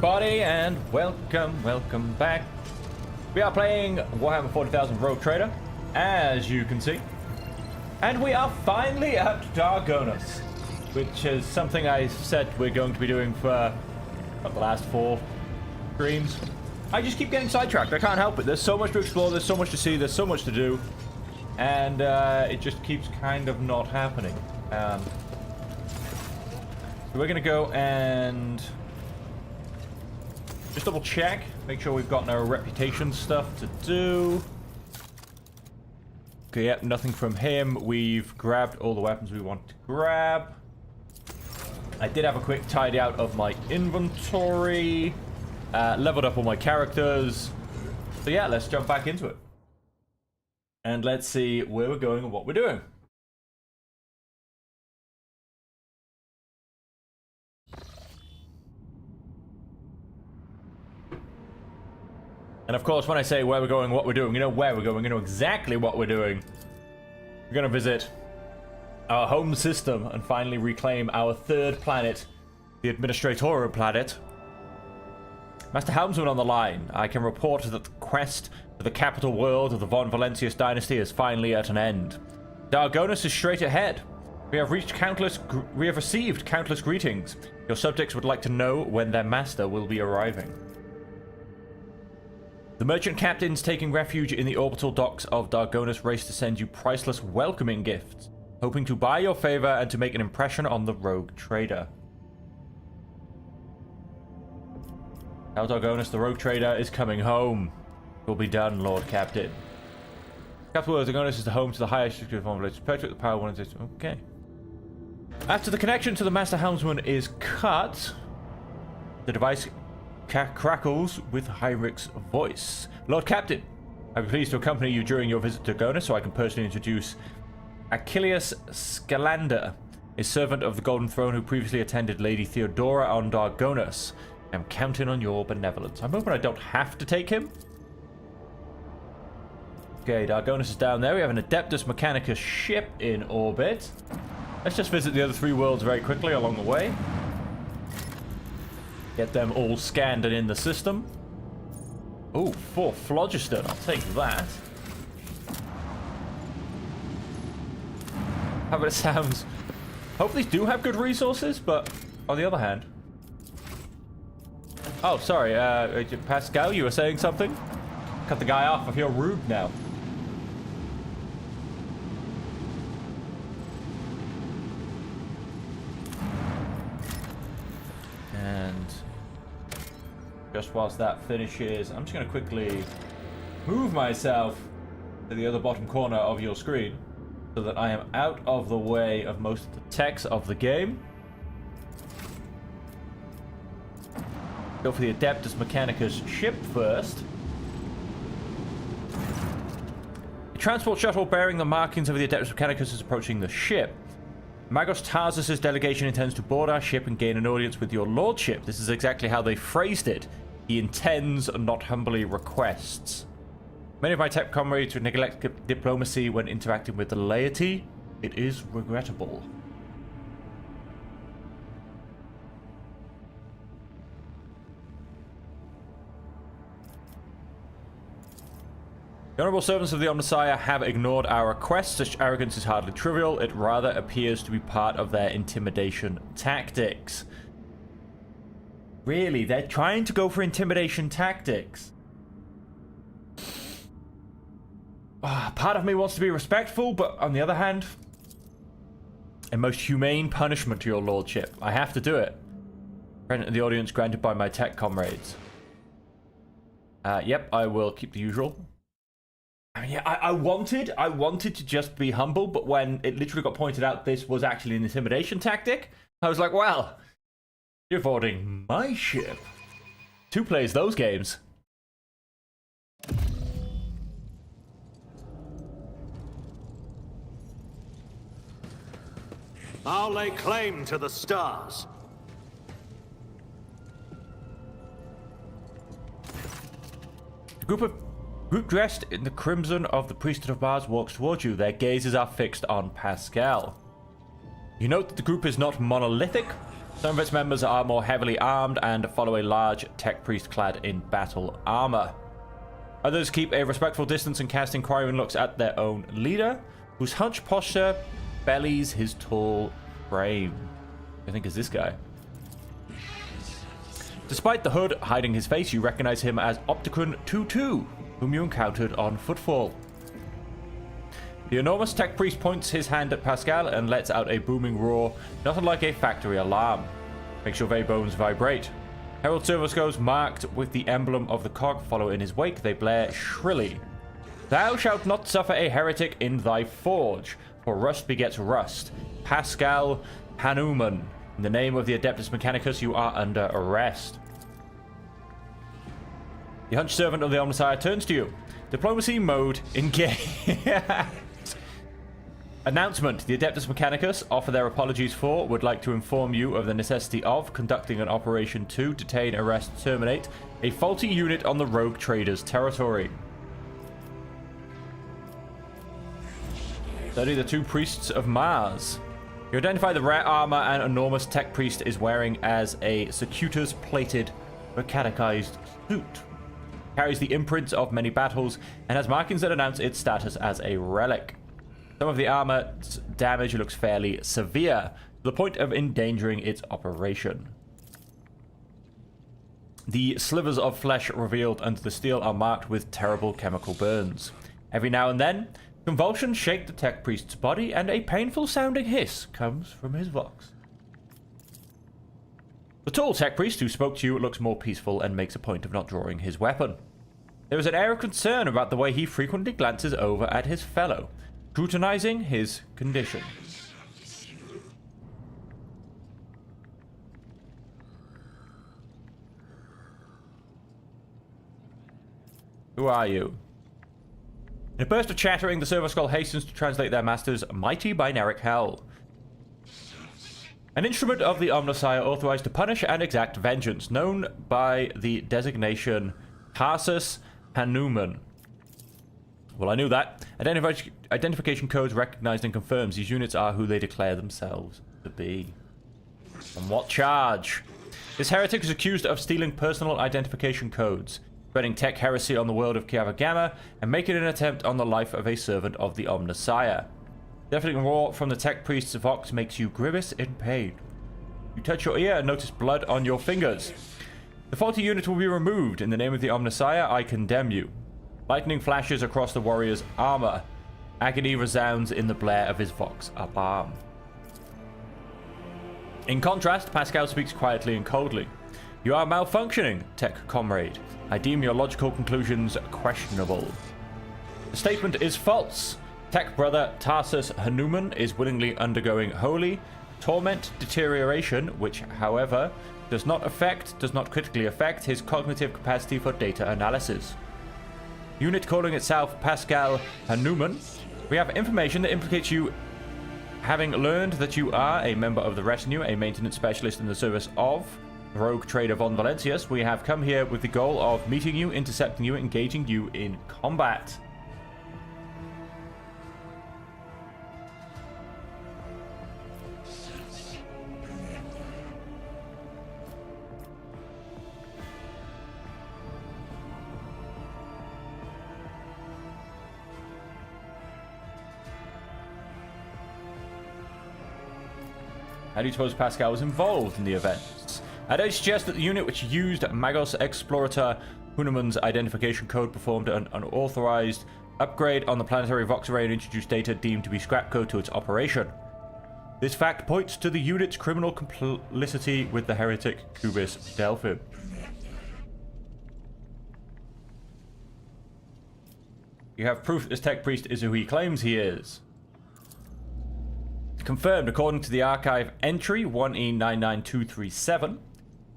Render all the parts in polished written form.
everybody, and welcome back. We are playing Warhammer 40,000 Rogue Trader, as you can see. And we are finally at Dargonus, which is something I said we're going to be doing for the last 4 streams. I just keep getting sidetracked. I can't help it. There's so much to explore, there's so much to see, there's so much to do. And it just keeps kind of not happening. So we're going to go and just double check, make sure we've got no reputation stuff to do. Okay, yep, nothing from him. We've grabbed all the weapons we want to grab. I did have a quick tidy out of my inventory. Leveled up all my characters. So yeah, let's jump back into it. And let's see where we're going and what we're doing. And of course, when I say where we're going, what we're doing, you know where we're going, you know exactly what we're doing. We're going to visit our home system and finally reclaim our 3rd planet, the Administratorial planet. Master Helmsman on the line. I can report that the quest for the capital world of the Von Valentius dynasty is finally at an end. Dargonus is straight ahead. We have received countless greetings. Your subjects would like to know when their master will be arriving. The merchant captains taking refuge in the orbital docks of Dargonus race to send you priceless welcoming gifts, hoping to buy your favor and to make an impression on the rogue trader. Now Dargonus, the rogue trader, is coming home. It will be done, Lord Captain. Capital of Dargonus is the home to the highest executive envelope. Perpetuate the power one. Okay. After the connection to the Master Helmsman is cut, the device crackles with Heinrich's voice. Lord Captain, I'm pleased to accompany you during your visit to Dargonus so I can personally introduce Achilles Scalander, a servant of the Golden Throne who previously attended Lady Theodora on Dargonus. I'm counting on your benevolence. I'm hoping I don't have to take him. Okay, Dargonus is down there. We have an Adeptus Mechanicus ship in orbit. Let's just visit the other 3 worlds very quickly along the way. Get them all scanned and in the system. Oh, 4 phlogiston. I'll take that. How about it sounds... Hope these do have good resources, but on the other hand... Oh, sorry, Pascal, you were saying something? Cut the guy off. I feel rude now. And just whilst that finishes, I'm just going to quickly move myself to the other bottom corner of your screen so that I am out of the way of most of the text of the game. Go for the Adeptus Mechanicus ship first. The transport shuttle bearing the markings of the Adeptus Mechanicus is approaching the ship. Magos Tarsus' delegation intends to board our ship and gain an audience with your lordship. This is exactly how they phrased it. He intends, not humbly requests. Many of my tech comrades would neglect diplomacy when interacting with the laity. It is regrettable. The honorable servants of the Omnissiah have ignored our request. Such arrogance is hardly trivial. It rather appears to be part of their intimidation tactics. Really? They're trying to go for intimidation tactics? Part of me wants to be respectful, but on the other hand, a most humane punishment to your lordship. I have to do it. Present in the audience granted by my tech comrades. Yep, I will keep the usual. I mean, yeah, I wanted to just be humble, but when it literally got pointed out this was actually an intimidation tactic, I was like, well, you're boarding my ship. Who plays those games? I'll lay claim to the stars. A group dressed in the crimson of the priesthood of Mars walks towards you. Their gazes are fixed on Pascal. You note that the group is not monolithic, Some of its members are more heavily armed and follow a large tech priest clad in battle armor. Others keep a respectful distance and cast inquiring looks at their own leader, whose hunched posture bellies his tall frame. I think is this guy. Despite the hood hiding his face, you recognize him as Opticon 22, whom you encountered on Footfall. The enormous tech priest points his hand at Pascal and lets out a booming roar, not unlike a factory alarm. Makes your very bones vibrate. Herald servoscopes marked with the emblem of the cog follow in his wake. They blare shrilly. Thou shalt not suffer a heretic in thy forge, for rust begets rust. Pascal Hanuman, in the name of the Adeptus Mechanicus, you are under arrest. The hunched servant of the Omnissiah turns to you. Diplomacy mode engage. Announcement. The Adeptus Mechanicus offer their apologies for, would like to inform you of the necessity of conducting an operation to detain, arrest, terminate a faulty unit on the rogue trader's territory. Study the two priests of Mars. You identify the rare armor an enormous tech priest is wearing as a Secutor's plated, mechanized suit. Carries the imprints of many battles and has markings that announce its status as a relic. Some of the armor's damage looks fairly severe, to the point of endangering its operation. The slivers of flesh revealed under the steel are marked with terrible chemical burns. Every now and then, convulsions shake the tech priest's body, and a painful sounding hiss comes from his vox. The tall tech priest who spoke to you looks more peaceful and makes a point of not drawing his weapon. There is an air of concern about the way he frequently glances over at his fellow, scrutinizing his condition. Who are you? In a burst of chattering, the server scroll hastens to translate their master's mighty binaric hell. An instrument of the Omnissiah authorized to punish and exact vengeance, known by the designation Tarsus Hanuman. Well, I knew that. Identification codes recognized and confirms these units are who they declare themselves to be. On what charge? This heretic is accused of stealing personal identification codes, spreading tech heresy on the world of Kiava Gamma, and making an attempt on the life of a servant of the Omnissiah. Deafening roar from the tech priest's vox makes you grimace in pain. You touch your ear and notice blood on your fingers. The faulty unit will be removed. In the name of the Omnissiah, I condemn you. Lightning flashes across the warrior's armor. Agony resounds in the blare of his vox alarm. In contrast, Pascal speaks quietly and coldly. You are malfunctioning, tech comrade. I deem your logical conclusions questionable. The statement is false. Tech brother Tarsus Hanuman is willingly undergoing holy torment deterioration, which, however, does not critically affect his cognitive capacity for data analysis. Unit calling itself Pascal Hanuman. We have information that implicates you having learned that you are a member of the retinue, a maintenance specialist in the service of rogue trader Von Valentius. We have come here with the goal of meeting you, intercepting you, engaging you in combat. How do you suppose Pascal was involved in the events? I don't suggest that the unit which used Magos Explorator Huneman's identification code performed an unauthorized upgrade on the planetary Vox array and introduced data deemed to be scrap code to its operation. This fact points to the unit's criminal complicity with the heretic Cubis Delphim. You have proof that this tech priest is who he claims he is. Confirmed according to the archive entry 1E99237.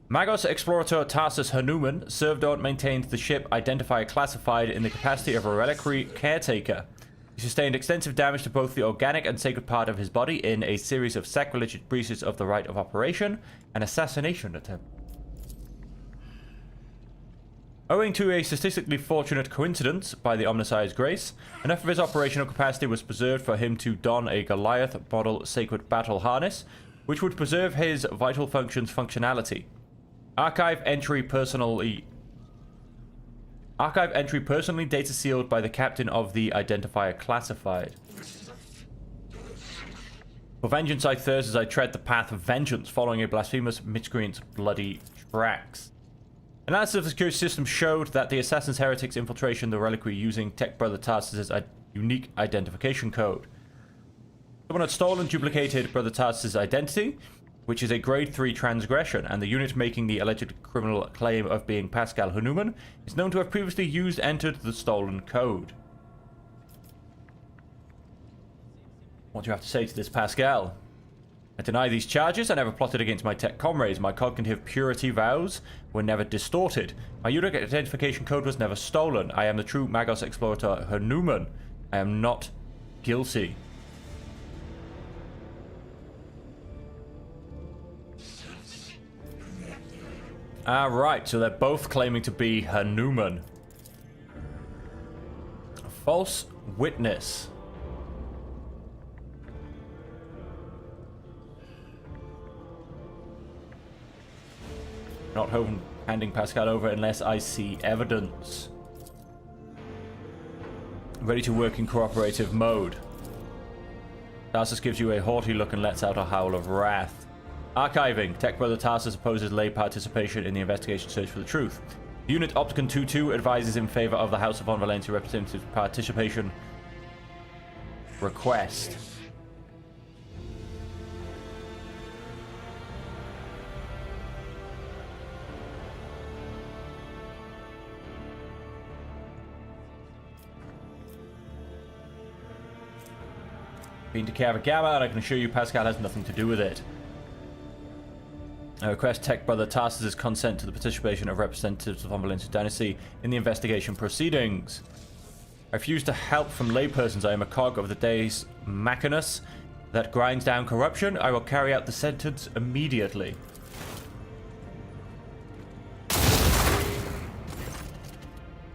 Magos Explorator Tarsus Hanuman served on and maintained the ship Identifier classified in the capacity of a reliquary caretaker. He sustained extensive damage to both the organic and sacred part of his body in a series of sacrilegious breaches of the right of operation and assassination attempt. Owing to a statistically fortunate coincidence, by the Omnissiah's grace, enough of his operational capacity was preserved for him to don a Goliath model sacred battle harness, which would preserve his vital functions functionality. Archive entry personally data sealed by the captain of the identifier classified. For vengeance I thirst as I tread the path of vengeance, following a blasphemous miscreant's bloody tracks. Analysis of the security system showed that the assassin's heretics infiltration the reliquary using Tech Brother Tarsus's unique identification code. Someone had stolen duplicated Brother Tarsus's identity, which is a grade 3 transgression, and the unit making the alleged criminal claim of being Pascal Hanuman is known to have previously entered the stolen code. What do you have to say to this, Pascal? I deny these charges. I never plotted against my tech comrades. My cognitive purity vows were never distorted. My unique identification code was never stolen. I am the true Magos explorator Hanuman. I am not guilty. Alright, so they're both claiming to be Hanuman. False witness. Not handing Pascal over unless I see evidence. Ready to work in cooperative mode. Tarsus gives you a haughty look and lets out a howl of wrath. Archiving. Tech Brother Tarsus opposes lay participation in the investigation search for the truth. Unit Opticon 2-2 advises in favor of the House of Von Valencia representative participation request. Been to Cava Gamma, and I can assure you Pascal has nothing to do with it. I request Tech Brother Tarsus' consent to the participation of representatives of the Von Valencia dynasty in the investigation proceedings. I refuse to help from laypersons. I am a cog of the Deus Machinus that grinds down corruption. I will carry out the sentence immediately.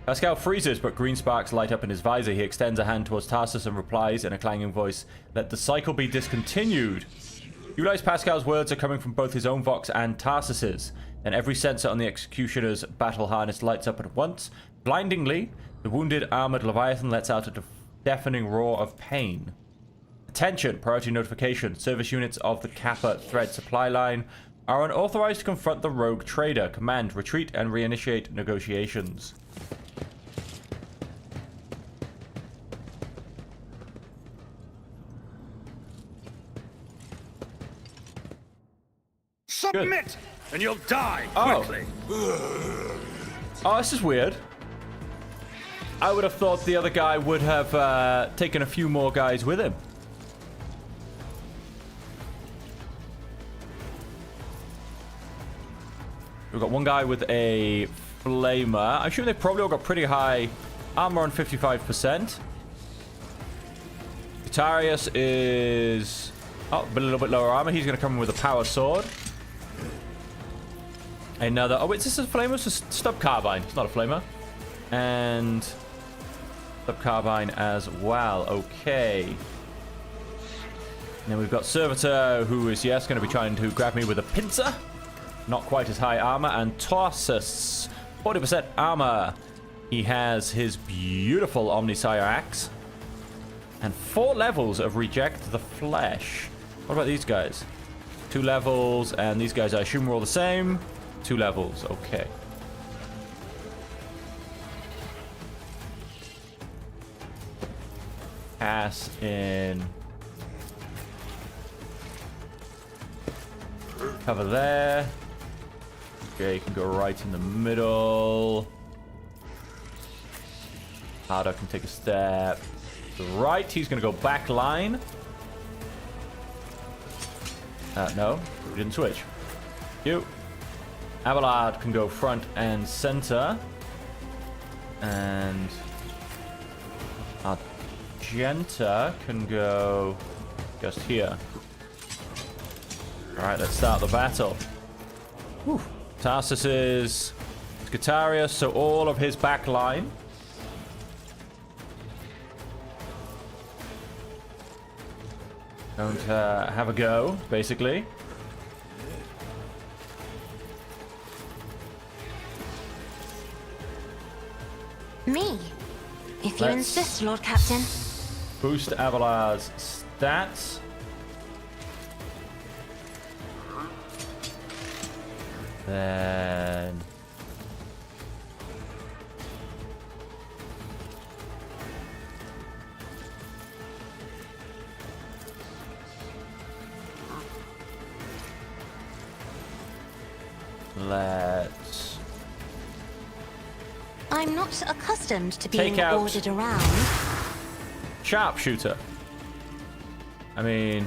Pascal freezes, but green sparks light up in his visor. He extends a hand towards Tarsus and replies in a clanging voice, "Let the cycle be discontinued." You realize Pascal's words are coming from both his own vox and Tarsus's. Then every sensor on the executioner's battle harness lights up at once. Blindingly, the wounded armored Leviathan lets out a deafening roar of pain. Attention! Priority notification. Service units of the Kappa thread supply line are unauthorized to confront the rogue trader. Command, retreat, and reinitiate negotiations. Submit, and you'll die quickly. Oh, this is weird. I would have thought the other guy would have taken a few more guys with him. We've got one guy with a flamer. I'm sure they've probably all got pretty high armor on 55%. Guitarius is a little bit lower armor. He's going to come in with a power sword. Another... Oh, wait, is this a flamer? It's just stub carbine. It's not a flamer. And stub carbine as well. Okay. And then we've got Servitor, who is, yes, going to be trying to grab me with a pincer. Not quite as high armor. And Tarsus, 40% armor. He has his beautiful Omnisire axe. And 4 levels of Reject the Flesh. What about these guys? 2 levels, and these guys I assume are all the same. 2 levels, okay. Pass in. Cover there. Okay, you can go right in the middle. Harder can take a step to the right. He's going to go back line. No, we didn't switch. You. Abelard can go front and center. And Argenta can go just here. Alright, let's start the battle. Whew. Tarsus is Guitarius, so all of his back line. Don't have a go, basically. Me? If you Let's insist, Lord Captain. Boost Avalar's stats. Then... let's... I'm not accustomed to being take out ordered around. Sharpshooter. I mean...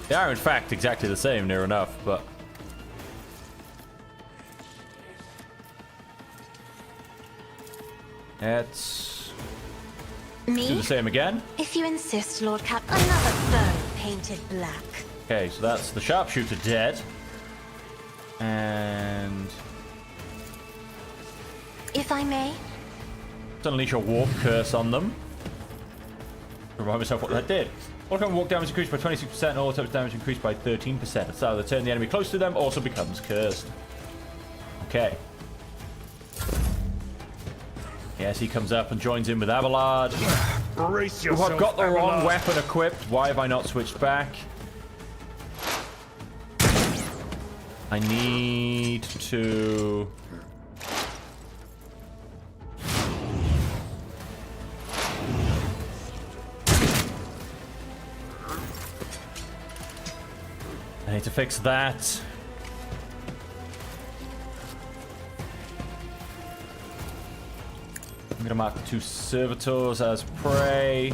they are in fact exactly the same, near enough, but... let's... Me? do the same again. If you insist, Lord Cap. Another bow painted black. Okay, so that's the sharpshooter dead. And... If I may. let's unleash a warp curse on them. Remind myself what that did. All kind of walk damage increased by 26% and all types damage increased by 13%. So the turn the enemy close to them also becomes cursed. Okay. Yes, he comes up and joins in with Abelard. Brace Oh, yourself, I've got the wrong Abelard. weapon equipped. Why have I not switched back? I need to... I need to fix that. I'm gonna mark the 2 servitors as prey.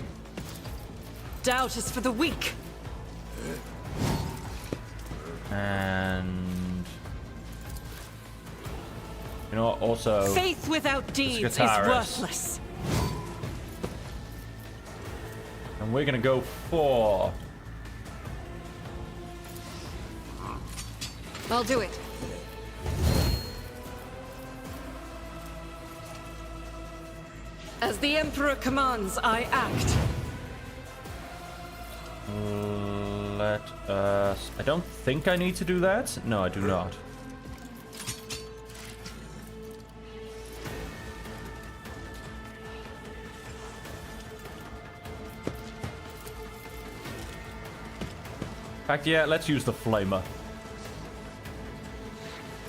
Doubt is for the weak. And... you know what, also... Faith without deeds is Scutaris. worthless. and we're gonna go for... I'll do it. As the Emperor commands, I act. let us... I don't think I need to do that. No, I do not. In fact, yeah, let's use the flamer.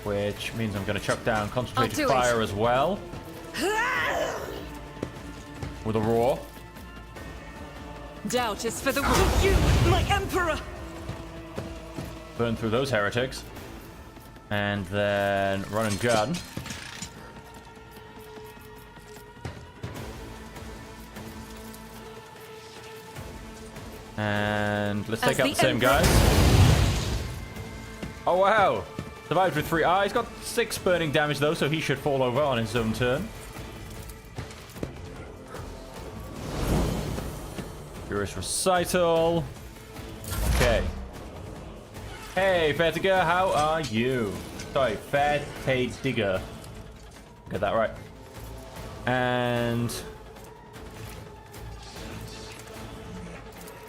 Which means I'm going to chuck down concentrated do it. fire as well. With a roar. Doubt is for the weak. You, my Emperor! Burn through those heretics. And then run and gun. And let's take out the same guys. Oh wow! Survived with 3. He's got 6 burning damage though, so he should fall over on his own turn. Furious Recital. Okay. Hey, Fatiga, how are you? Sorry, Fatiga. Get that right. And...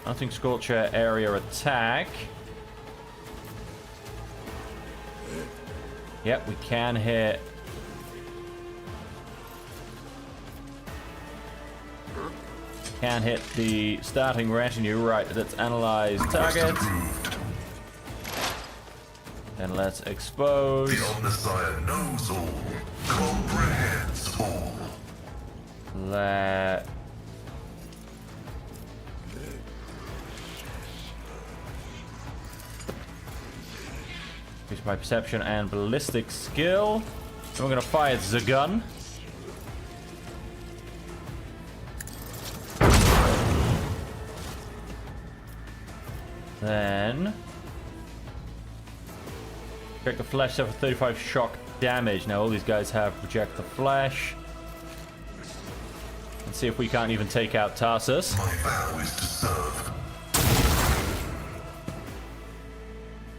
Nothing Scorcher area attack. Yep, we can hit. Can hit the starting retinue. Right, let's analyze target. Then let's expose. The Omnissiah knows all, comprehends all. Let... increase my perception and ballistic skill. So we're gonna fire the gun. Then project the flesh, suffer 35 shock damage. Now all these guys have project the flesh. Let's see if we can't even take out Tarsus. My vow is to serve.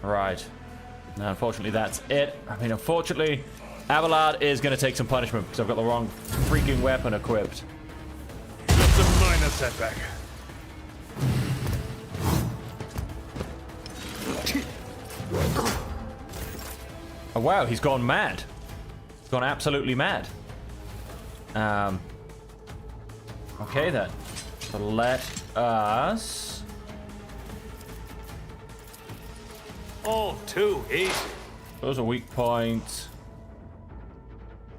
Right. Now, unfortunately, that's it. I mean, unfortunately, Abelard is going to take some punishment because I've got the wrong freaking weapon equipped. Just a minor setback. Oh wow, he's gone mad. He's gone absolutely mad. Okay then. So let us... All too easy. Those are weak points.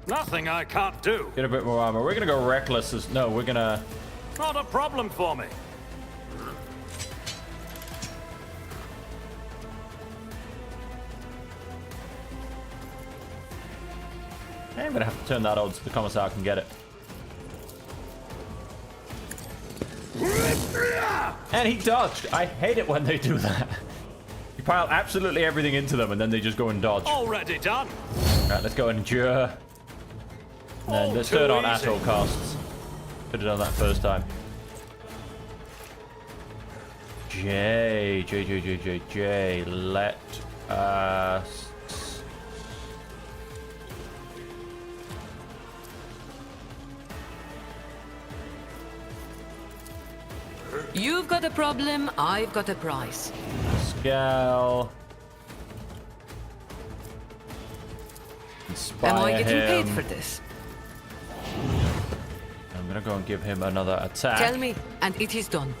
Nothing I can't do. Get a bit more armor. We're gonna go reckless as... No, we're gonna... Not a problem for me. I'm gonna have to turn that on so the commissar can get it. And he dodged. I hate it when they do that. You pile absolutely everything into them and then they just go and dodge. Already done. Right, let's go and endure. And then let's turn on asshole costs. Could have done that first time. J. Let us... You've got a problem, I've got a price. Scal. Inspire Am I getting paid him. for this? I'm gonna go and give him another attack. Tell me, and it is done.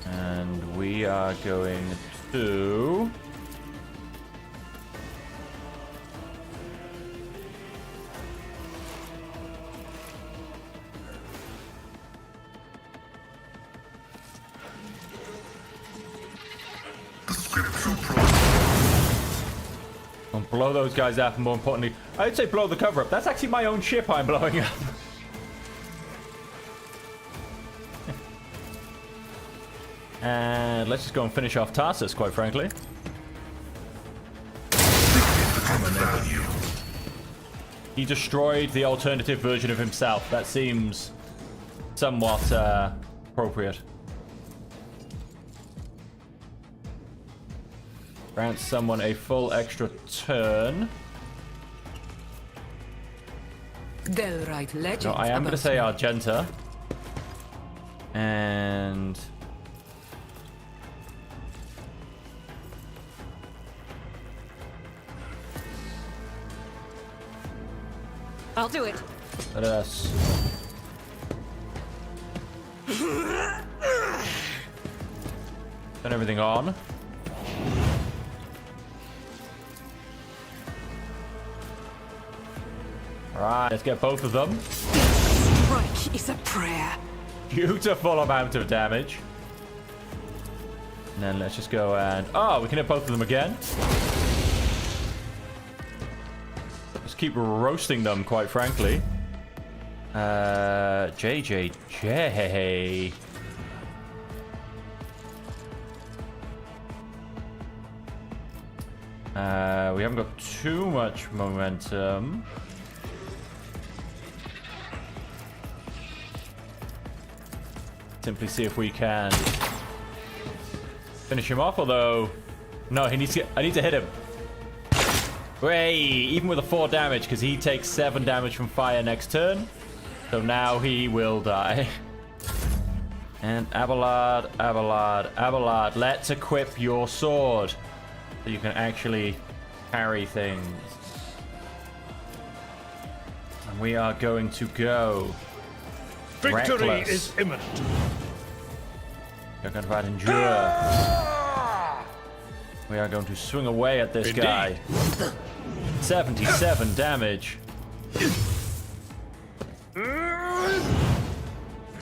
And we are going to... and blow those guys up, and more importantly, I'd say blow the cover up. That's actually my own ship I'm blowing up. And let's just go and finish off Tarsus, quite frankly. He destroyed the alternative version of himself. That seems somewhat appropriate. Grant someone a full extra turn. They'll write legends. No, I am going to about say me. Argenta. And... I'll do it. let us... turn everything on. Alright, let's get both of them. Strike is a prayer. Beautiful amount of damage. And then let's just go and... Oh, we can hit both of them again. Just keep roasting them, quite frankly. JJJ. We haven't got too much momentum. Simply see if we can finish him off, although... No, he needs to get... I need to hit him. Way, even with a 4 damage, because he takes 7 damage from fire next turn. So now he will die. And Abelard, let's equip your sword. So you can actually carry things. And we are going to go... Victory reckless. is imminent. We're going to endure. We are going to swing away at this guy. 77 damage.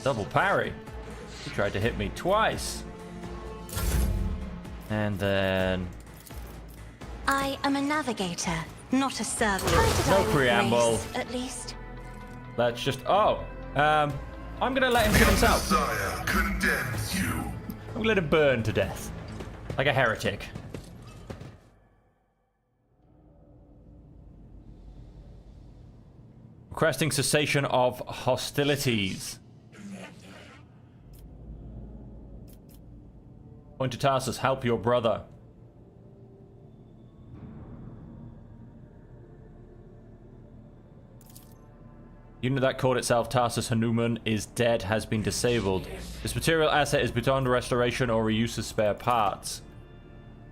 Double parry. He tried to hit me twice. And then... I am a navigator, not a servant. How did No I preamble. race, at least? Let's just... Oh. I'm going to let him kill himself. Messiah condemns you. I'm going to let him burn to death. Like a heretic. Requesting cessation of hostilities. Point to Tarsus, help your brother. Unit that called itself Tarsus Hanuman is dead, has been disabled. This material asset is beyond restoration or reuse as spare parts.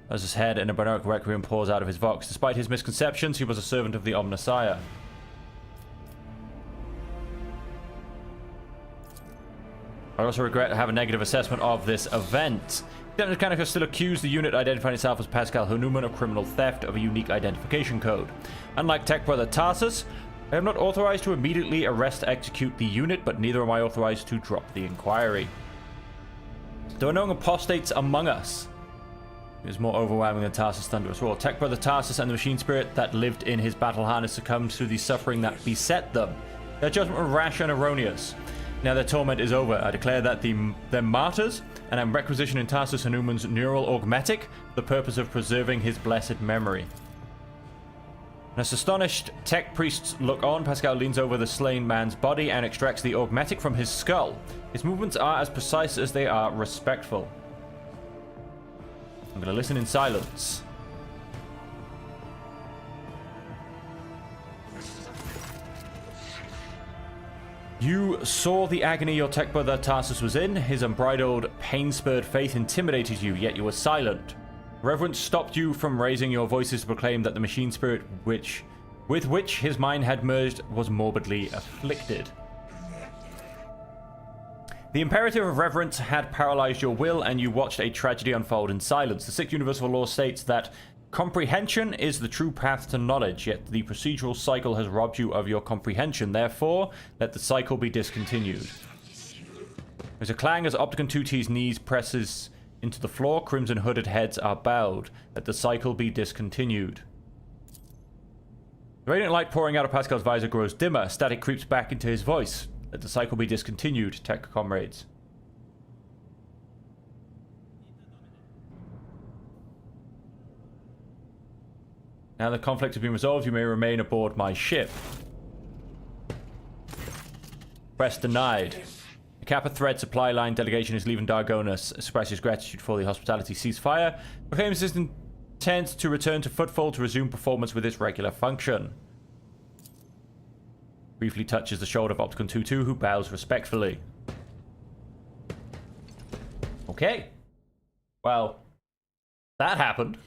As his head in a Baroque requiem pours out of his vox. Despite his misconceptions, he was a servant of the Omnissiah. I also regret to have a negative assessment of this event. The Mechanicus still accused the unit identifying itself as Pascal Hanuman of criminal theft of a unique identification code. Unlike Tech Brother Tarsus, I am not authorized to immediately arrest and execute the unit, but neither am I authorized to drop the inquiry. There are no apostates among us. It was more overwhelming than Tarsus' thunderous roar. Tech Brother Tarsus and the machine spirit that lived in his battle harness succumbed to the suffering that beset them. Their judgment was rash and erroneous. Now their torment is over. I declare that they're martyrs, and am requisitioning Tarsus Hanuman's neural augmetic for the purpose of preserving his blessed memory. As astonished tech priests look on, Pascal leans over the slain man's body and extracts the augmetic from his skull. His movements are as precise as they are respectful. I'm going to listen in silence. You saw the agony your tech brother Tarsus was in. His unbridled, pain-spurred faith intimidated you, yet you were silent. Reverence stopped you from raising your voices to proclaim that the machine spirit with which his mind had merged was morbidly afflicted. The imperative of reverence had paralyzed your will, and you watched a tragedy unfold in silence. The sixth universal law states that comprehension is the true path to knowledge, yet the procedural cycle has robbed you of your comprehension. Therefore, let the cycle be discontinued. There's a clang as Opticon 2T's knees presses into the floor. Crimson hooded heads are bowed. Let the cycle be discontinued. The radiant light pouring out of Pascal's visor grows dimmer. Static creeps back into his voice. Let the cycle be discontinued, tech comrades. Now the conflict has been resolved, you may remain aboard my ship. Quest denied. The Kappa Thread supply line delegation is leaving Dargonus, expresses gratitude for the hospitality ceasefire, proclaims its intent to return to Footfall to resume performance with its regular function. Briefly touches the shoulder of Opticon 2-2, who bows respectfully. Okay. Well, that happened.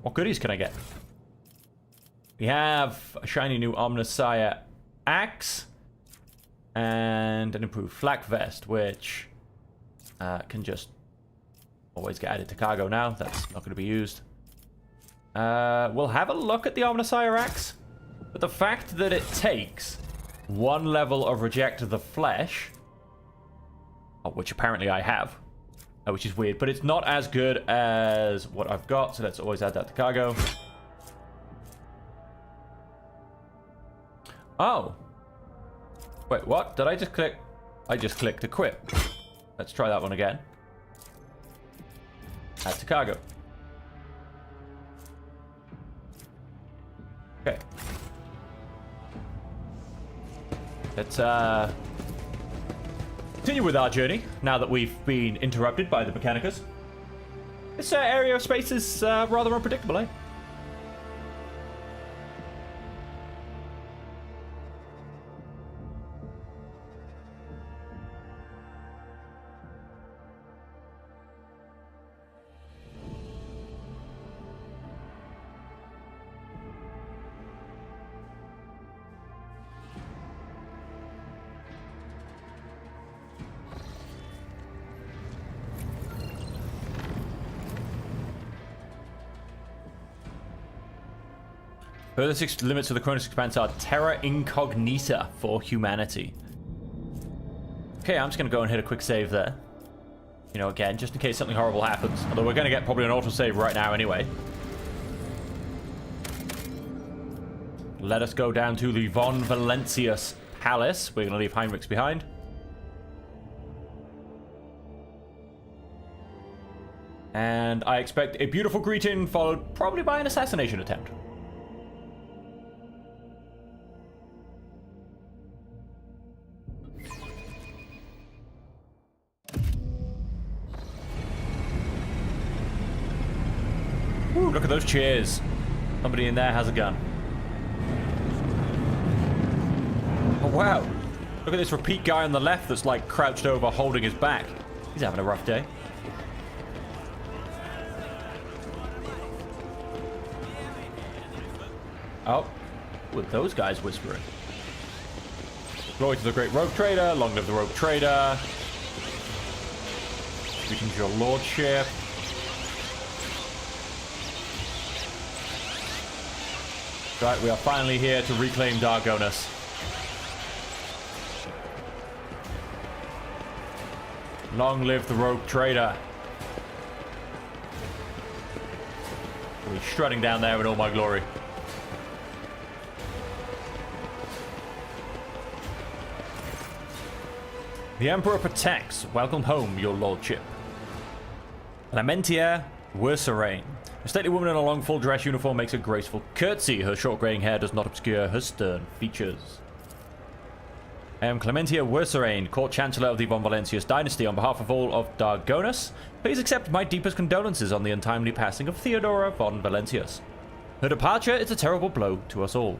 What goodies can I get? We have a shiny new Omnissiah axe and an improved flak vest, which can just always get added to cargo now. That's not going to be used. We'll have a look at the Omnissiah axe. But the fact that it takes one level of Reject the Flesh, which apparently I have, which is weird, but it's not as good as what I've got, so let's always add that to cargo. Oh. Wait, what? Did I just click? I just clicked equip. Let's try that one again. Add to cargo. Okay. Let's continue with our journey, now that we've been interrupted by the Mechanicus. This area of space is rather unpredictable, eh? Further 6 limits of the Cronus Expanse are Terra Incognita for humanity. Okay, I'm just going to go and hit a quick save there. You know, again, just in case something horrible happens. Although we're going to get probably an autosave right now anyway. Let us go down to the Von Valentius Palace. We're going to leave Heinrichs behind. And I expect a beautiful greeting followed probably by an assassination attempt. Ooh, look at those chairs. Somebody in there has a gun. Oh, wow. Look at this repeat guy on the left that's like crouched over holding his back. He's having a rough day. Oh, with those guys whispering. Glory to the great rogue trader. Long live the rogue trader. Greetings, your lordship. Right, we are finally here to reclaim Dargonus. Long live the rogue trader. I'll be strutting down there in all my glory. The Emperor protects. Welcome home, your lordship. Lamentia Wurserain. A stately woman in a long full dress uniform makes a graceful curtsy. Her short graying hair does not obscure her stern features. I am Clementia Wurserain, Court Chancellor of the Von Valentius dynasty. On behalf of all of Dargonus, please accept my deepest condolences on the untimely passing of Theodora von Valentius. Her departure is a terrible blow to us all.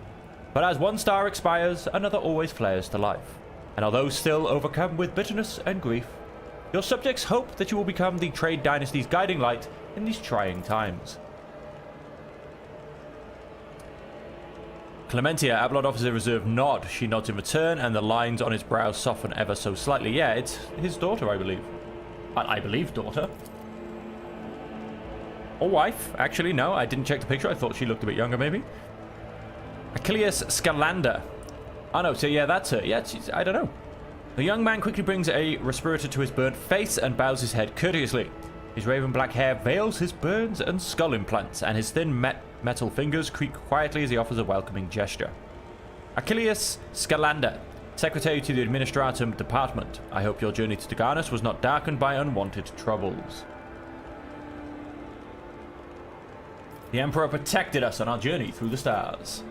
But as one star expires, another always flares to life. And although still overcome with bitterness and grief, your subjects hope that you will become the Trade Dynasty's guiding light in these trying times. Clementia, Ablod offers a reserved nod. She nods in return, and the lines on his brow soften ever so slightly. Yeah, it's his daughter, I believe. I believe daughter. Or wife. Actually, no, I didn't check the picture. I thought she looked a bit younger, maybe. Achilles Scalander. Oh, no, so yeah, that's her. Yeah, I don't know. The young man quickly brings a respirator to his burnt face and bows his head courteously. His raven black hair veils his burns and skull implants, and his thin metal fingers creak quietly as he offers a welcoming gesture. Achilles Scalander, Secretary to the Administratum Department. I hope your journey to Dargonus was not darkened by unwanted troubles. The Emperor protected us on our journey through the stars.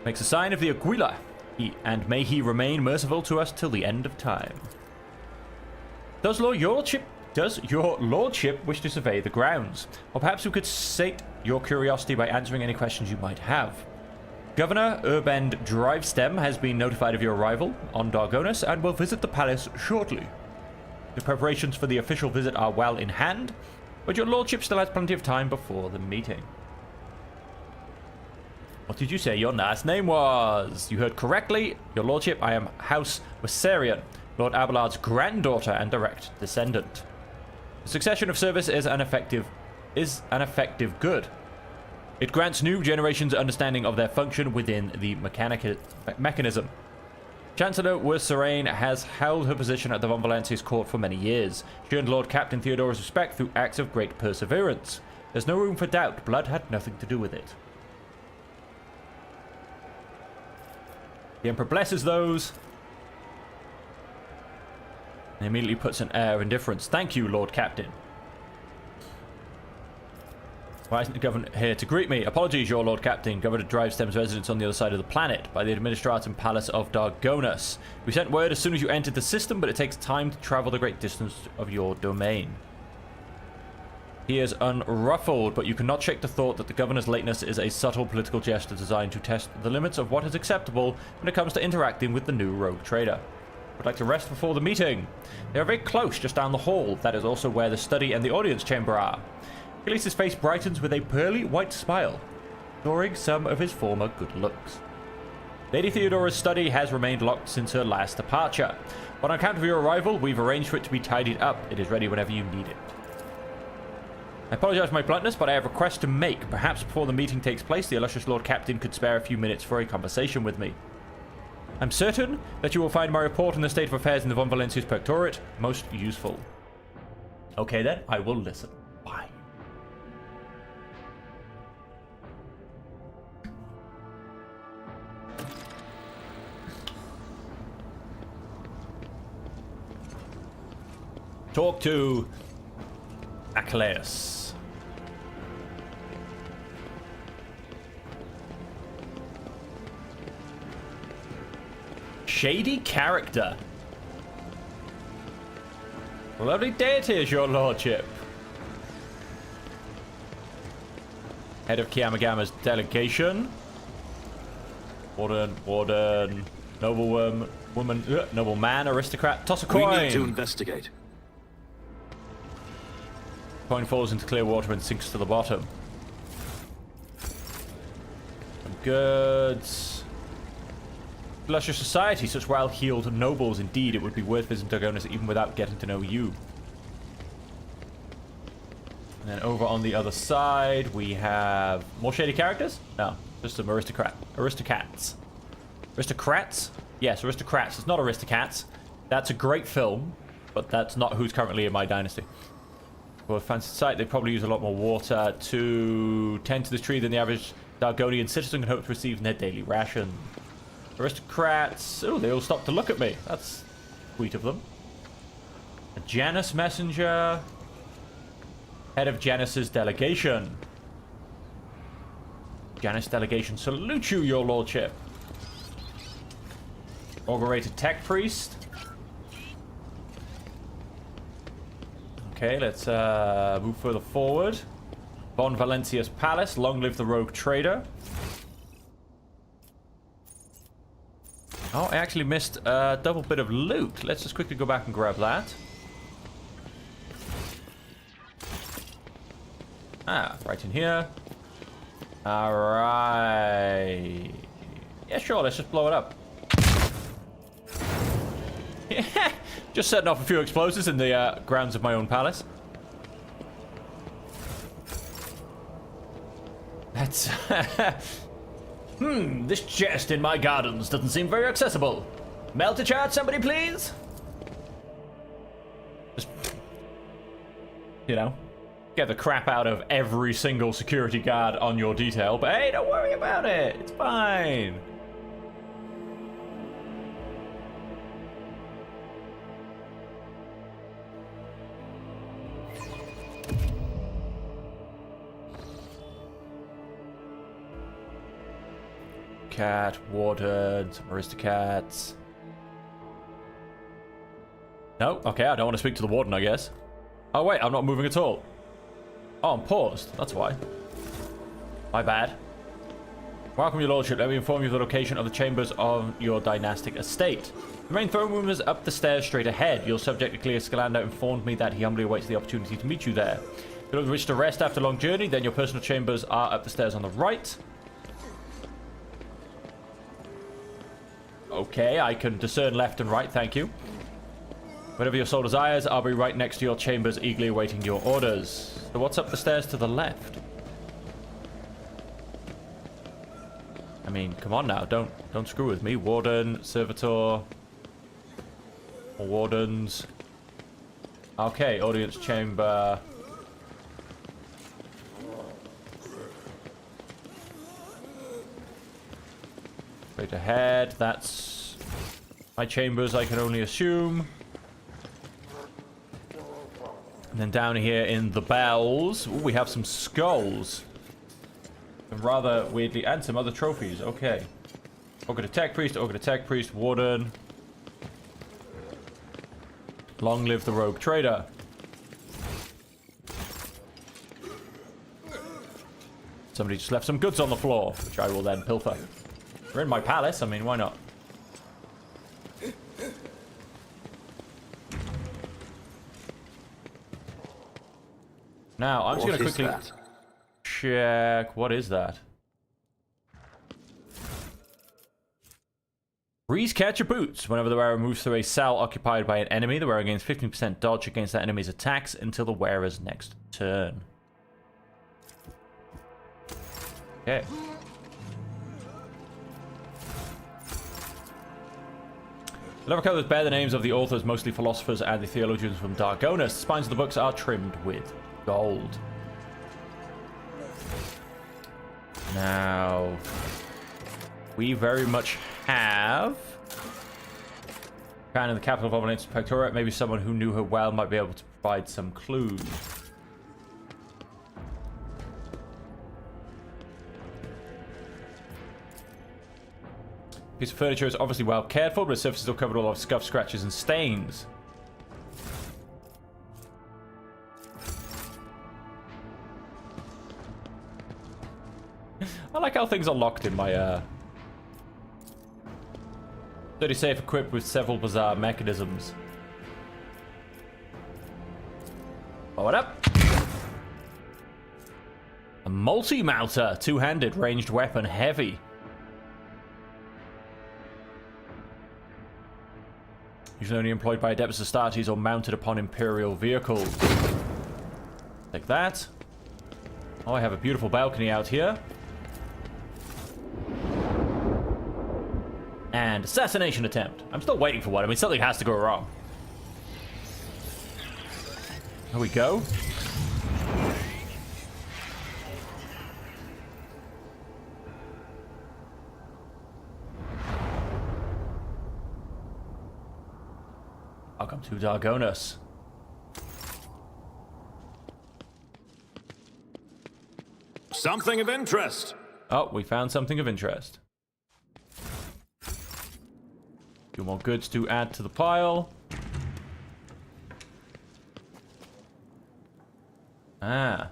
Makes a sign of the Aquila, and may he remain merciful to us till the end of time. Does your lordship wish to survey the grounds? Or perhaps we could sate your curiosity by answering any questions you might have. Governor Urbend Drivestem has been notified of your arrival on Dargonus and will visit the palace shortly. The preparations for the official visit are well in hand, but your lordship still has plenty of time before the meeting. What did you say your last name was? You heard correctly, your lordship. I am House Wurserian, Lord Abelard's granddaughter and direct descendant. The succession of service is an effective good. It grants new generations understanding of their function within the mechanism. Chancellor Wurserain has held her position at the Von Valentius court for many years. She earned Lord Captain Theodora's respect through acts of great perseverance. There's no room for doubt. Blood had nothing to do with it. The Emperor blesses those. And immediately puts an air of indifference. Thank you, Lord Captain. Why isn't the governor here to greet me? Apologies, your Lord Captain. Governor Drivestem's residence on the other side of the planet, by the Administratum Palace of Dargonus. We sent word as soon as you entered the system, but it takes time to travel the great distance of your domain. He is unruffled, but you cannot shake the thought that the governor's lateness is a subtle political gesture designed to test the limits of what is acceptable when it comes to interacting with the new rogue trader. Would like to rest before the meeting. They are very close, just down the hall. That is also where the study and the audience chamber are. Achilles' face brightens with a pearly white smile, restoring some of his former good looks. Lady Theodora's study has remained locked since her last departure, but on account of your arrival, we've arranged for it to be tidied up. It is ready whenever you need it. I apologize for my bluntness, but I have a request to make. Perhaps before the meeting takes place, the illustrious Lord Captain could spare a few minutes for a conversation with me. I'm certain that you will find my report on the state of affairs in the Von Valentius Protectorate most useful. Okay then, I will listen. Bye. Talk to Achilles. Shady character. Lovely deities, your lordship. Head of Kiamagama's delegation. Warden. Noble woman, noble man, aristocrat. Toss a We need to coin. investigate. Coin falls into clear water and sinks to the bottom. Some goods. Luscious society, such well-heeled nobles. Indeed, it would be worth visiting Dargonis even without getting to know you. And then over on the other side, we have more shady characters? No, just some aristocrats. Aristocrats? Yes, aristocrats. It's not aristocrats. That's a great film, but that's not who's currently in my dynasty. For a fancy site, they probably use a lot more water to tend to this tree than the average Dargonian citizen can hope to receive in their daily ration. Aristocrats. Oh, they all stopped to look at me. That's sweet of them. A Janus messenger. Head of Janus's delegation. Janus delegation salute you, your lordship. Augurated tech priest. Okay, let's move further forward. Bon Valencia's palace. Long live the rogue trader. Oh, I actually missed a double bit of loot. Let's just quickly go back and grab that. Ah, right in here. Alright. Yeah, sure, let's just blow it up. Yeah, just setting off a few explosives in the grounds of my own palace. That's... this chest in my gardens doesn't seem very accessible. Melt a chart, somebody, please? Just... You know, get the crap out of every single security guard on your detail, but hey, don't worry about it. It's fine. Cat, warden, some aristocrats. No? Okay, I don't want to speak to the warden, I guess. Oh, wait, I'm not moving at all. Oh, I'm paused. That's why. My bad. Welcome, your lordship. Let me inform you of the location of the chambers of your dynastic estate. The main throne room is up the stairs straight ahead. Your subject, Clear Scalander, informed me that he humbly awaits the opportunity to meet you there. If you wish to rest after a long journey, then your personal chambers are up the stairs on the right. Okay, I can discern left and right, thank you. Whatever your soul desires, I'll be right next to your chambers, eagerly awaiting your orders. So what's up the stairs to the left? I mean, come on now, don't screw with me. Warden, servitor, more wardens. Okay, audience chamber. Straight ahead, that's my chambers, I can only assume. And then down here in the bells, ooh, we have some skulls. And rather weirdly, and some other trophies, okay. Ogre the Tech Priest, Warden. Long live the Rogue Trader. Somebody just left some goods on the floor, which I will then pilfer. We're in my palace, I mean, why not? Now, I'm just going to quickly check... What is that? Breeze catch your boots. Whenever the wearer moves through a cell occupied by an enemy, the wearer gains 15% dodge against that enemy's attacks until the wearer's next turn. Okay. The leather covers bear the names of the authors, mostly philosophers and the theologians from Dargonis. The spines of the books are trimmed with gold. Now, we very much have found in the capital of Ovalence Protectorate. Maybe someone who knew her well might be able to provide some clues. Piece of furniture is obviously well cared for, but the surface is still covered with all of scuffs, scratches, and stains. I like how things are locked in my Sturdy safe equipped with several bizarre mechanisms. Blow it up. A multi-mounter, two-handed, ranged weapon, heavy. Usually only employed by Adeptus Astartes or mounted upon Imperial vehicles. Take that. Oh, I have a beautiful balcony out here. And assassination attempt. I'm still waiting for one. I mean, something has to go wrong. Here we go. Welcome to Dargonus. Something of interest. Oh, we found something of interest. Few more goods to add to the pile. Ah.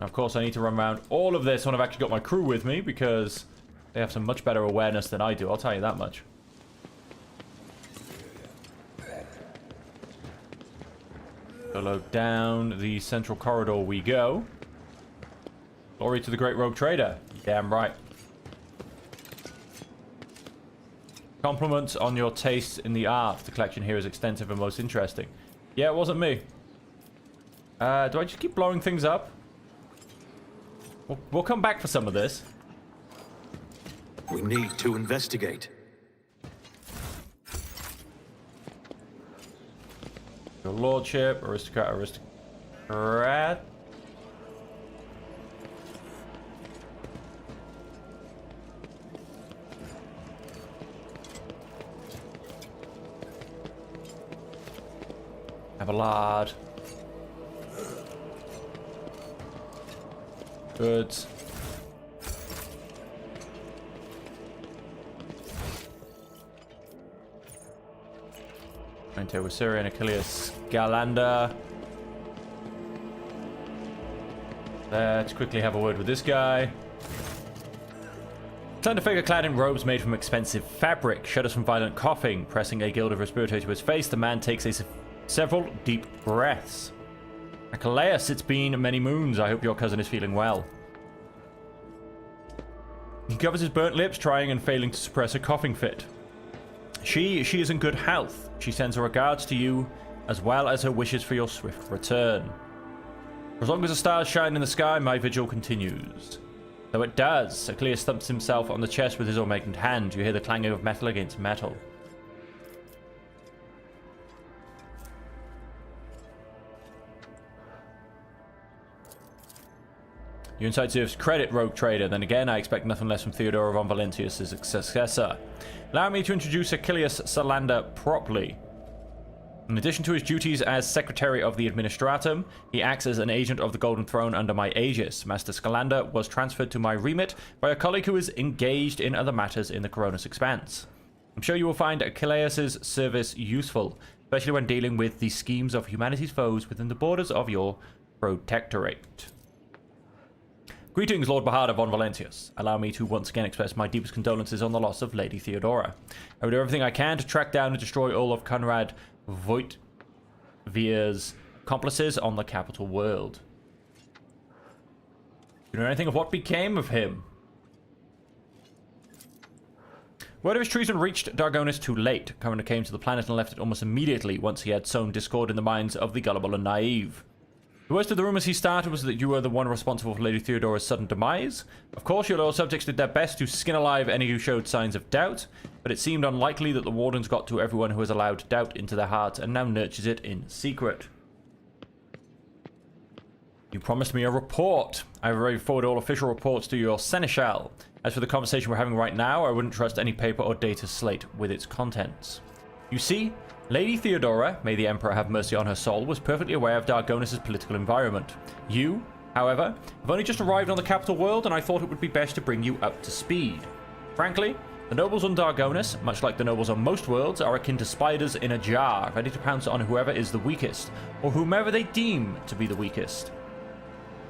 Of course, I need to run around all of this when I've actually got my crew with me, because they have some much better awareness than I do, I'll tell you that much. Solo down the central corridor we go. Glory to the great rogue trader. Damn right. Compliments on your taste in the art. The collection here is extensive and most interesting. Yeah, it wasn't me. Do I just keep blowing things up? We'll come back for some of this. We need to investigate. Your lordship, aristocrat. Abelard. Goods. Mente Wasirian, Achilles, Galanda. Let's quickly have a word with this guy. Slender figure clad in robes made from expensive fabric, shudders from violent coughing. Pressing a gild of respiratory to his face, the man takes several deep breaths. Achilles, it's been many moons. I hope your cousin is feeling well. He covers his burnt lips, trying and failing to suppress a coughing fit. She is in good health. She sends her regards to you, as well as her wishes for your swift return. For as long as the stars shine in the sky, my vigil continues. Though it does, Achilles thumps himself on the chest with his ornamented hand. You hear the clanging of metal against metal. Your insight serves credit, rogue trader. Then again, I expect nothing less from Theodora von Valentius' successor. Allow me to introduce Achilles Salander properly. In addition to his duties as Secretary of the Administratum, he acts as an agent of the Golden Throne under my aegis. Master Scalander was transferred to my remit by a colleague who is engaged in other matters in the Coronis Expanse. I'm sure you will find Achilles' service useful, especially when dealing with the schemes of humanity's foes within the borders of your protectorate. Greetings, Lord Baharda von Valentius. Allow me to once again express my deepest condolences on the loss of Lady Theodora. I will do everything I can to track down and destroy all of Conrad Voitvier's accomplices on the capital world. Do you know anything of what became of him? Word of his treason reached Dargonus too late. Conrad came to the planet and left it almost immediately once he had sown discord in the minds of the gullible and naive. The worst of the rumors he started was that you were the one responsible for Lady Theodora's sudden demise. Of course, your loyal subjects did their best to skin alive any who showed signs of doubt, but it seemed unlikely that the Wardens got to everyone who has allowed doubt into their hearts and now nurtures it in secret. You promised me a report. I've already forwarded all official reports to your Seneschal. As for the conversation we're having right now, I wouldn't trust any paper or data slate with its contents. You see, Lady Theodora, may the Emperor have mercy on her soul, was perfectly aware of Dargonus' political environment. You, however, have only just arrived on the capital world, and I thought it would be best to bring you up to speed. Frankly, the nobles on Dargonus, much like the nobles on most worlds, are akin to spiders in a jar, ready to pounce on whoever is the weakest, or whomever they deem to be the weakest.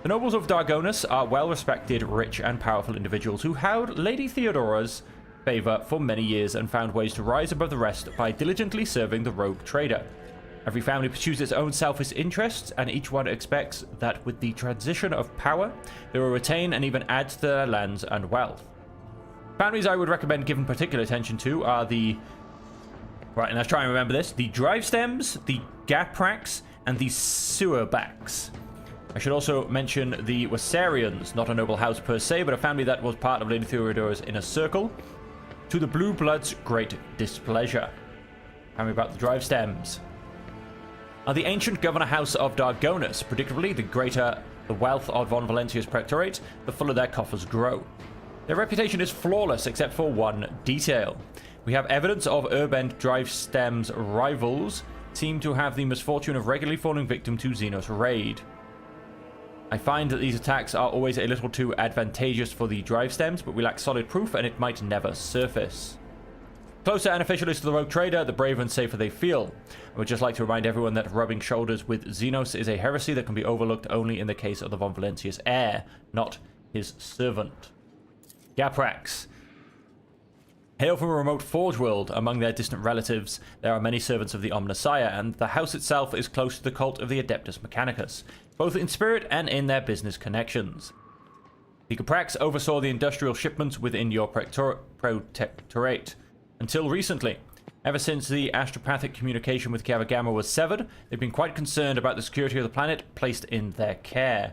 The nobles of Dargonus are well-respected, rich, and powerful individuals who held Lady Theodora's favor for many years and found ways to rise above the rest by diligently serving the rogue trader. Every family pursues its own selfish interests, and each one expects that with the transition of power, they will retain and even add to their lands and wealth. Families I would recommend giving particular attention to are the... Right, and let's try and remember this. The drive stems, the gapraks, and the sewerbacks. I should also mention the Wasarians, not a noble house per se, but a family that was part of Lady Theodora's inner circle, to the Blue Blood's great displeasure. Tell me about the drive stems. Are the ancient governor house of Dargonus. Predictably, the greater the wealth of Von Valentia's Protectorate, the fuller their coffers grow. Their reputation is flawless except for one detail. We have evidence of Urbend drive stems rivals seem to have the misfortune of regularly falling victim to Xenos raid. I find that these attacks are always a little too advantageous for the drive stems, but we lack solid proof and it might never surface. Closer and official is to the rogue trader, the braver and safer they feel. I would just like to remind everyone that rubbing shoulders with Xenos is a heresy that can be overlooked only in the case of the Von Valentia's heir, not his servant. Gaprax. Hail from a remote Forge world. Among their distant relatives, there are many servants of the Omnissiah, and the house itself is close to the cult of the Adeptus Mechanicus, both in spirit and in their business connections. The Gaprax oversaw the industrial shipments within your protectorate. Until recently. Ever since the astropathic communication with Kavagama was severed, they've been quite concerned about the security of the planet placed in their care.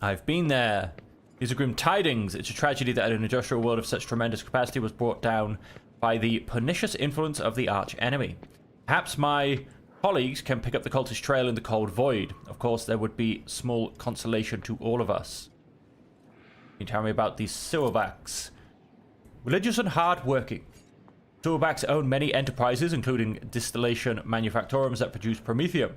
I've been there. These are grim tidings. It's a tragedy that an industrial world of such tremendous capacity was brought down by the pernicious influence of the arch-enemy. Perhaps my colleagues can pick up the cultist trail in the cold void. Of course, there would be small consolation to all of us. Can you tell me about these silverbacks? Religious and hard-working. Silverbacks own many enterprises, including distillation manufactorums that produce promethium.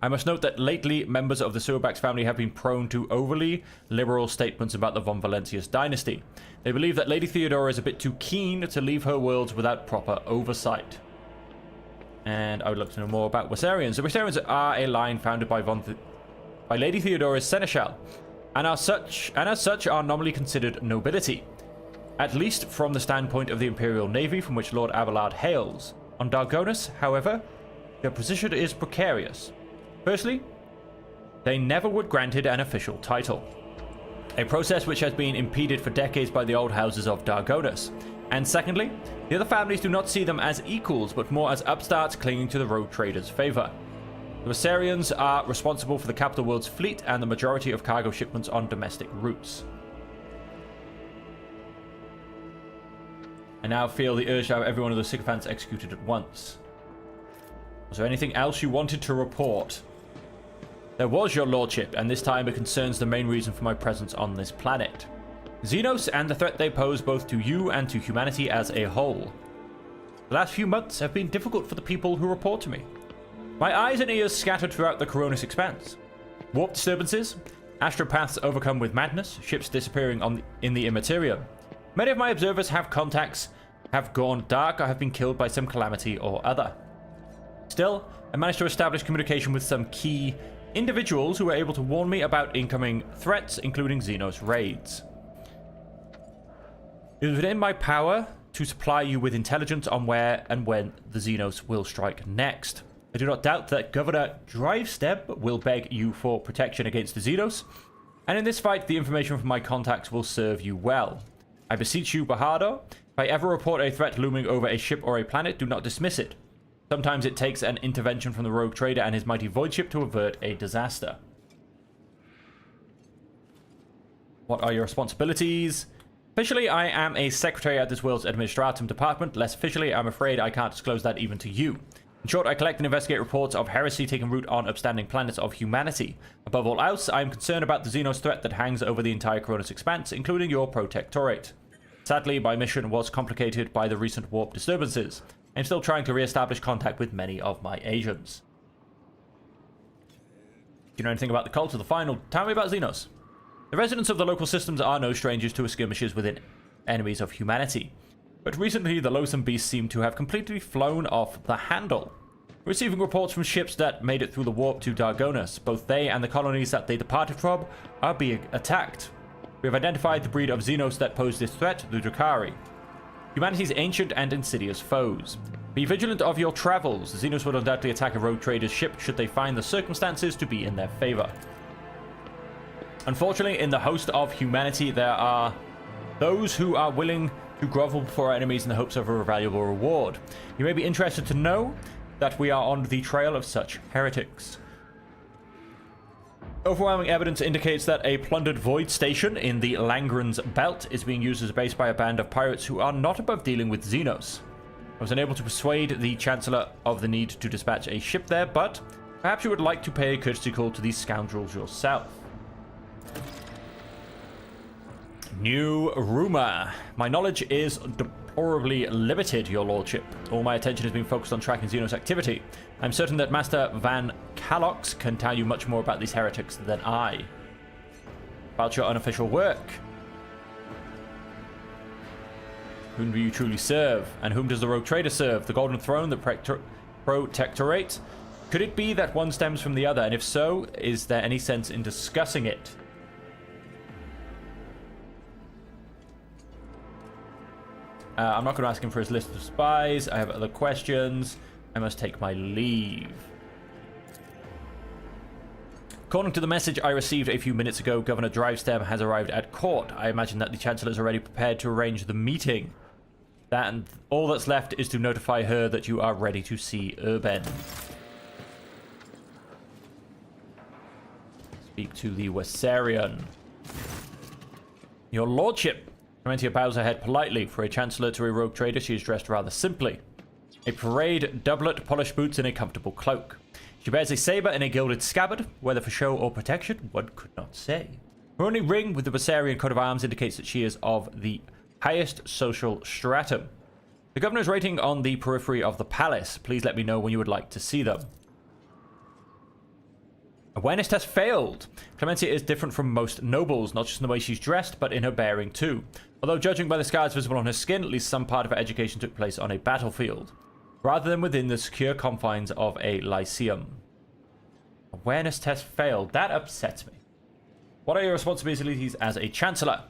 I must note that lately, members of the Silverbacks family have been prone to overly liberal statements about the Von Valentia's dynasty. They believe that Lady Theodora is a bit too keen to leave her worlds without proper oversight. And I would like to know more about Wasarians. The Wasarians are a line founded by Lady Theodora's seneschal, and as such are nominally considered nobility. At least from the standpoint of the Imperial Navy, from which Lord Abelard hails. On Dargonus, however, their position is precarious. Firstly, they never were granted an official title, a process which has been impeded for decades by the old houses of Dargonus. And secondly, the other families do not see them as equals, but more as upstarts clinging to the rogue trader's favor. The Wasarians are responsible for the capital world's fleet and the majority of cargo shipments on domestic routes. I now feel the urge to have every one of the sycophants executed at once. Was there anything else you wanted to report? There was, your lordship, and this time it concerns the main reason for my presence on this planet. Xenos and the threat they pose both to you and to humanity as a whole. The last few months have been difficult for the people who report to me. My eyes and ears scattered throughout the Coronis expanse. Warp disturbances, astropaths overcome with madness, ships disappearing in the Immaterium. Many of my observers have contacts, have gone dark, or have been killed by some calamity or other. Still, I managed to establish communication with some key individuals who were able to warn me about incoming threats, including Xenos raids. It is within my power to supply you with intelligence on where and when the Xenos will strike next. I do not doubt that Governor Drivestep will beg you for protection against the Xenos, and in this fight, the information from my contacts will serve you well. I beseech you, Bahardo, if I ever report a threat looming over a ship or a planet, do not dismiss it. Sometimes it takes an intervention from the rogue trader and his mighty void ship to avert a disaster. What are your responsibilities? Officially, I am a secretary at this world's administratum department. Less officially, I'm afraid I can't disclose that even to you. In short, I collect and investigate reports of heresy taking root on upstanding planets of humanity. Above all else, I am concerned about the Xenos threat that hangs over the entire Coronis expanse, including your protectorate. Sadly, my mission was complicated by the recent warp disturbances. I'm still trying to re-establish contact with many of my agents. Do you know anything about the cult of the final? Tell me about Xenos. The residents of the local systems are no strangers to skirmishes within enemies of humanity. But recently, the loathsome beasts seem to have completely flown off the handle. Receiving reports from ships that made it through the warp to Dargonus, both they and the colonies that they departed from are being attacked. We have identified the breed of Xenos that pose this threat, the Drakari, humanity's ancient and insidious foes. Be vigilant of your travels. The Xenos will undoubtedly attack a rogue trader's ship should they find the circumstances to be in their favor. Unfortunately, in the host of humanity, there are those who are willing to grovel before our enemies in the hopes of a valuable reward. You may be interested to know that we are on the trail of such heretics. Overwhelming evidence indicates that a plundered void station in the Langren's Belt is being used as a base by a band of pirates who are not above dealing with Xenos. I was unable to persuade the Chancellor of the need to dispatch a ship there, but perhaps you would like to pay a courtesy call to these scoundrels yourself. New rumor. My knowledge is deplorably limited, your lordship. All my attention has been focused on tracking Xenos activity. I'm certain that Master Van Calox can tell you much more about these heretics than I. About your unofficial work. Whom do you truly serve? And whom does the rogue trader serve? The Golden Throne, the Protectorate? Could it be that one stems from the other? And if so, is there any sense in discussing it? I'm not going to ask him for his list of spies. I have other questions. I must take my leave. According to the message I received a few minutes ago, Governor Drivestem has arrived at court. I imagine that the Chancellor is already prepared to arrange the meeting. That and all that's left is to notify her that you are ready to see Urban. Speak to the Wessarian. Your lordship. Clementia bows her head politely. For a Chancellor to a rogue trader, she is dressed rather simply. A parade doublet, polished boots, and a comfortable cloak. She bears a saber in a gilded scabbard. Whether for show or protection, one could not say. Her only ring with the Bessarian coat of arms indicates that she is of the highest social stratum. The governor is waiting on the periphery of the palace. Please let me know when you would like to see them. Awareness test failed. Clementia is different from most nobles, not just in the way she's dressed, but in her bearing too. Although judging by the scars visible on her skin, at least some part of her education took place on a battlefield, rather than within the secure confines of a lyceum. Awareness test failed. That upsets me. What are your responsibilities as a Chancellor?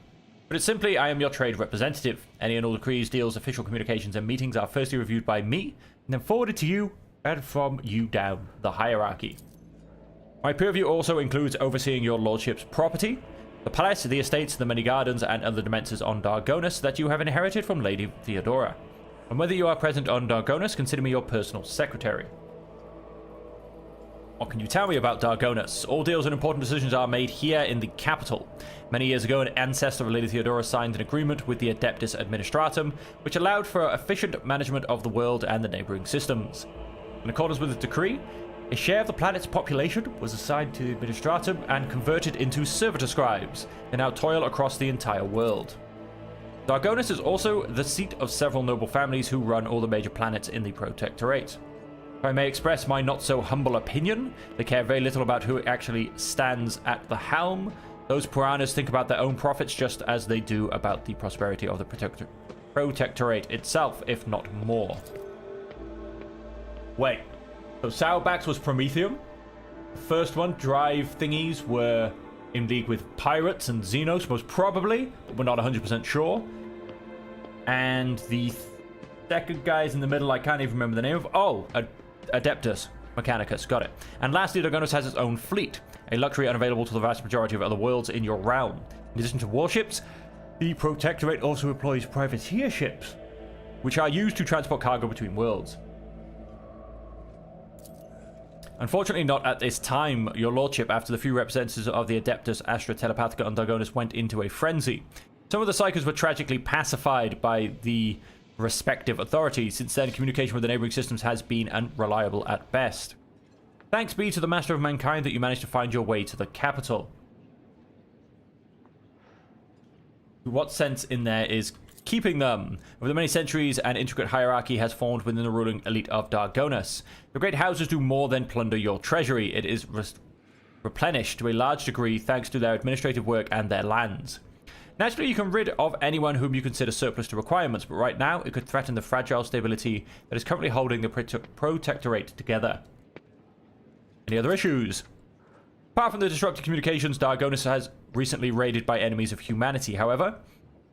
But it's simply, I am your trade representative. Any and all decrees, deals, official communications, and meetings are firstly reviewed by me, and then forwarded to you, and from you down the hierarchy. My purview also includes overseeing your lordship's property, the palace, the estates, the many gardens, and other dimensions on Dargonus that you have inherited from Lady Theodora. And whether you are present on Dargonus, consider me your personal secretary. What can you tell me about Dargonus? All deals and important decisions are made here in the capital. Many years ago, an ancestor of Lady Theodora signed an agreement with the Adeptus Administratum, which allowed for efficient management of the world and the neighboring systems. In accordance with the decree, a share of the planet's population was assigned to the Administratum and converted into servitor scribes. They now toil across the entire world. Dargonus is also the seat of several noble families who run all the major planets in the Protectorate. If I may express my not-so-humble opinion, they care very little about who actually stands at the helm. Those piranhas think about their own profits just as they do about the prosperity of the Protectorate itself, if not more. Wait. So Sourbax was Prometheum. The first one, Drive thingies, were in league with pirates and Xenos, most probably, but we're not 100% sure. And the second guy's in the middle, I can't even remember the name of. Oh, Adeptus Mechanicus, got it. And lastly, Dargonus has its own fleet, a luxury unavailable to the vast majority of other worlds in your realm. In addition to warships, the Protectorate also employs privateer ships, which are used to transport cargo between worlds. Unfortunately not at this time, your lordship, after the few representatives of the Adeptus Astra Telepathica on Dargonus went into a frenzy. Some of the psychos were tragically pacified by the respective authorities. Since then, communication with the neighboring systems has been unreliable at best. Thanks be to the Master of Mankind that you managed to find your way to the capital. What sense in there is keeping them? Over the many centuries, an intricate hierarchy has formed within the ruling elite of Dargonus. The great houses do more than plunder your treasury. It is replenished to a large degree thanks to their administrative work and their lands. Naturally, you can rid of anyone whom you consider surplus to requirements, but right now, it could threaten the fragile stability that is currently holding the Protectorate together. Any other issues? Apart from the disrupted communications, Dargonis has recently raided by enemies of humanity. However,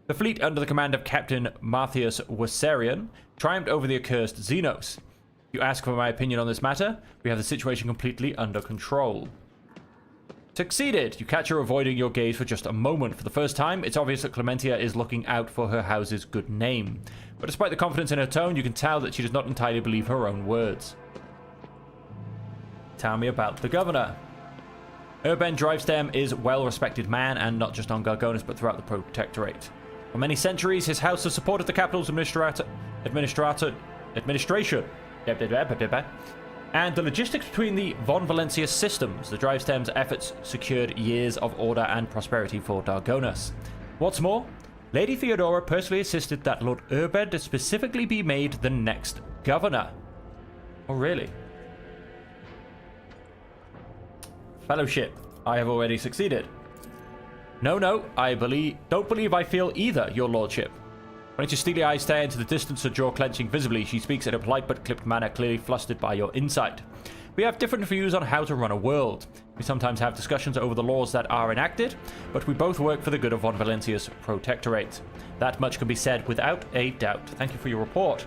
the fleet under the command of Captain Marthius Wassarian triumphed over the accursed Xenos. If you ask for my opinion on this matter, we have the situation completely under control. Succeeded! You catch her avoiding your gaze for just a moment. For the first time, it's obvious that Clementia is looking out for her house's good name. But despite the confidence in her tone, you can tell that she does not entirely believe her own words. Tell me about the governor. Urban Drivestem is a well-respected man, and not just on Gargonis, but throughout the Protectorate. For many centuries, his house has supported the capital's administration, and the logistics between the Von Valencia systems. The Drivestem's efforts secured years of order and prosperity for Dargonis. What's more, Lady Theodora personally assisted that Lord Urbed specifically be made the next governor. Oh, really? Fellowship, I have already succeeded. No, don't believe I feel either, your lordship. When your steely eyes stare into the distance, her jaw clenching visibly, she speaks in a polite but clipped manner, clearly flustered by your insight. We have different views on how to run a world. We sometimes have discussions over the laws that are enacted, but we both work for the good of Von Valencia's Protectorate. That much can be said without a doubt. Thank you for your report.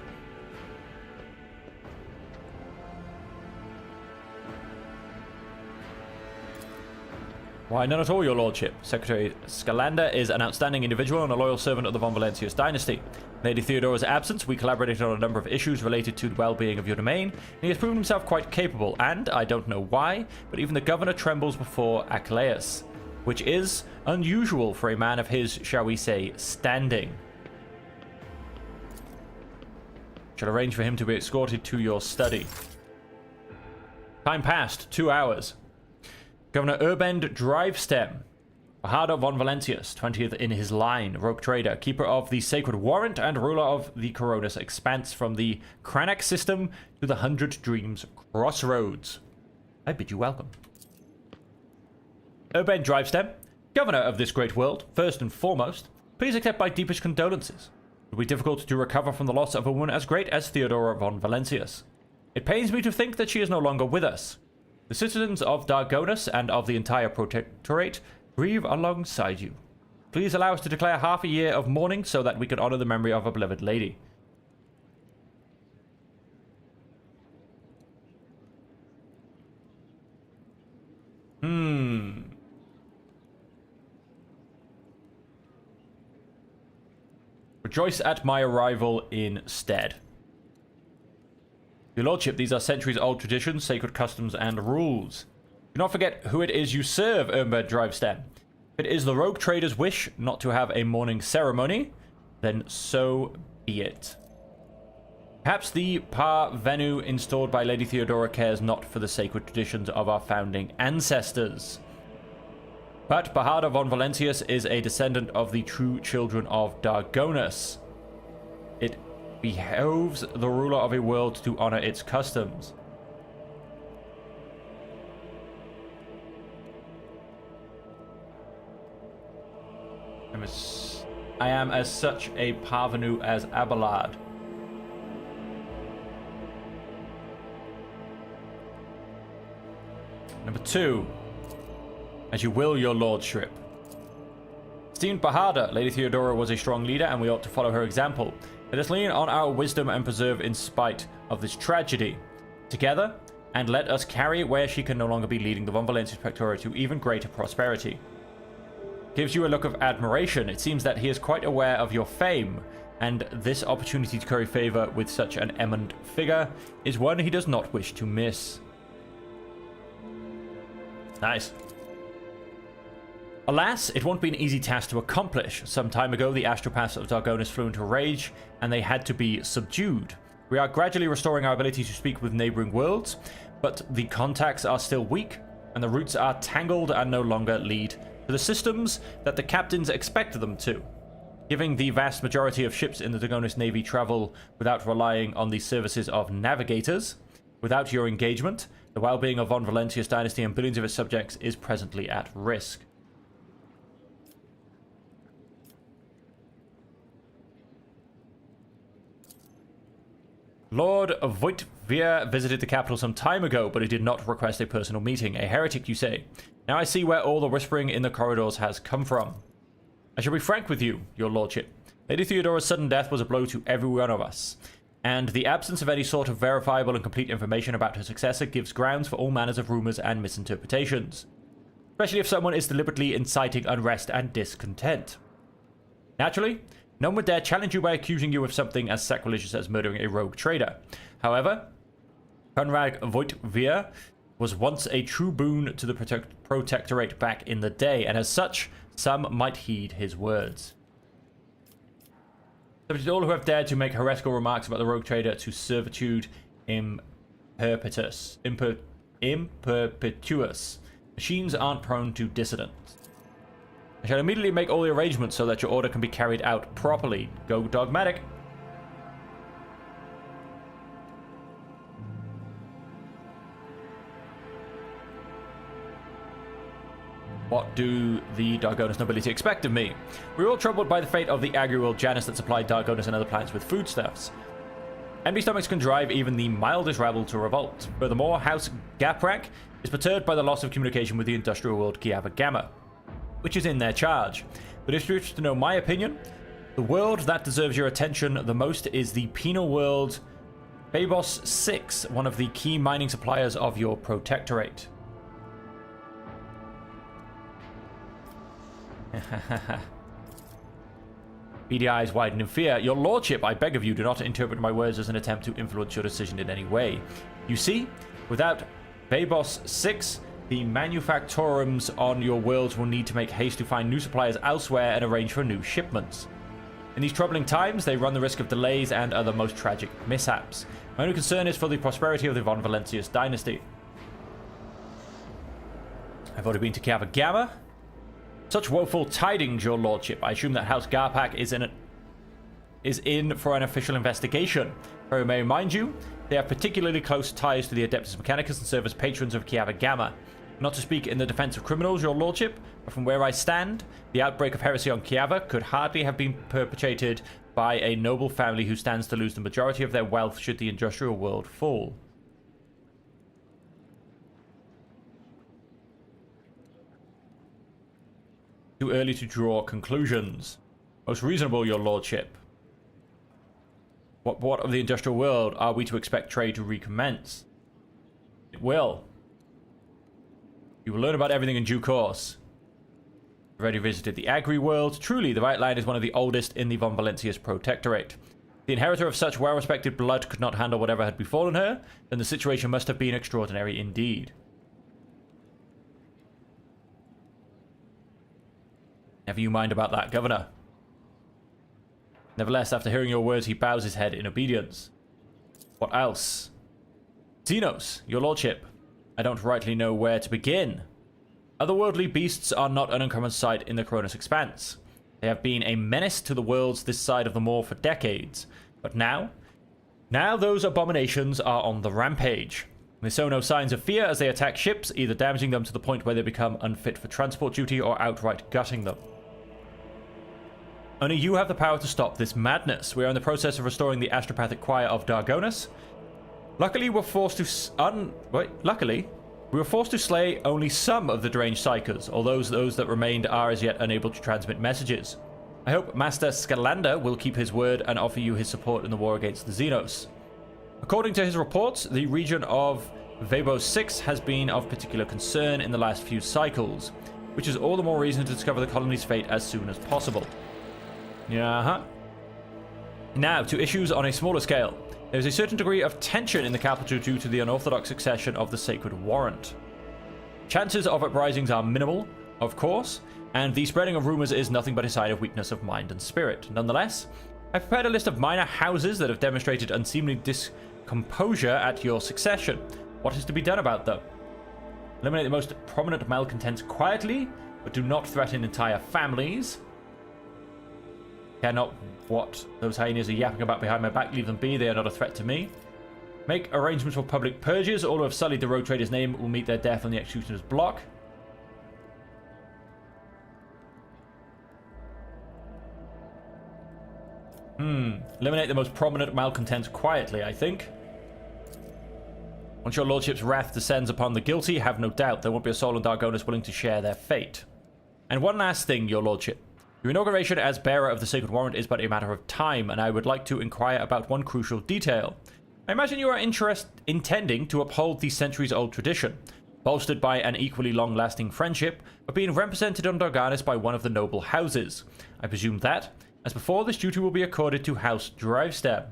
Why, none at all, your lordship. Secretary Scalander is an outstanding individual and a loyal servant of the Von Valencius dynasty. Lady Theodora's absence, we collaborated on a number of issues related to the well-being of your domain, and he has proven himself quite capable, and, I don't know why, but even the governor trembles before Achilles, which is unusual for a man of his, shall we say, standing. Shall arrange for him to be escorted to your study. Time passed, 2 hours. Governor Urbend Drivestem, Bahardo von Valencius, 20th in his line, rogue trader, keeper of the Sacred Warrant, and ruler of the Coronis Expanse from the Cranach system to the 100 Dreams Crossroads. I bid you welcome. Urbend Drivestem, governor of this great world, first and foremost, please accept my deepest condolences. It will be difficult to recover from the loss of a woman as great as Theodora von Valencius. It pains me to think that she is no longer with us. The citizens of Dargonis and of the entire Protectorate grieve alongside you. Please allow us to declare half a year of mourning so that we can honor the memory of our beloved lady. Rejoice at my arrival instead. Your lordship, these are centuries-old traditions, sacred customs, and rules. Do not forget who it is you serve, Urbed Drivestem. If it is the rogue trader's wish not to have a mourning ceremony, then so be it. Perhaps the parvenu installed by Lady Theodora cares not for the sacred traditions of our founding ancestors. But Bahardo von Valencius is a descendant of the true children of Dargonis. It behoves the ruler of a world to honor its customs. I am as such a parvenu as Abelard. Number 2. As you will, your lordship. Esteemed Bahardo, Lady Theodora was a strong leader, and we ought to follow her example. Let us lean on our wisdom and preserve in spite of this tragedy. Together, and let us carry where she can no longer be leading the Von Valencius Protectorate to even greater prosperity. Gives you a look of admiration. It seems that he is quite aware of your fame, and this opportunity to curry favor with such an eminent figure is one he does not wish to miss. Nice. Alas, it won't be an easy task to accomplish. Some time ago, the astropaths of Dargonis flew into a rage, and they had to be subdued. We are gradually restoring our ability to speak with neighboring worlds, but the contacts are still weak, and the routes are tangled and no longer lead to the systems that the captains expected them to. Giving the vast majority of ships in the Dargonis Navy travel without relying on the services of navigators, without your engagement, the well-being of Von Valencius dynasty and billions of its subjects is presently at risk. Lord Voitvir visited the capital some time ago, but he did not request a personal meeting. A heretic, you say? Now I see where all the whispering in the corridors has come from. I shall be frank with you, your lordship. Lady Theodora's sudden death was a blow to every one of us, and the absence of any sort of verifiable and complete information about her successor gives grounds for all manners of rumors and misinterpretations, especially if someone is deliberately inciting unrest and discontent. Naturally, no one would dare challenge you by accusing you of something as sacrilegious as murdering a rogue trader. However, Conrad Voigtvier was once a true boon to the Protectorate back in the day, and as such, some might heed his words. Subject to all who have dared to make heretical remarks about the rogue trader to servitude imperpetuous. Machines aren't prone to dissidence. I shall immediately make all the arrangements so that your order can be carried out properly. Go dogmatic. What do the Dargonis nobility expect of me? We're all troubled by the fate of the agri-world Janus that supplied Dargonis and other planets with foodstuffs. Envy stomachs can drive even the mildest rabble to revolt. Furthermore, House Gaprak is perturbed by the loss of communication with the industrial world Kiava Gamma, which is in their charge. But if you wish to know my opinion, the world that deserves your attention the most is the penal world Babos 6, one of the key mining suppliers of your protectorate. Beady eyes widen in fear. Your lordship, I beg of you, do not interpret my words as an attempt to influence your decision in any way. You see, without Babos 6, the manufactorums on your worlds will need to make haste to find new suppliers elsewhere and arrange for new shipments. In these troubling times, they run the risk of delays and other most tragic mishaps. My only concern is for the prosperity of the Von Valentius dynasty. I've already been to Kiava Gamma. Such woeful tidings, your lordship. I assume that House Garpak is in for an official investigation. I may remind you, they have particularly close ties to the Adeptus Mechanicus and serve as patrons of Kiava Gamma. Not to speak in the defense of criminals, your lordship, but from where I stand, the outbreak of heresy on Kiava could hardly have been perpetrated by a noble family who stands to lose the majority of their wealth should the industrial world fall. Too early to draw conclusions. Most reasonable, your lordship. What of the industrial world are we to expect trade to recommence? It will. You will learn about everything in due course. Already visited the agri world. Truly, the Right Line is one of the oldest in the Von Valentius Protectorate. The inheritor of such well-respected blood could not handle whatever had befallen her, then the situation must have been extraordinary indeed. Never you mind about that, Governor. Nevertheless, after hearing your words, he bows his head in obedience. What else? Xenos, your lordship. I don't rightly know where to begin. Otherworldly beasts are not an uncommon sight in the Cronus Expanse. They have been a menace to the worlds this side of the Moor for decades. But now those abominations are on the rampage. They show no signs of fear as they attack ships, either damaging them to the point where they become unfit for transport duty or outright gutting them. Only you have the power to stop this madness. We are in the process of restoring the astropathic choir of Dargonis. Luckily, we were forced to slay only some of the deranged psychers, although those that remained are as yet unable to transmit messages. I hope Master Scalander will keep his word and offer you his support in the war against the Xenos. According to his reports, the region of Vabos 6 has been of particular concern in the last few cycles, which is all the more reason to discover the colony's fate as soon as possible. Now, to issues on a smaller scale. There is a certain degree of tension in the capital due to the unorthodox succession of the Sacred Warrant. Chances of uprisings are minimal, of course, and the spreading of rumors is nothing but a sign of weakness of mind and spirit. Nonetheless, I've prepared a list of minor houses that have demonstrated unseemly discomposure at your succession. What is to be done about them? Eliminate the most prominent malcontents quietly, but do not threaten entire families. Cannot what those hyenas are yapping about behind my back. Leave them be, they are not a threat to me. Make arrangements for public purges. All who have sullied the rogue trader's name will meet their death on the executioner's block. Eliminate the most prominent malcontents quietly, I think. Once your lordship's wrath descends upon the guilty, have no doubt there won't be a soul in Dargonus willing to share their fate. And one last thing, your lordship. Your inauguration as bearer of the Sacred Warrant is but a matter of time, and I would like to inquire about one crucial detail. I imagine you are intending to uphold the centuries-old tradition, bolstered by an equally long-lasting friendship, of being represented on Dargonus by one of the noble houses. I presume that, as before, this duty will be accorded to House Drivestem.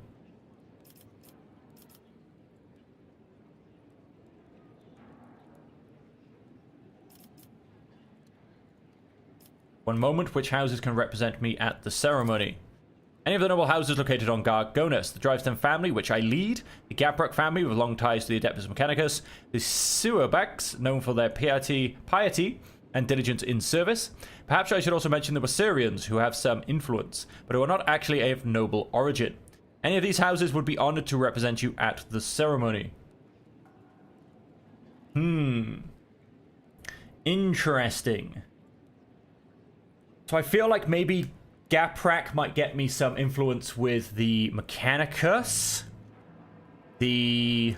One moment, which houses can represent me at the ceremony? Any of the noble houses located on Gargonus, the Drivestem family, which I lead, the Gapruk family with long ties to the Adeptus Mechanicus, the Suabaks, known for their piety and diligence in service. Perhaps I should also mention the Wasarians, who have some influence, but who are not actually of noble origin. Any of these houses would be honored to represent you at the ceremony. Interesting. So I feel like maybe Gaprak might get me some influence with the Mechanicus. The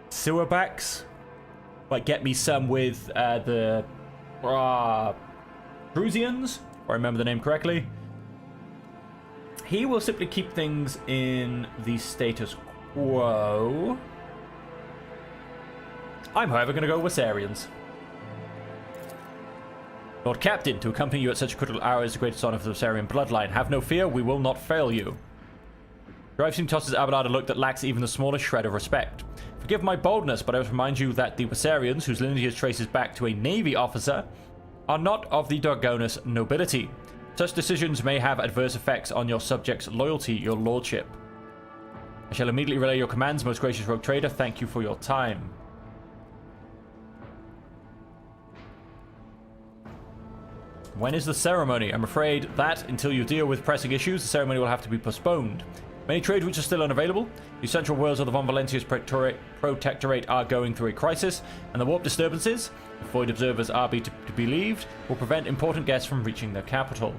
Suabaks might get me some with the Drusians, if I remember the name correctly. He will simply keep things in the status quo. I'm, however, going to go Wasarians. Lord Captain, to accompany you at such a critical hour is the greatest honor for the Wasarian bloodline. Have no fear, we will not fail you. Drivestem tosses Abelard a look that lacks even the smallest shred of respect. Forgive my boldness, but I must remind you that the Wasarians, whose lineage traces back to a Navy officer, are not of the Dargonus nobility. Such decisions may have adverse effects on your subjects' loyalty, your lordship. I shall immediately relay your commands, most gracious rogue trader. Thank you for your time. When is the ceremony? I'm afraid that, until you deal with pressing issues, the ceremony will have to be postponed. Many trade routes are still unavailable. The central worlds of the Von Valentius Protectorate are going through a crisis, and the warp disturbances, if void observers are to be believed, will prevent important guests from reaching their capital.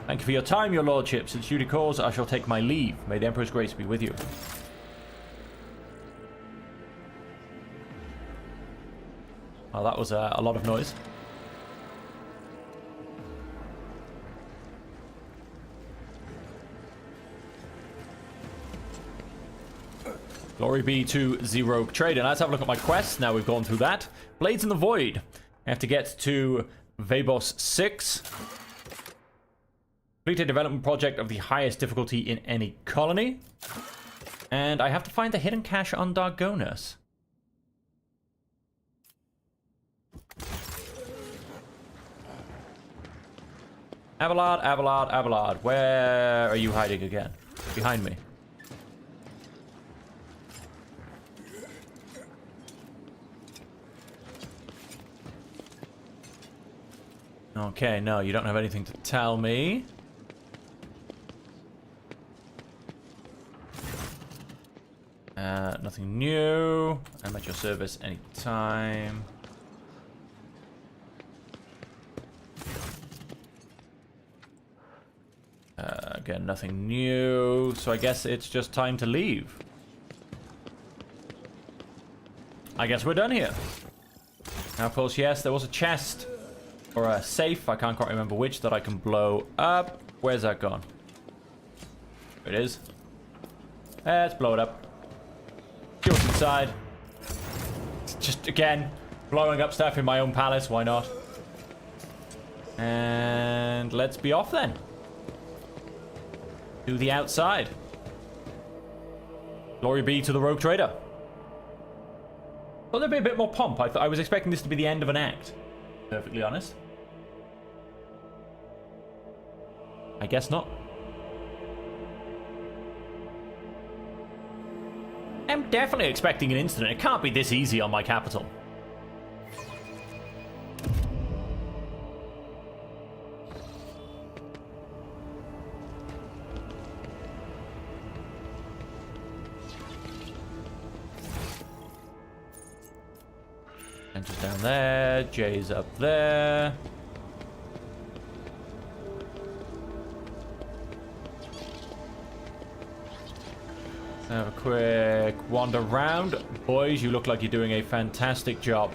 Thank you for your time, your lordship. Since duty calls, I shall take my leave. May the Emperor's grace be with you. Well, that was a lot of noise. Glory be to the Rogue Trader. Now let's have a look at my quests. Now we've gone through that. Blades in the Void. I have to get to Vabos 6. Complete a development project of the highest difficulty in any colony. And I have to find the hidden cache on Dargonus. Abelard, Abelard, Abelard. Where are you hiding again? Behind me. Okay, no, you don't have anything to tell me. Nothing new. I'm at your service anytime. Again, nothing new. So I guess it's just time to leave. I guess we're done here. Now, of course, yes, there was a chest. Or a safe, I can't quite remember which, that I can blow up. Where's that gone? There it is. Let's blow it up. See what's inside. It's just, again, blowing up stuff in my own palace. Why not? And let's be off then. To the outside. Glory be to the Rogue Trader. Thought there'd be a bit more pomp. I was expecting this to be the end of an act. Perfectly honest. I guess not. I'm definitely expecting an incident. It can't be this easy on my capital. Enter's down there. Jay's up there. Have a quick wander around. Boys, you look like you're doing a fantastic job.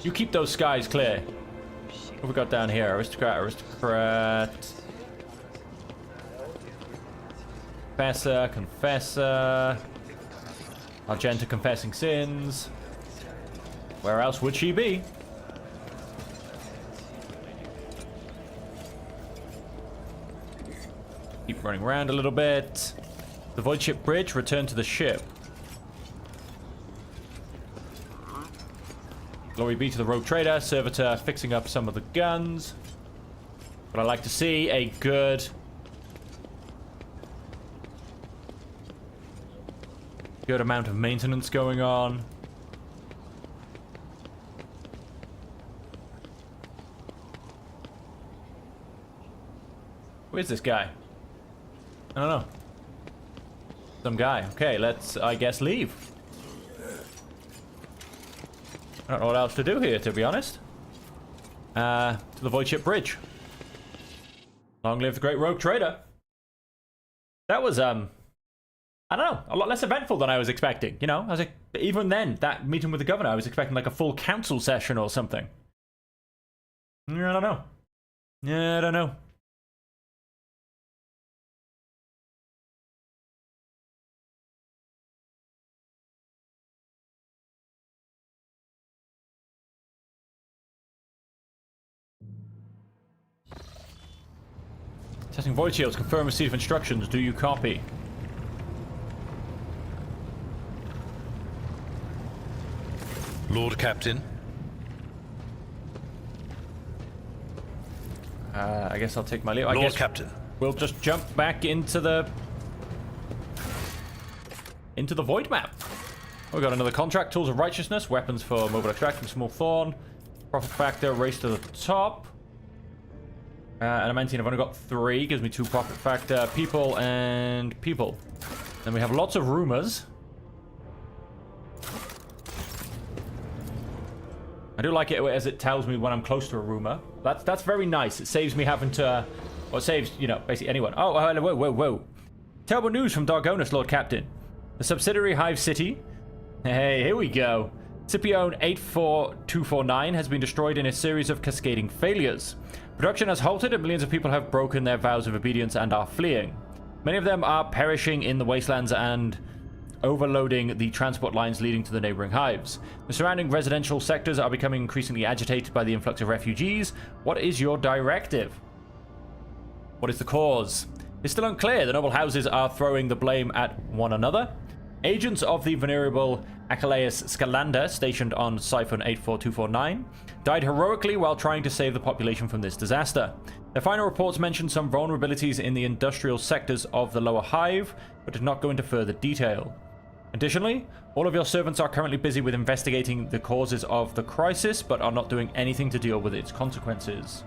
You keep those skies clear. What have we got down here? Aristocrat, aristocrat. Confessor, confessor. Argenta confessing sins. Where else would she be? Keep running around a little bit. The void ship bridge, return to the ship. Glory be to the rogue trader, servitor fixing up some of the guns. But I like to see a good amount of maintenance going on. Who is this guy? I don't know. Some guy. Okay, let's, I guess, leave. I don't know what else to do here, to be honest. To the void ship bridge. Long live the great rogue trader. That was, I don't know, a lot less eventful than I was expecting. You know, I was like, even then, that meeting with the governor, I was expecting like a full council session or something. I don't know. Yeah, I don't know. Testing void shields. Confirm receipt of instructions. Do you copy? Lord Captain. I guess I'll take my leave. I Lord guess Captain. we'll just jump back into the void map. We got another contract. Tools of righteousness. Weapons for mobile extraction. Small thorn. Profit factor. Race to the top. Adamantium, I've only got 3. Gives me 2 profit factor. People and people. Then we have lots of rumors. I do like it as it tells me when I'm close to a rumor. That's very nice. It saves me having to, or it saves, you know, basically anyone. Oh, whoa. Terrible news from Dargonus, Lord Captain. The subsidiary Hive City. Hey, here we go. Scipione 84249 has been destroyed in a series of cascading failures. Production has halted and millions of people have broken their vows of obedience and are fleeing. Many of them are perishing in the wastelands and overloading the transport lines leading to the neighboring hives. The surrounding residential sectors are becoming increasingly agitated by the influx of refugees. What is your directive? What is the cause? It's still unclear. The noble houses are throwing the blame at one another. Agents of the venerable Achilleus Scalander, stationed on Siphon 84249, died heroically while trying to save the population from this disaster. Their final reports mentioned some vulnerabilities in the industrial sectors of the lower hive, but did not go into further detail. Additionally, all of your servants are currently busy with investigating the causes of the crisis, but are not doing anything to deal with its consequences.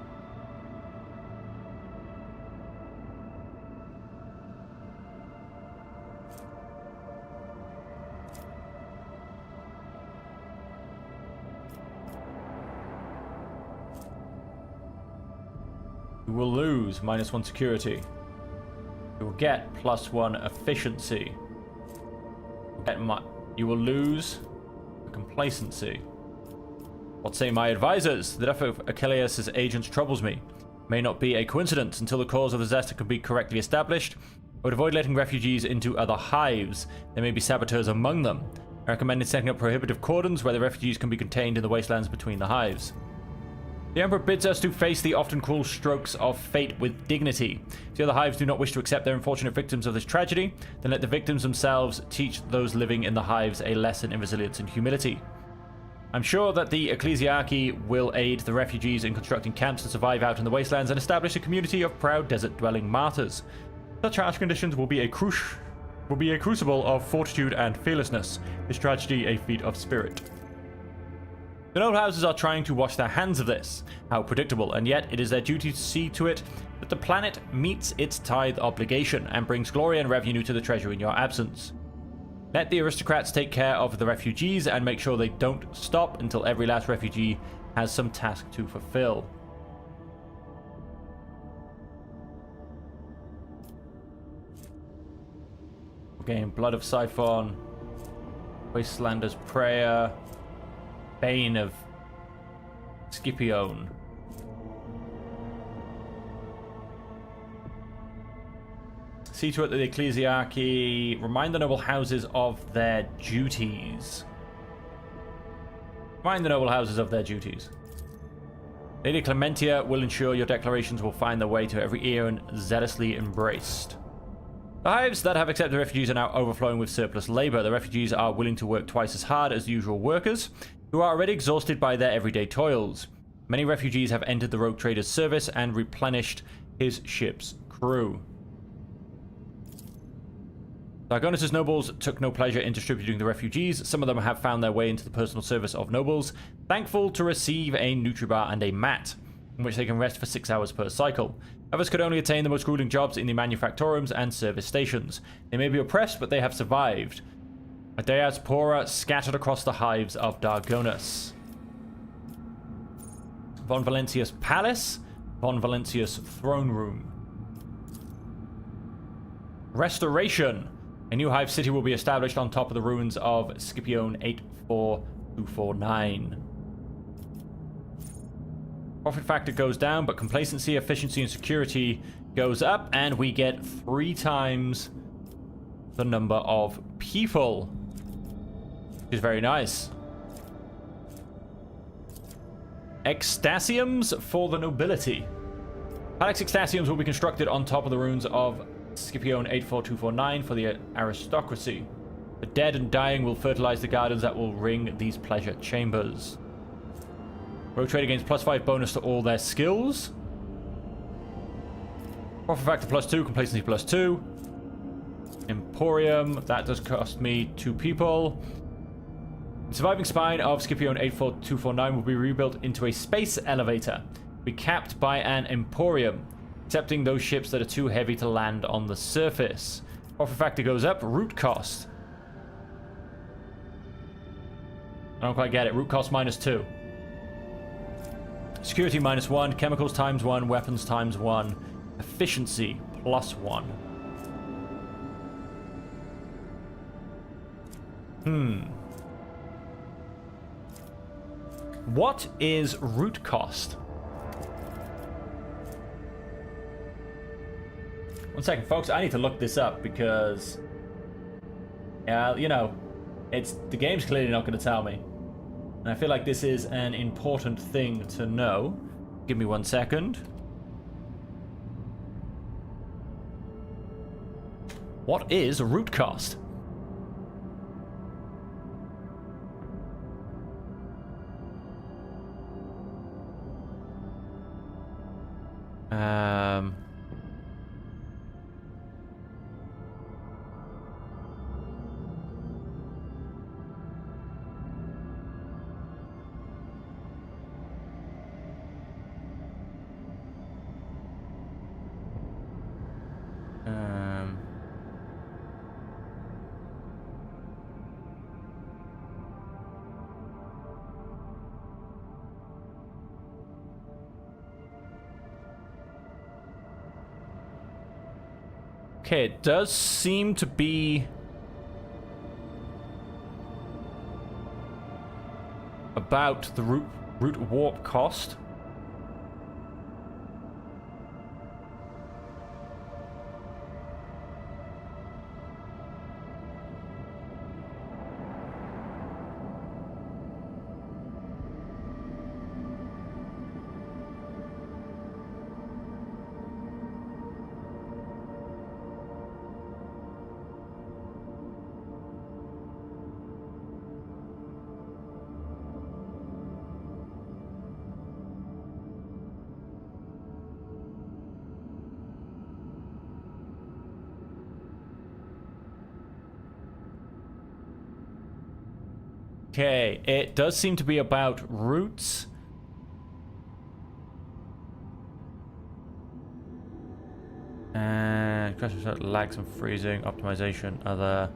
You will lose -1 security. You will get +1 efficiency. You will lose complacency. What say my advisors? The death of Achilleus' agents troubles me. May not be a coincidence. Until the cause of the disaster can be correctly established, I would avoid letting refugees into other hives. There may be saboteurs among them. I recommend setting up prohibitive cordons where the refugees can be contained in the wastelands between the hives. The Emperor bids us to face the often cruel strokes of fate with dignity. If the other hives do not wish to accept their unfortunate victims of this tragedy, then let the victims themselves teach those living in the hives a lesson in resilience and humility. I'm sure that the Ecclesiarchy will aid the refugees in constructing camps to survive out in the wastelands and establish a community of proud desert-dwelling martyrs. Such harsh conditions will be a crucible of fortitude and fearlessness. This tragedy a feat of spirit. The noble houses are trying to wash their hands of this. How predictable, and yet it is their duty to see to it that the planet meets its tithe obligation and brings glory and revenue to the treasury in your absence. Let the aristocrats take care of the refugees and make sure they don't stop until every last refugee has some task to fulfill. game. Blood of Siphon, Wastelander's Prayer, Bane of Scipione. See to it that the Ecclesiarchy remind the noble houses of their duties. Remind the noble houses of their duties. Lady Clementia will ensure your declarations will find their way to every ear and zealously embraced. The hives that have accepted refugees are now overflowing with surplus labor. The refugees are willing to work twice as hard as the usual workers, who are already exhausted by their everyday toils. Many refugees have entered the rogue trader's service and replenished his ship's crew. Dargonus' nobles took no pleasure in distributing the refugees. Some of them have found their way into the personal service of nobles, thankful to receive a Nutribar and a mat, in which they can rest for 6 hours per cycle. Others could only attain the most grueling jobs in the manufactorums and service stations. They may be oppressed, but they have survived. A diaspora scattered across the hives of Dargonus. Von Valentius Palace, Von Valentius Throne Room. Restoration. A new hive city will be established on top of the ruins of Scipione 84249. Profit factor goes down, but complacency, efficiency, and security goes up, and we get 3 times the number of people, which is very nice. Extasiums for the nobility. Palace extasiums will be constructed on top of the ruins of Scipione 84249 for the aristocracy. The dead and dying will fertilize the gardens that will ring these pleasure chambers. Rogue Trader gains +5 bonus to all their skills. Profit factor +2, complacency +2. Emporium, that does cost me 2 people. The surviving spine of Scipione 84249 will be rebuilt into a space elevator, be capped by an emporium, accepting those ships that are too heavy to land on the surface. Profit factor goes up. Route cost. I don't quite get it. Route cost -2. Security -1. Chemicals ×1. Weapons ×1. Efficiency +1. What is route cost? 1 second, folks. I need to look this up because, you know, the game's clearly not going to tell me, and I feel like this is an important thing to know. Give me 1 second. What is route cost? Okay, it does seem to be about the route warp cost. Okay, it does seem to be about routes. And lags and freezing, optimization, other.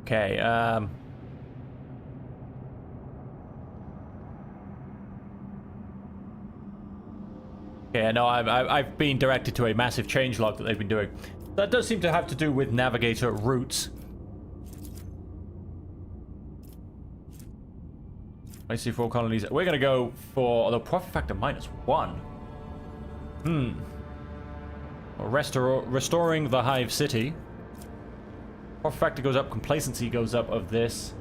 Okay, Yeah, no, I've been directed to a massive changelog that they've been doing. That does seem to have to do with navigator routes. Let's see, 4 colonies. We're going to go for the profit factor -1. Restoring the Hive City. Profit factor goes up, complacency goes up of this.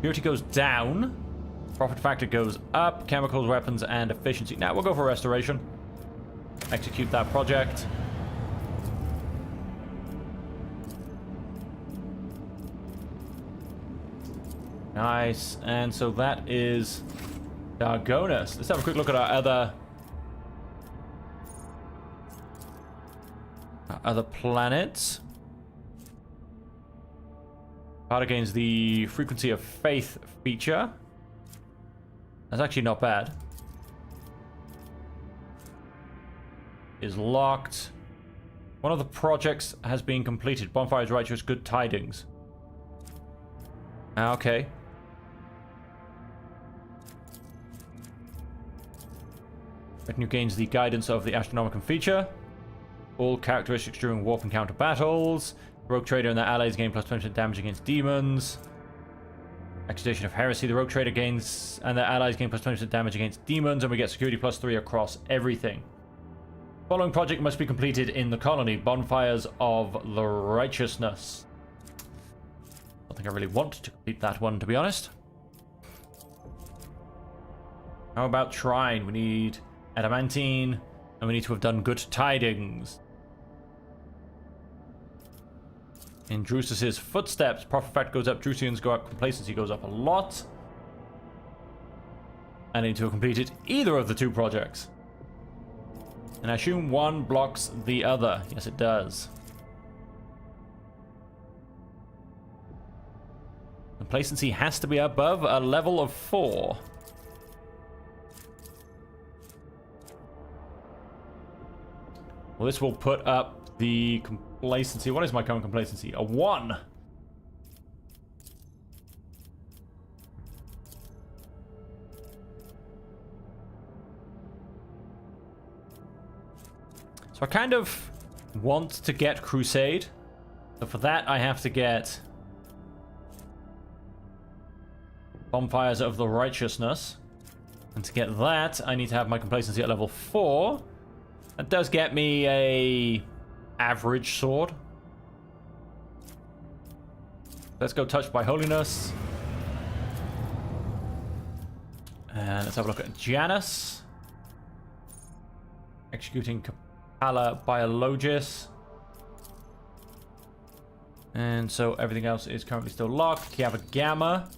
Purity goes down. Profit factor goes up. Chemicals, weapons, and efficiency. Now we'll go for restoration. Execute that project. Nice. And so that is Dargonus. Let's have a quick look at our other planets. Part gains the frequency of faith feature. That's actually not bad. Is locked. One of the projects has been completed. Bonfire's Righteous Good Tidings. Okay. Retinue gains the guidance of the Astronomicon feature. All characteristics during warp encounter battles. Rogue Trader and their allies gain plus 20% damage against demons. Accusation of Heresy. The Rogue Trader gains and their allies gain plus 20% damage against demons, and we get security plus 3 across everything. Following project must be completed in the colony. Bonfires of the Righteousness. I don't think I really want to complete that one, to be honest. How about Shrine? We need Adamantine, and we need to have done Good Tidings. In Drusus's footsteps, profit factor goes up, Drusians go up, complacency goes up a lot. I need to have completed either of the 2 projects. And I assume one blocks the other. Yes, it does. Complacency has to be above a level of 4. Well, this will put up the complacency. What is my current complacency? A 1. So I kind of want to get Crusade. So for that, I have to get Bonfires of the Righteousness. And to get that, I need to have my complacency at level 4. That does get me a average sword. Let's go Touched by Holiness. And let's have a look at Janus. Executing Capella Biologis. And so everything else is currently still locked. Kiava Gamma.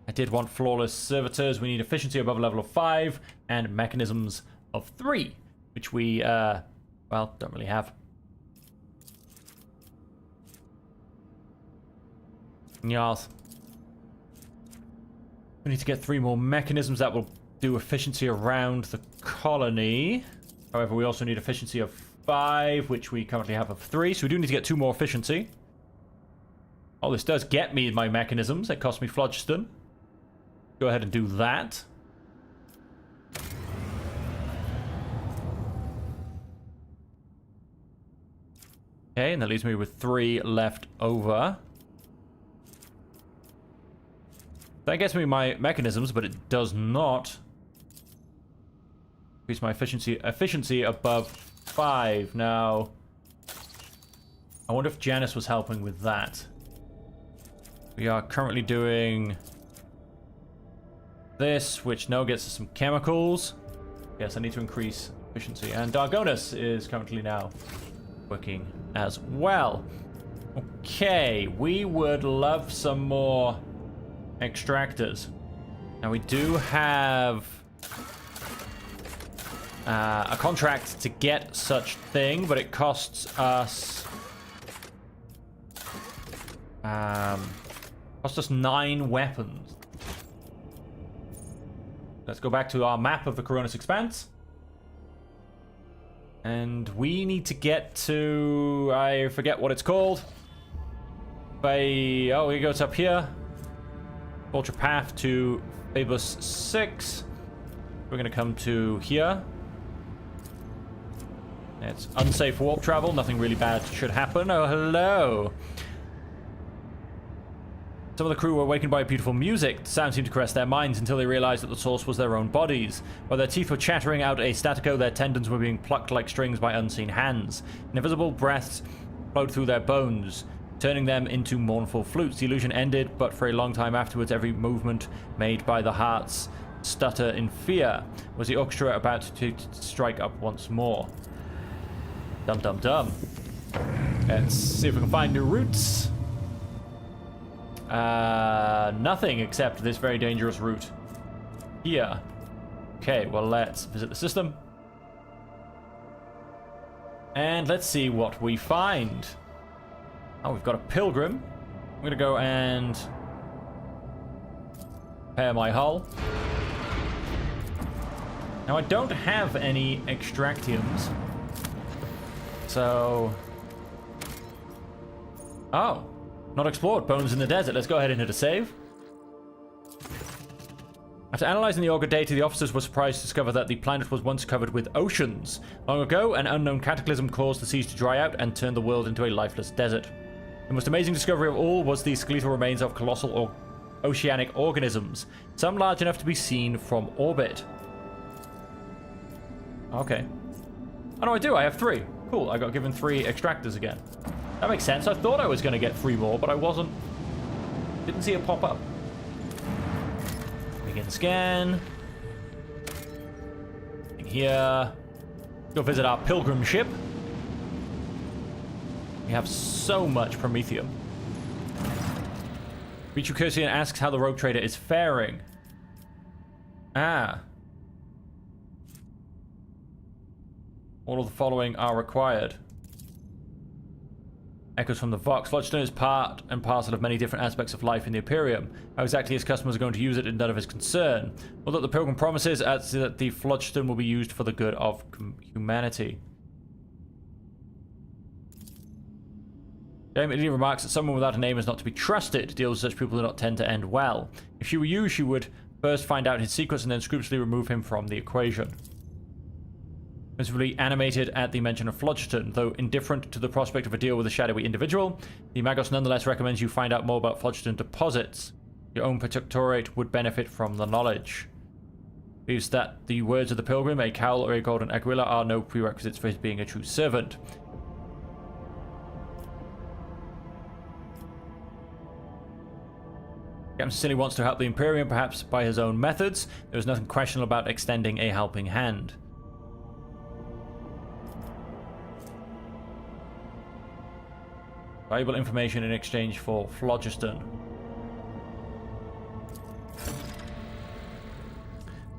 I did want Flawless Servitors. We need efficiency above a level of 5 and mechanisms of 3, which we, well, don't really have. Yes. We need to get 3 more mechanisms that will do efficiency around the colony. However, we also need efficiency of 5, which we currently have of 3, so we do need to get 2 more efficiency. Oh, this does get me my mechanisms. It costs me phlogiston. Go ahead and do that. Okay, and that leaves me with 3 left over. That gets me my mechanisms, but it does not increase my efficiency above 5. Now, I wonder if Janus was helping with that. We are currently doing this, which now gets us some chemicals. Yes, I need to increase efficiency. And Dargonus is currently now working as well. Okay, we would love some more extractors. Now we do have a contract to get such thing, but it costs us 9 weapons. Let's go back to our map of the Coronis Expanse. And we need to get to... I forget what it's called. Oh, it goes up here. Ultra path to Phoebus 6. We're going to come to here. It's unsafe warp travel. Nothing really bad should happen. Oh, hello. Some of the crew were awakened by beautiful music. The sound seemed to caress their minds until they realized that the source was their own bodies. While their teeth were chattering out a staccato, their tendons were being plucked like strings by unseen hands. Invisible breaths flowed through their bones, turning them into mournful flutes. The illusion ended, but for a long time afterwards, every movement made by the hearts stutter in fear. Was the orchestra about to strike up once more? Dum dum dum. Let's see if we can find new routes. Nothing except this very dangerous route here. Okay, well, let's visit the system. And let's see what we find. Oh, we've got a pilgrim. I'm going to go and repair my hull. Now, I don't have any extractiums. So... Oh. Not explored. Bones in the desert. Let's go ahead and hit a save. After analyzing the auger data, the officers were surprised to discover that the planet was once covered with oceans. Long ago, an unknown cataclysm caused the seas to dry out and turn the world into a lifeless desert. The most amazing discovery of all was the skeletal remains of colossal oceanic organisms, some large enough to be seen from orbit. Okay. Oh no, I do. I have 3. Cool. I got given 3 extractors again. That makes sense. I thought I was going to get 3 more, but I wasn't. Didn't see it pop up. Begin scan. Here. Go visit our pilgrim ship. We have so much promethium. Richu Kursian asks how the rogue trader is faring. Ah. All of the following are required. Echoes from the Vox. Phlogiston is part and parcel of many different aspects of life in the Imperium. How exactly his customers are going to use it is none of his concern. Although the Pilgrim promises that the Phlogiston will be used for the good of humanity. Dame Idiot remarks that someone without a name is not to be trusted. Deals with such people do not tend to end well. If she were you, she would first find out his secrets and then scrupulously remove him from the equation. Visibly animated at the mention of Phlogiston. Though indifferent to the prospect of a deal with a shadowy individual, the Magos nonetheless recommends you find out more about Phlogiston deposits. Your own protectorate would benefit from the knowledge. Believes that the words of the pilgrim, a cowl or a golden aguila, are no prerequisites for his being a true servant. Captain Sicily wants to help the Imperium, perhaps by his own methods. There is nothing questionable about extending a helping hand. Valuable information in exchange for Phlogiston.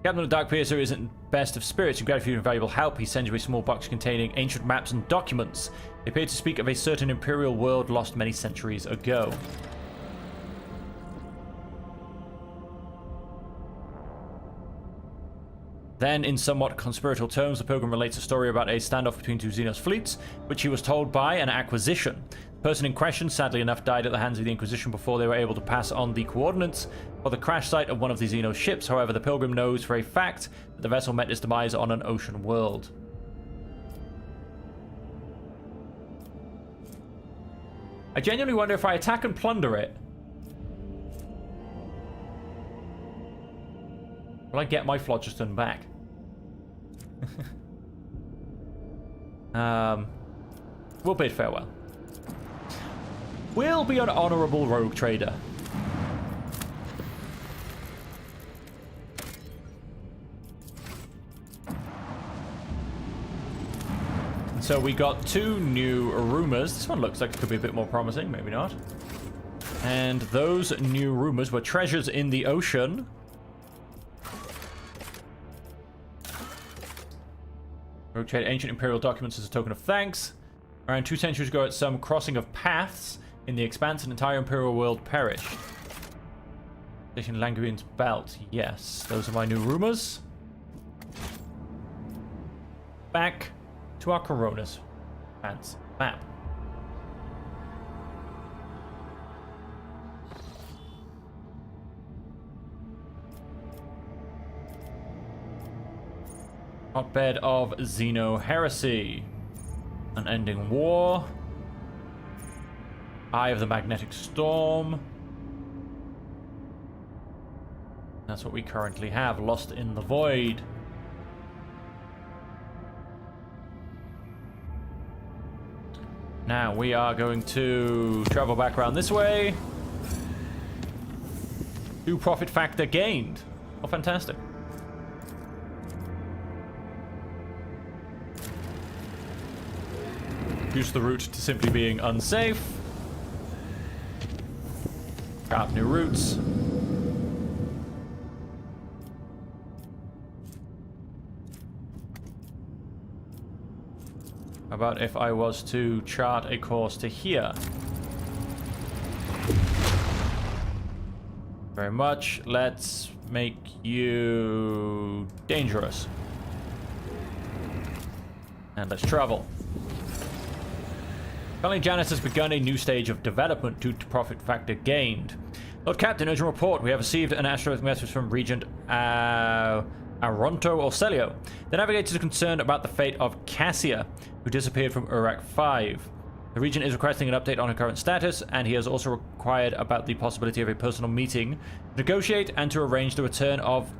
Captain of the Dark Piercer isn't best of spirits. In gratitude and valuable help, he sends you a small box containing ancient maps and documents. They appear to speak of a certain Imperial world lost many centuries ago. Then, in somewhat conspiratorial terms, the Pilgrim relates a story about a standoff between 2 Xenos fleets, which he was told by an acquisition. The person in question, sadly enough, died at the hands of the Inquisition before they were able to pass on the coordinates for the crash site of one of the Xenos ships. However, the Pilgrim knows for a fact that the vessel met its demise on an ocean world. I genuinely wonder if I attack and plunder it, will I get my Phlogiston back? We'll bid farewell. We'll be an honorable rogue trader. And so we got 2 new rumors. This one looks like it could be a bit more promising, maybe not. And those new rumors were treasures in the ocean. Rogue trade ancient Imperial documents as a token of thanks. Around 2 centuries ago, at some crossing of paths in the expanse, an entire Imperial world perished. Station Languin's belt. Yes, those are my new rumors. Back to our Coronis fancy map. Hotbed of Xeno Heresy. Unending War. Eye of the Magnetic Storm. That's what we currently have. Lost in the Void. Now we are going to travel back around this way. 2 profit factor gained. Oh, fantastic. Reduce the route to simply being unsafe. Got new routes. How about if I was to chart a course to here? Very much. Let's make you dangerous. And let's travel. Currently, Janus has begun a new stage of development due to profit factor gained. Lord Captain, urgent report. We have received an astro message from Regent Aronto Orselio. The navigators are concerned about the fate of Cassia, who disappeared from Urak 5. The Regent is requesting an update on her current status, and he has also required about the possibility of a personal meeting to negotiate and to arrange the return of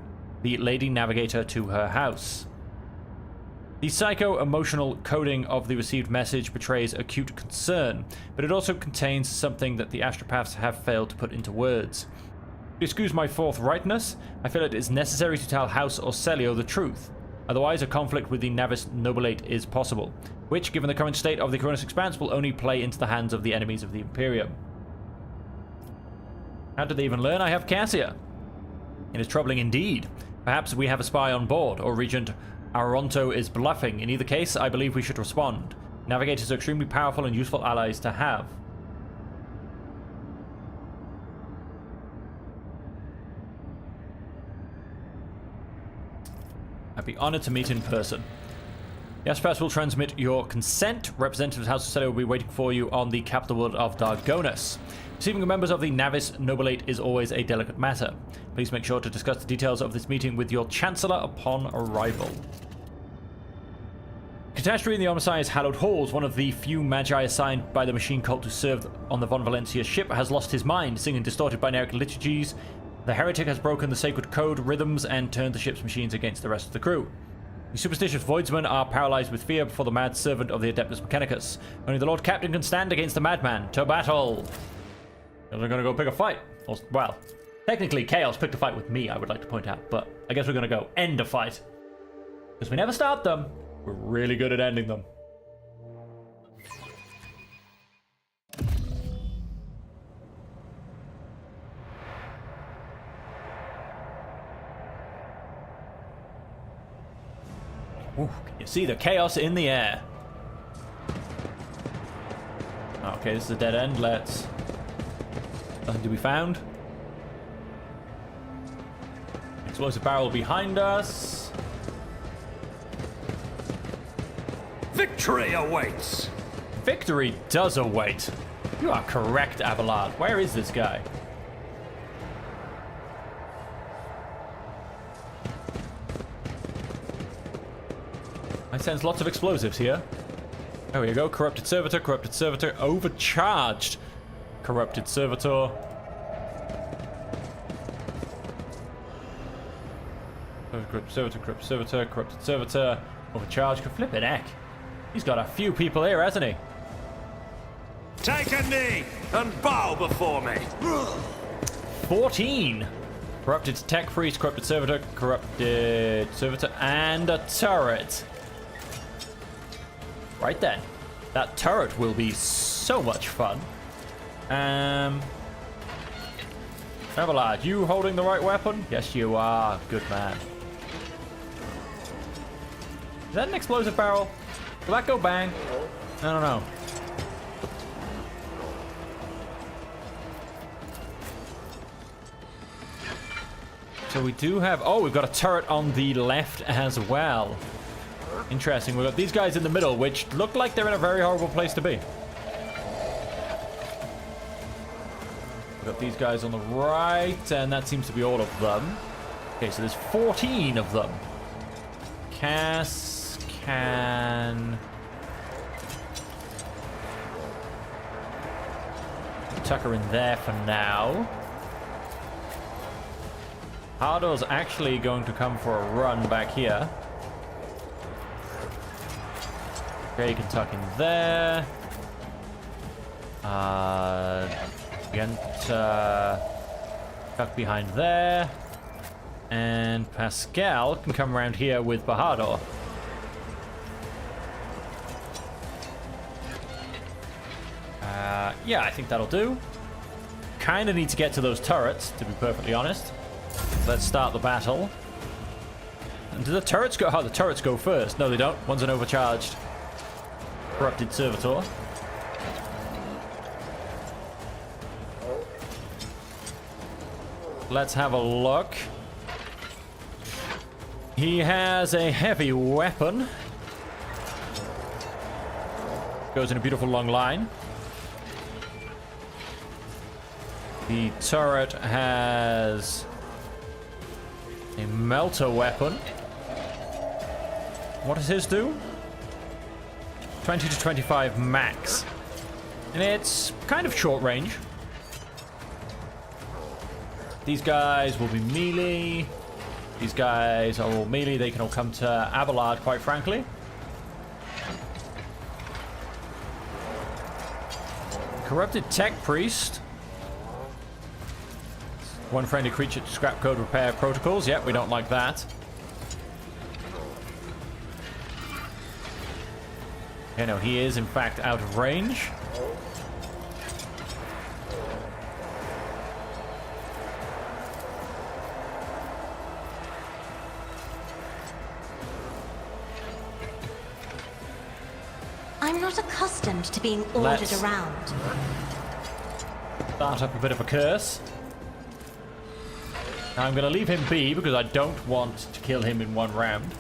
the Lady Navigator to her house. The psycho-emotional coding of the received message betrays acute concern, but it also contains something that the astropaths have failed to put into words. Excuse my forthrightness, I feel it is necessary to tell House Orselio the truth. Otherwise, a conflict with the Navis Nobilate is possible, which, given the current state of the Coronis Expanse, will only play into the hands of the enemies of the Imperium. How did they even learn I have Cassia? It is troubling indeed. Perhaps we have a spy on board, or Regent Aronto is bluffing. In either case, I believe we should respond. Navigators are extremely powerful and useful allies to have. I'd be honored to meet in person. The Astropaths will transmit your consent. Representatives of House of Celio will be waiting for you on the capital world of Dargonus. Receiving members of the Navis Nobilate is always a delicate matter. Please make sure to discuss the details of this meeting with your Chancellor upon arrival. Catastrophe in the Omnissiah's hallowed halls, one of the few magi assigned by the machine cult to serve on the Von Valencia ship, has lost his mind, singing distorted binaric liturgies. The heretic has broken the sacred code rhythms and turned the ship's machines against the rest of the crew. The superstitious voidsmen are paralyzed with fear before the mad servant of the Adeptus Mechanicus. Only the Lord Captain can stand against the madman. To battle! We're gonna go pick a fight. Well, technically Chaos picked a fight with me, I would like to point out, but I guess we're gonna go end a fight. Because we never start them. We're really good at ending them. Ooh, can you see the chaos in the air? Okay, this is a dead end. Let's... Nothing to be found. Explosive barrel behind us. Victory awaits! Victory does await. You are correct, Abelard. Where is this guy? I sense lots of explosives here. There we go. Corrupted servitor, overcharged. Corrupted servitor. Corrupted servitor, overcharged. Flippin' heck. He's got a few people here, hasn't he? Take a knee and bow before me. 14. Corrupted tech priest, corrupted servitor, and a turret. Right then. That turret will be so much fun. Abelard, you holding the right weapon? Yes, you are. Good man. Is that an explosive barrel? Will that go bang? I don't know. So we do have... Oh, we've got a turret on the left as well. Interesting. We've got these guys in the middle, which look like they're in a very horrible place to be. We've got these guys on the right, and that seems to be all of them. Okay, so there's 14 of them. Cass can tuck her in there for now. Hardo's actually going to come for a run back here. Okay, you can tuck in there. Tuck behind there. And Pascal can come around here with Bahadur. Yeah, I think that'll do. Kind of need to get to those turrets, to be perfectly honest. Let's start the battle. And do the turrets go? Oh, the turrets go first. No, they don't. One's an overcharged corrupted servitor. Let's have a look. He has a heavy weapon. Goes in a beautiful long line. The turret has a melter weapon. What does his do? 20 to 25 max. And it's kind of short range. These guys will be melee. These guys are all melee. They can all come to Abelard, quite frankly. Corrupted Tech Priest. One friendly creature to scrap code repair protocols. Yep, we don't like that. You know, he is in fact out of range. I'm not accustomed to being ordered around. Start up a bit of a curse. Now I'm going to leave him be because I don't want to kill him in one round.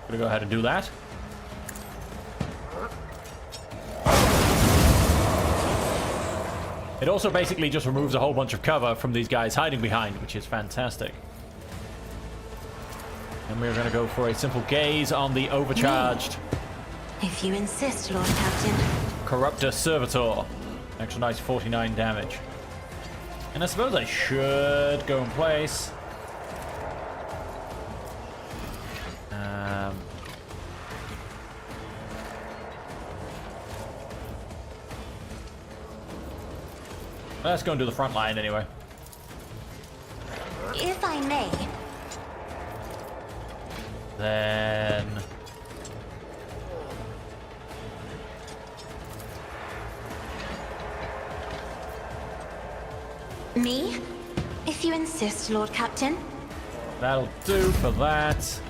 Gonna go ahead and do that. It also basically just removes a whole bunch of cover from these guys hiding behind, which is fantastic. And we're going to go for a simple gaze on the overcharged. If you insist, Lord Captain. Corruptor Servitor. Extra nice 49 damage. And I suppose I should go in place. Let's go and do the front line anyway. If I may. Then... Me? If you insist, Lord Captain. That'll do for that.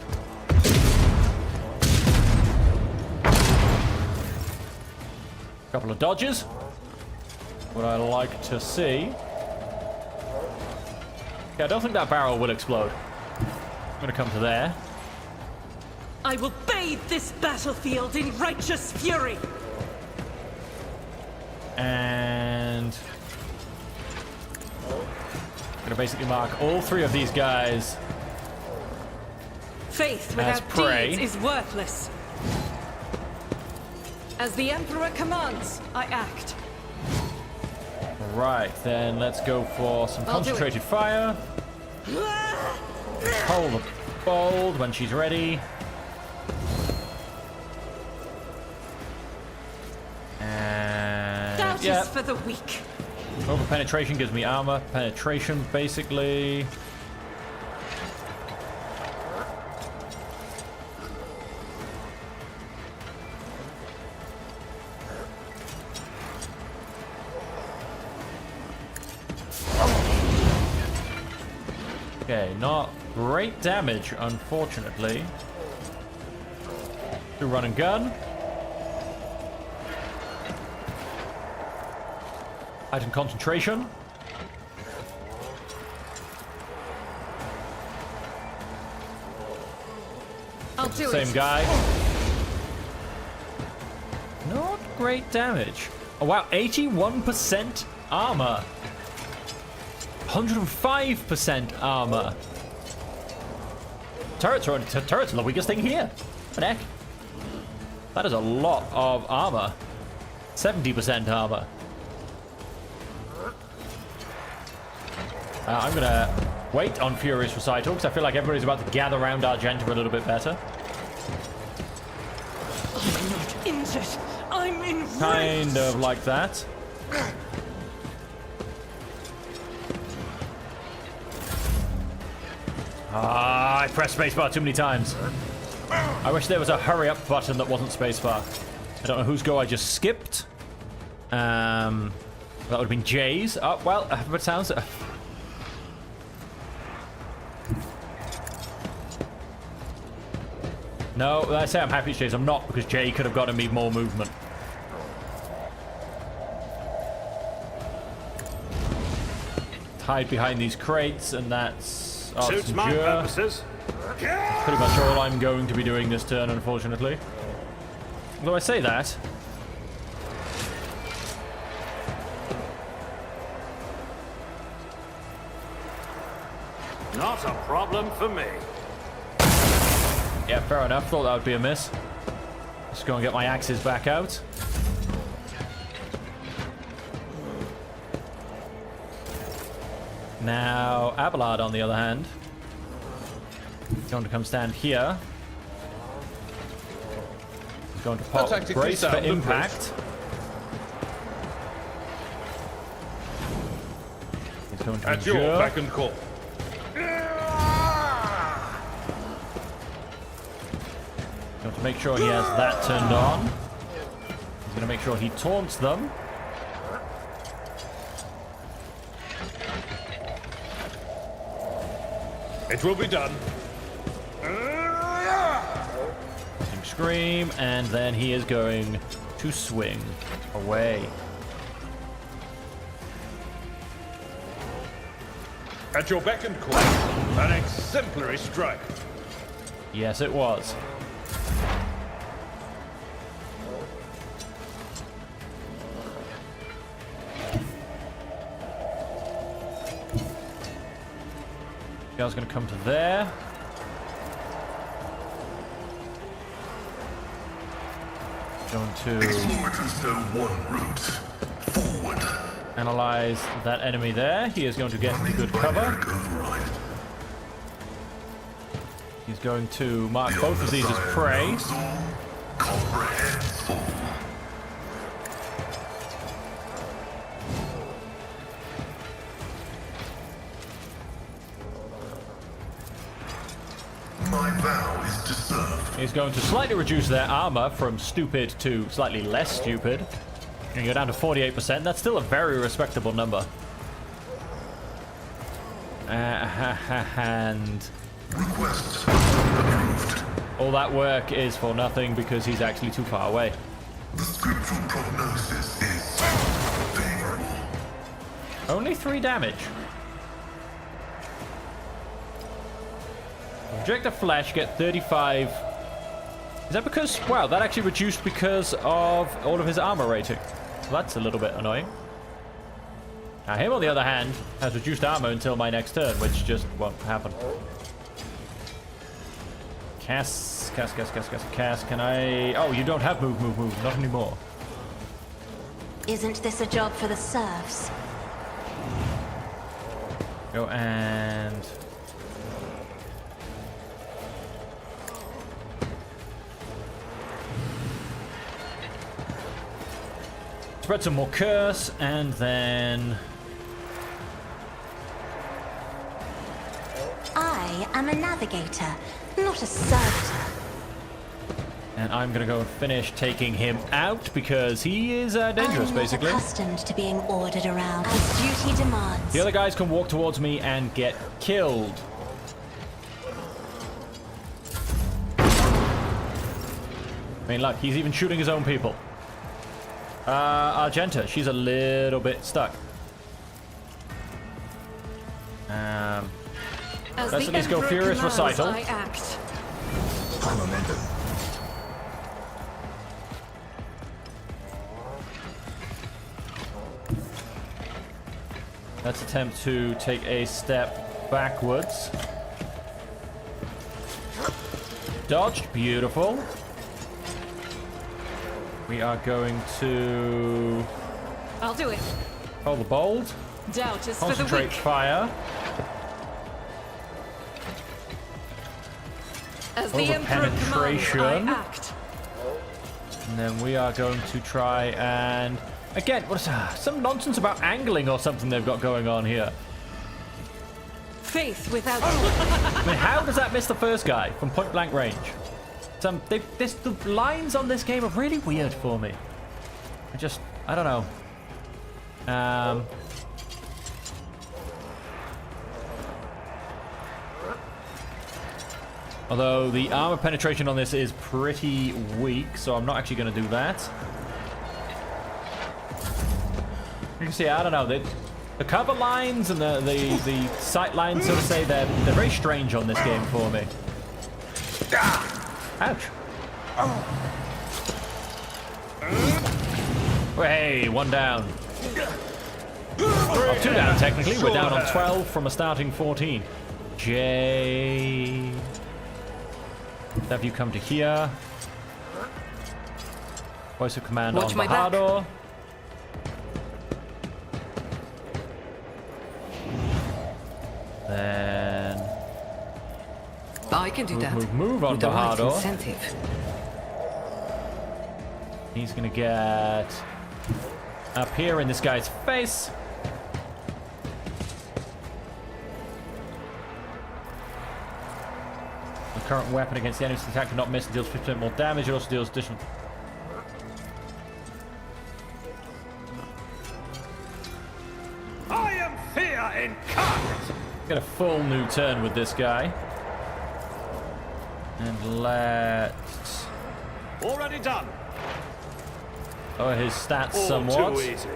Couple of dodges. What I like to see. Okay, I don't think that barrel will explode. I'm gonna come to there. I will bathe this battlefield in righteous fury. And I'm gonna basically mark all three of these guys. Faith as without prey. deeds is worthless. As the Emperor commands, I act. Right, then let's go for some concentrated fire. Hold the bold when she's ready. And Doubt is for the weak. Over penetration gives me armor. Penetration, basically. Okay, not great damage, unfortunately. Do run and gun. Heightened concentration. do same it. guy. Not great damage. Oh wow, 81% armor. 105% armor. Turrets are the weakest thing here. What the heck? That is a lot of armor. 70% armor. I'm gonna wait on Furious Recital because I feel like everybody's about to gather around Argenta a little bit better. I'm not injured. I'm enraged. Kind of like that. I pressed spacebar too many times. I wish there was a hurry up button that wasn't spacebar. I don't know whose go I just skipped. That would have been Jay's. Oh, well, but it sounds... No, I say I'm happy it's Jay's. I'm not, because Jay could have gotten me more movement. Hide behind these crates, and that's... Oh, Suits my purposes. Pretty much all I'm going to be doing this turn, unfortunately. Although I say that... Not a problem for me. Yeah, fair enough. Thought that would be a miss. Just go and get my axes back out. Now, Abelard, on the other hand, is going to come stand here. He's going to pop brace for impact. He's going to At your endure. beck and call. Going to make sure he has that turned on. He's going to make sure he taunts them. It will be done. Scream, and then he is going to swing away. At your beck and call. An exemplary strike. Yes, it was. Guy's going to come to there. Going to analyze that enemy there. He is going to get into good cover. He's going to mark both of these as prey. My vow is to serve. He's going to slightly reduce their armor from stupid to slightly less stupid. And go down to 48%. That's still a very respectable number. And Request approved. all that work is for nothing because he's actually too far away. The scriptural prognosis is favorable. Only 3 damage. Object of Flesh, get 35. Is that because... Wow, that actually reduced because of all of his armor rating. So that's a little bit annoying. Now him, on the other hand, has reduced armor until my next turn, which just won't happen. Cast. Can I... Oh, you don't have move. Not anymore. Isn't this a job for the serfs? Go and... spread some more curse, and then... I am a navigator, not a servitor. And I'm gonna go and finish taking him out because he is dangerous, I'm basically. not accustomed to being ordered around as duty demands. The other guys can walk towards me and get killed. I mean, look, he's even shooting his own people. Argenta, she's a little bit stuck. As Let's the at least go Emperor Furious commands, Recital. I act. momentum. Let's attempt to take a step backwards. Dodged. Beautiful. We are going to I'll do it. roll the bold. Doubt is for the Concentrate weak. fire. As the Emperor commands, penetration. I act. And then we are going to try and... Again, what's some nonsense about angling or something they've got going on here. Faith without... I mean, how does that miss the first guy from point blank range? The lines on this game are really weird for me. I don't know. Although the armor penetration on this is pretty weak, so I'm not actually going to do that. You can see, I don't know, the cover lines and the sight lines, so to say, they're very strange on this game for me. Ouch. Hey, one down. Oh, 2 down, technically. We're down on 12 from a starting 14. J. Have you come to here? Voice of command Watch on my back. Bahadur. Then I can do that. move on With the right Bahadur. incentive. He's gonna get up here in this guy's face. The current weapon against the enemy's attack cannot miss and deals 50% more damage. It also deals additional. I am fear incarnate. Get a full new turn with this guy. And let's Already done. lower his stats All somewhat. too easy.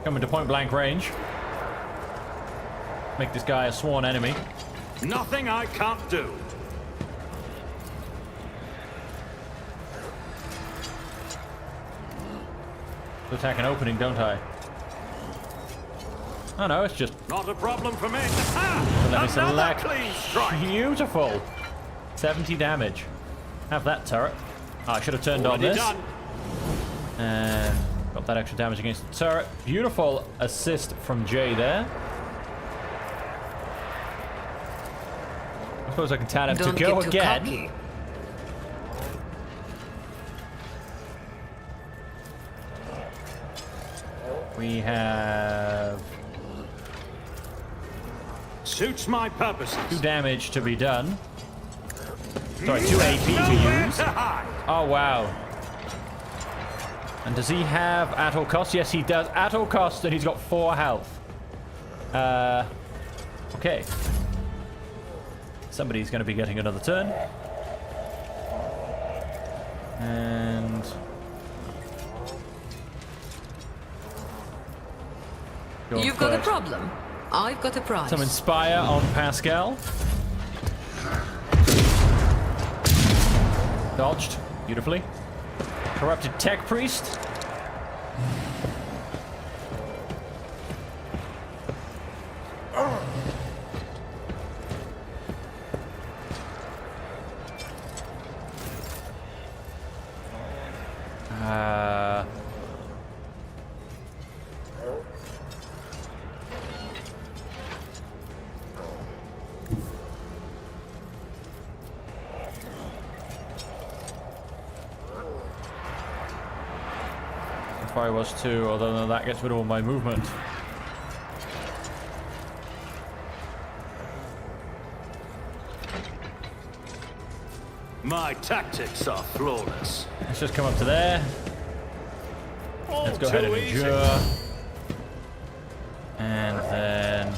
Coming to point blank range. Make this guy a sworn enemy. Nothing I can't do. Attack an opening, don't I? Oh no, it's just Not a problem for me. let me Another select. clean strike. Beautiful. 70 damage. Have that turret. Oh, I should have turned Already on this. done. And got that extra damage against the turret. Beautiful assist from Jay there. I suppose I can tell him Don't to go get too again. cocky. We have Suits my purposes. 2 damage to be done. Sorry, 2 AP to Nowhere use. to hide. Oh, wow. And does he have at all cost? Yes, he does. At all cost, and he's got 4 health. Okay. Somebody's going to be getting another turn. And... go You've got a first. problem. I've got a prize. Some Inspire on Pascal. Dodged. Beautifully. Corrupted Tech Priest. Fire was 2, although no, that gets rid of all my movement. My tactics are flawless. Let's just come up to there. All Let's go ahead and too easy. endure. And then...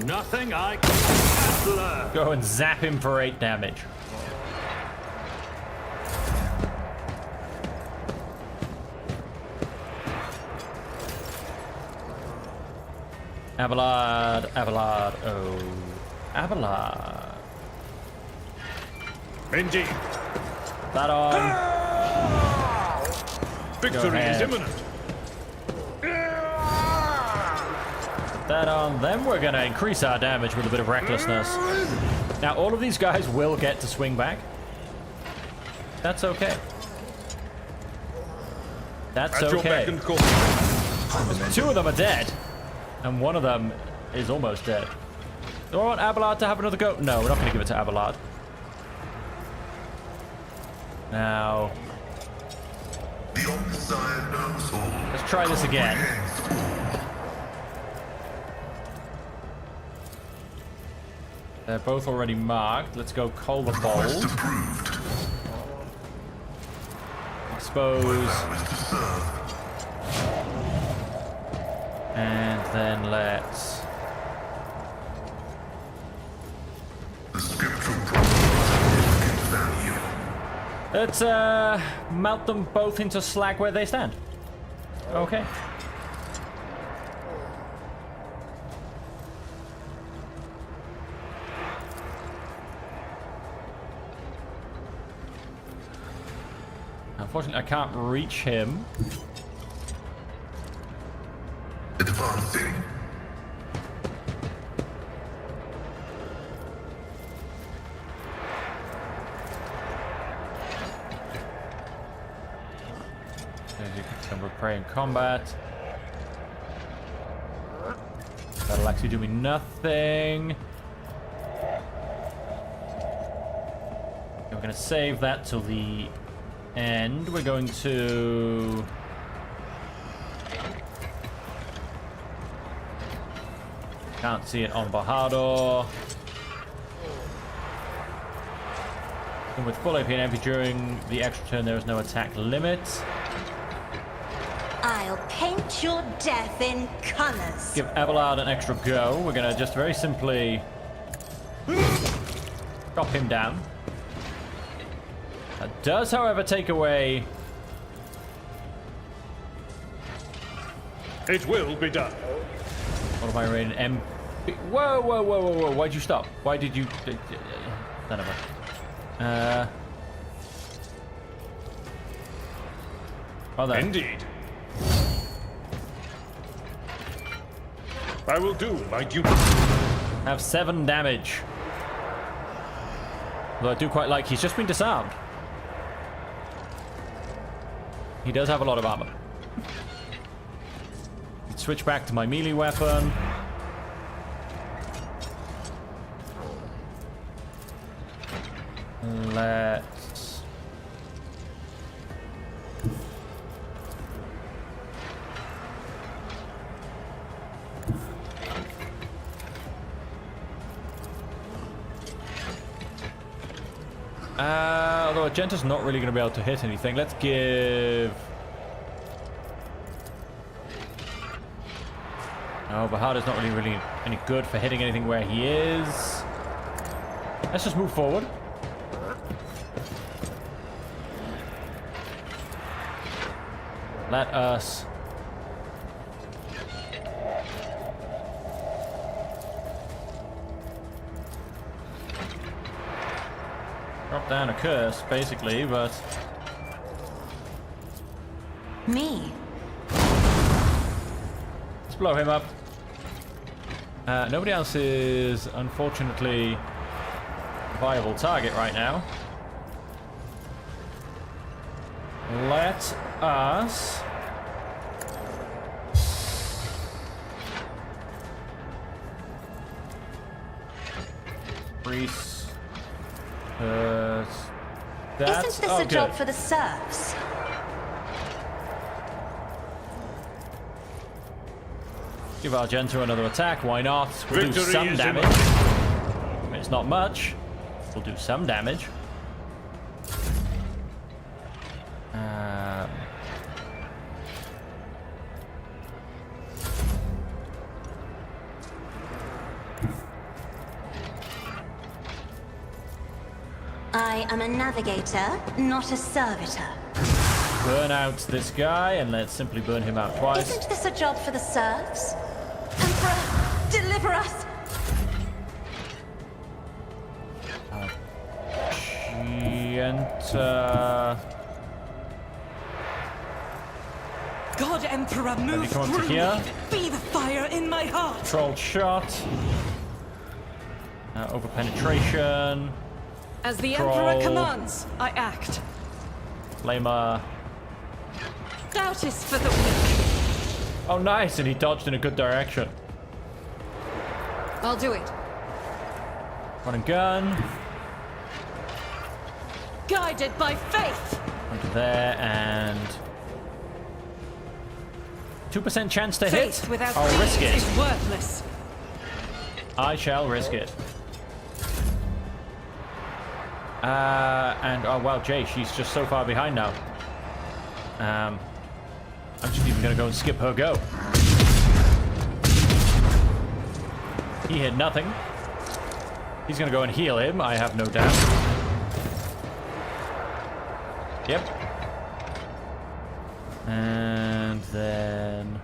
Nothing I can't learn. Go and zap him for 8 damage. Abelard, Abelard, oh. Abelard. Indeed. That on. Victory is imminent. That on. Then we're going to increase our damage with a bit of recklessness. Now, all of these guys will get to swing back. That's okay. That's At your beck okay. and call. 2 of them are dead. And 1 of them is almost dead. Do I want Abelard to have another go? No, we're not going to give it to Abelard. Now, let's try this again. They're both already marked. Let's go Culver Bold. Expose. And then let's... Let's melt them both into slag where they stand. Okay. Unfortunately, I can't reach him. Advancing. As you can prey in combat. That'll actually do me nothing. We're going to save that till the end. We're going to... Can't see it on Bahadur. And with full AP and MP during the extra turn, there is no attack limit. I'll paint your death in colors. Give Abelard an extra go. We're gonna just very simply drop him down. That does, however, take away... It will be done. What am I rating? MP... Whoa, whoa, whoa, whoa, whoa. Why'd you stop? Why did you... None of it. Oh, there. Indeed. I will do my duty. Have 7 damage. Though I do quite like he's just been disarmed. He does have a lot of armor. Switch back to my melee weapon. Let's... although Argenta's not really going to be able to hit anything. Let's give... No, Bahadur's not really any good for hitting anything where he is. Let's just move forward. Let us... drop down a curse, basically, but... Me. Let's blow him up. Nobody else is, unfortunately, a viable target right now. Let us... Reese... that's... Isn't this a job for the serfs? Give Argenta another attack, why not? We'll do Victory some is damage. I mean, it's not much. We'll do some damage. I am a navigator, not a servitor. Burn out this guy, and let's simply burn him out twice. Isn't this a job for the serfs? Emperor, deliver us! God, Emperor, move come up to through here? me. Be the fire in my heart. Controlled shot. Over penetration. As the Control. Emperor commands, I act. Flamer. Doubt is for the weak. Oh, nice, and he dodged in a good direction. I'll do it. Run and gun. Guided by faith. Onto there, and 2% chance to Faith hit. without I'll risk deeds it. is worthless. I shall risk it. And oh wow, Jay, she's just so far behind now. I'm just even gonna go and skip her go. He hit nothing. He's gonna go and heal him, I have no doubt. Yep. And then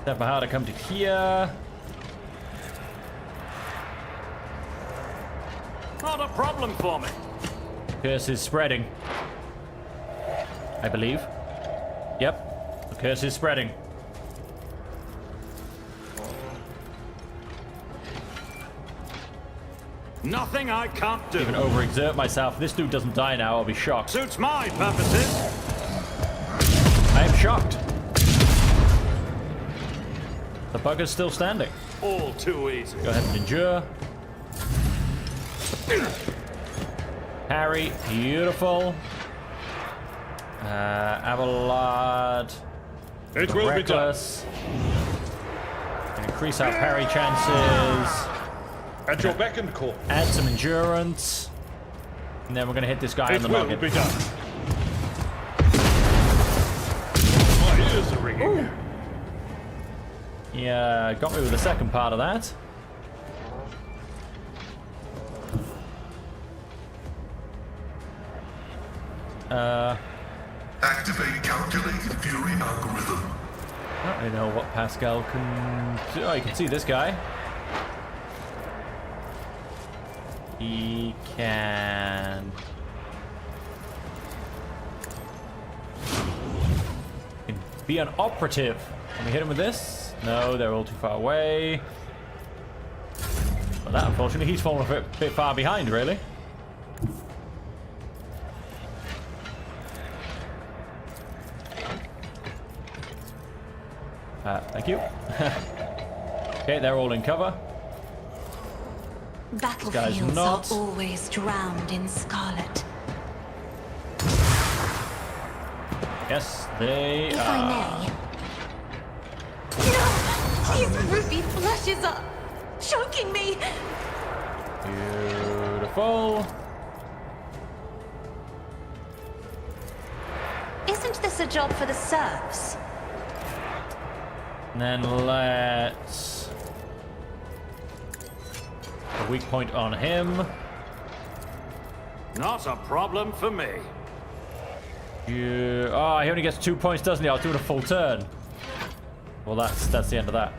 Step ahead to come to here. Not a problem for me. Curse is spreading. I believe. Yep. The curse is spreading. Nothing I can't do. Even overexert myself. If this dude doesn't die now, I'll be shocked. Suits my purposes. I am shocked. The bugger's still standing. All too easy. Go ahead and endure. Parry, beautiful. Abelard. It will be done. Reckless. Increase our parry chances. At your beck and call. Add some endurance. And then we're gonna hit this guy on It the will noggin. be done. My ears are ringing. Yeah, got me with the second part of that. Activate calculated fury algorithm. I don't really know what Pascal can do. Oh, you can see this guy. He can be an operative. Can we hit him with this? No, they're all too far away. Well, that unfortunately, he's fallen a bit far behind, really. Thank you. Okay, they're all in cover. Battlefields not. are always drowned in scarlet. Yes, they If are. I may. No! These ruby flashes are choking me! Beautiful. Isn't this a job for the serfs? And then let's... a weak point on him. Not a problem for me. Oh, he only gets 2 points, doesn't he? I was doing a full turn. Well, that's the end of that.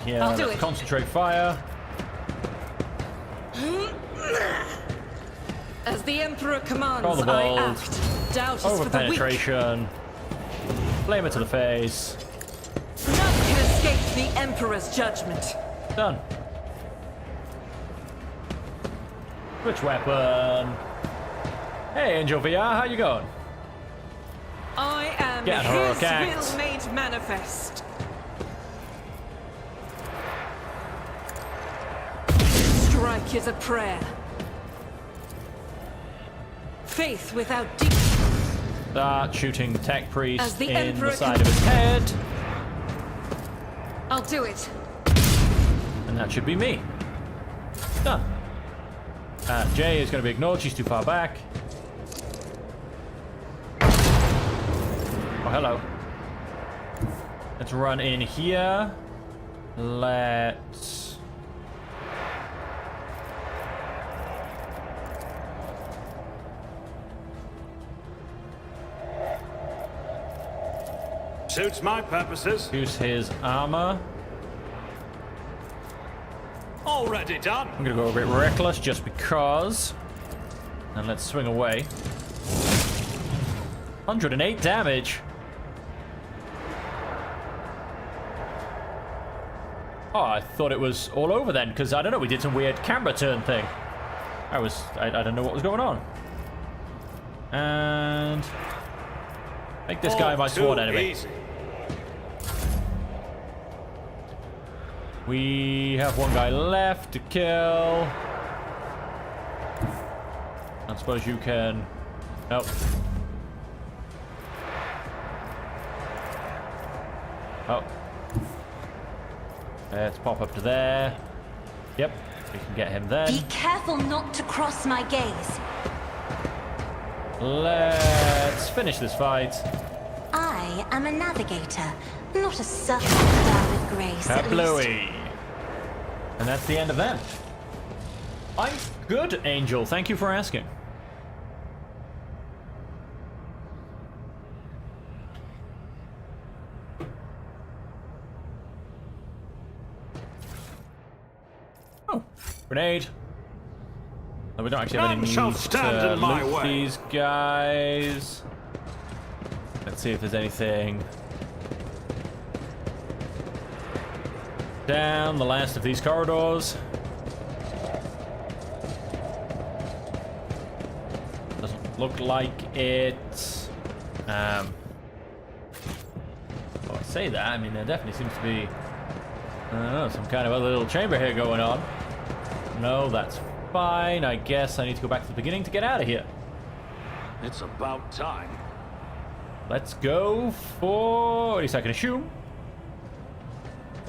Here, I'll do let's it. concentrate fire. As the Emperor commands, Call the I bolt. act. Doubt is Over for the weak. penetration. Flame it to the face. None can escape the Emperor's judgment. Done. Switch weapon. Hey, Angel VR, how you going? I am Get her his act. will made manifest. Strike is a prayer. Faith without deep. Start shooting Tech As Priest the in Emperor the side of his head. I'll do it. And that should be me. Done. Jay is going to be ignored. She's too far back. Oh, hello. Let's run in here. Let's... Suits my purposes. use his armor. Already done. I'm gonna go a bit reckless just because. And let's swing away. 108 damage. Oh, I thought it was all over then, because I don't know, we did some weird camera turn thing. I don't know what was going on. And make this guy my sworn enemy. Easy. We have one guy left to kill. I suppose you can... Nope. Oh. Let's pop up to there. Yep, we can get him then. Be careful not to cross my gaze. Let's finish this fight. I am a navigator, not a surfer with grace. At least. Bluey. And that's the end of that. I'm good, Angel. Thank you for asking. Oh, grenade. No, we don't actually have any None shall need stand to in my loot way. these guys. Let's see if there's anything down the last of these corridors. Doesn't look like it. Oh, I say that. I mean, there definitely seems to be, I don't know, some kind of other little chamber here going on. No, that's fine. I guess I need to go back to the beginning to get out of here. It's about time. Let's go for, at least I can assume.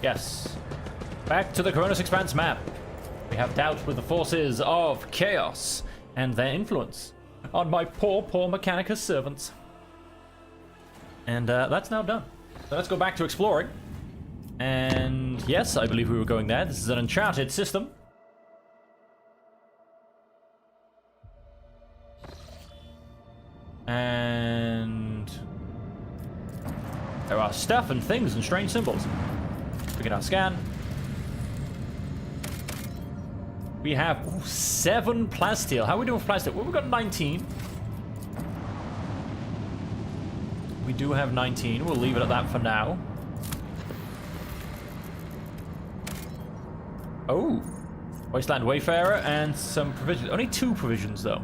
Yes. Back to the Coronis Expanse map. We have dealt with the forces of chaos and their influence on my poor Mechanicus servants. And that's now done. So let's go back to exploring. And yes, I believe we were going there. This is an uncharted system. And there are stuff and things and strange symbols. Look at our scan. We have 7 plasteel. How are we doing with plasteel? Well, we've got 19. We do have 19. We'll leave it at that for now. Oh. Wasteland Wayfarer and some provisions. Only 2 provisions, though.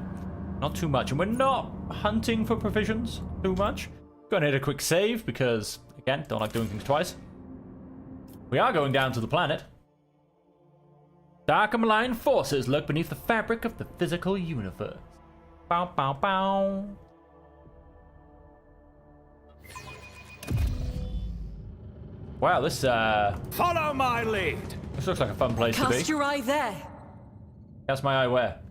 Not too much. And we're not hunting for provisions too much. Gonna hit a quick save because, again, don't like doing things twice. We are going down to the planet. Dark and malign forces lurk beneath the fabric of the physical universe. Bow, bow, bow. Wow, this Follow my lead. this looks like a fun place to be. Cast your eye there. Cast my eye where?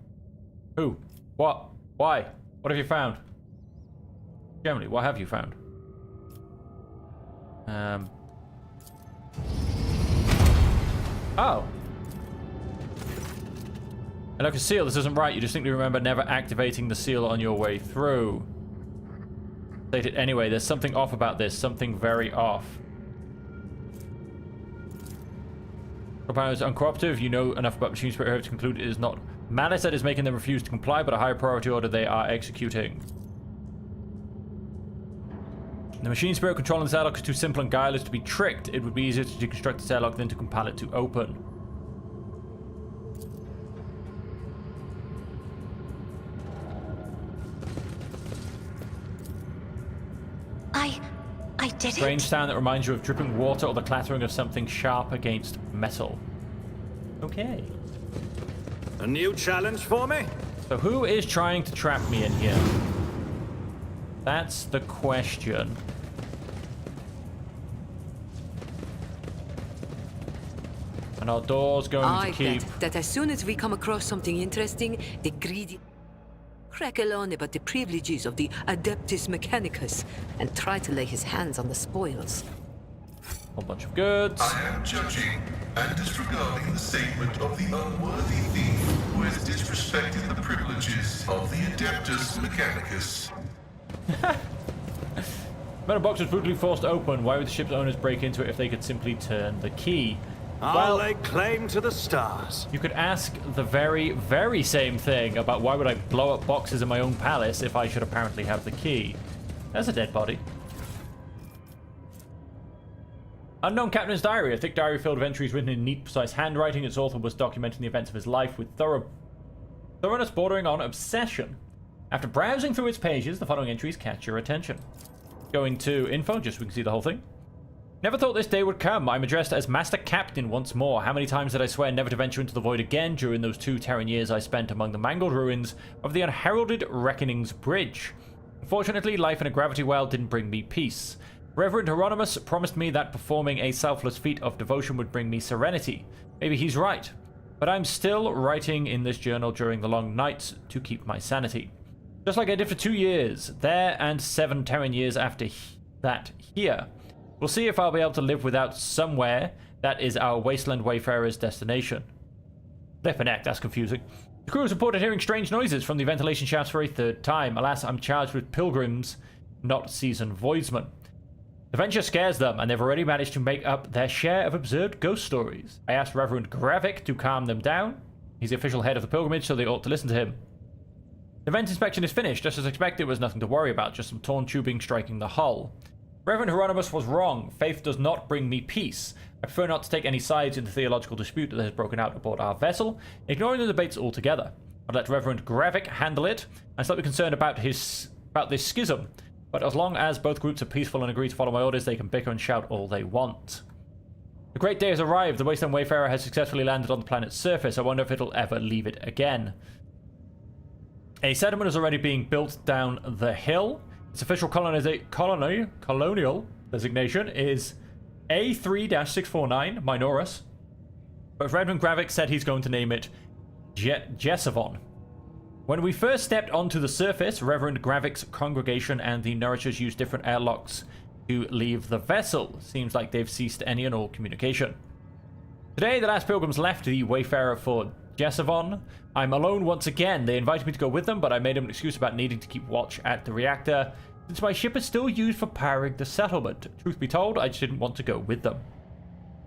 Who? What? Why? What have you found? Generally, what have you found? Oh. And look, a seal. This isn't right. You distinctly remember never activating the seal on your way through. State it anyway. There's something off about this. Something very off. Companion is uncooperative. You know enough about Machine Spirit here to conclude it is not malice that is making them refuse to comply, but a higher priority order they are executing. The Machine Spirit controlling this airlock is too simple and guileless to be tricked. It would be easier to deconstruct this airlock than to compel it to open. I did Strange it. sound that reminds you of dripping water or the clattering of something sharp against metal. Okay. A new challenge for me? So who is trying to trap me in here? That's the question. And our door's going I to keep... bet that as soon as we come across something interesting, the greedy... Crackle on about the privileges of the Adeptus Mechanicus and try to lay his hands on the spoils. Whole bunch of goods. I am judging and disregarding the statement of the unworthy thief who has disrespected the privileges of the Adeptus Mechanicus. Metal box was brutally forced open. Why would the ship's owners break into it if they could simply turn the key? I'll lay claim to the stars. You could ask the very, very same thing about why would I blow up boxes in my own palace if I should apparently have the key. There's a dead body. Unknown Captain's Diary, a thick diary filled with entries written in neat, precise handwriting. Its author was documenting the events of his life with thoroughness bordering on obsession. After browsing through its pages, the following entries catch your attention. Going to info, just so we can see the whole thing. Never thought this day would come. I'm addressed as Master Captain once more. How many times did I swear never to venture into the void again during those 2 Terran years I spent among the mangled ruins of the unheralded Reckoning's Bridge? Unfortunately, life in a gravity well didn't bring me peace. Reverend Hieronymus promised me that performing a selfless feat of devotion would bring me serenity. Maybe he's right. But I'm still writing in this journal during the long nights to keep my sanity. Just like I did for 2 years, there, and 7 Terran years after that here. We'll see if I'll be able to live without somewhere that is our Wasteland Wayfarer's destination. Flipperneck, that's confusing. The crew has reported hearing strange noises from the ventilation shafts for a 3rd time. Alas, I'm charged with pilgrims, not seasoned voidsmen. The venture scares them, and they've already managed to make up their share of observed ghost stories. I asked Reverend Gravik to calm them down. He's the official head of the pilgrimage, so they ought to listen to him. The vent inspection is finished. Just as expected, there was nothing to worry about, just some torn tubing striking the hull. Reverend Hieronymus was wrong. Faith does not bring me peace. I prefer not to take any sides in the theological dispute that has broken out aboard our vessel, ignoring the debates altogether. I'd let Reverend Gravik handle it. I'm slightly concerned about this schism, but as long as both groups are peaceful and agree to follow my orders, they can bicker and shout all they want. The great day has arrived. The Wasteland Wayfarer has successfully landed on the planet's surface. I wonder if it'll ever leave it again. A settlement is already being built down the hill. Its official colonial designation is A3-649 Minoris, but Reverend Gravik said he's going to name it Jessavon. When we first stepped onto the surface, Reverend Gravik's congregation and the Nourishers used different airlocks to leave the vessel. Seems like they've ceased any and all communication. Today, the last pilgrims left the Wayfarer for Jessavon. I'm alone once again. They invited me to go with them, but I made them an excuse about needing to keep watch at the reactor, since my ship is still used for powering the settlement. Truth be told, I just didn't want to go with them.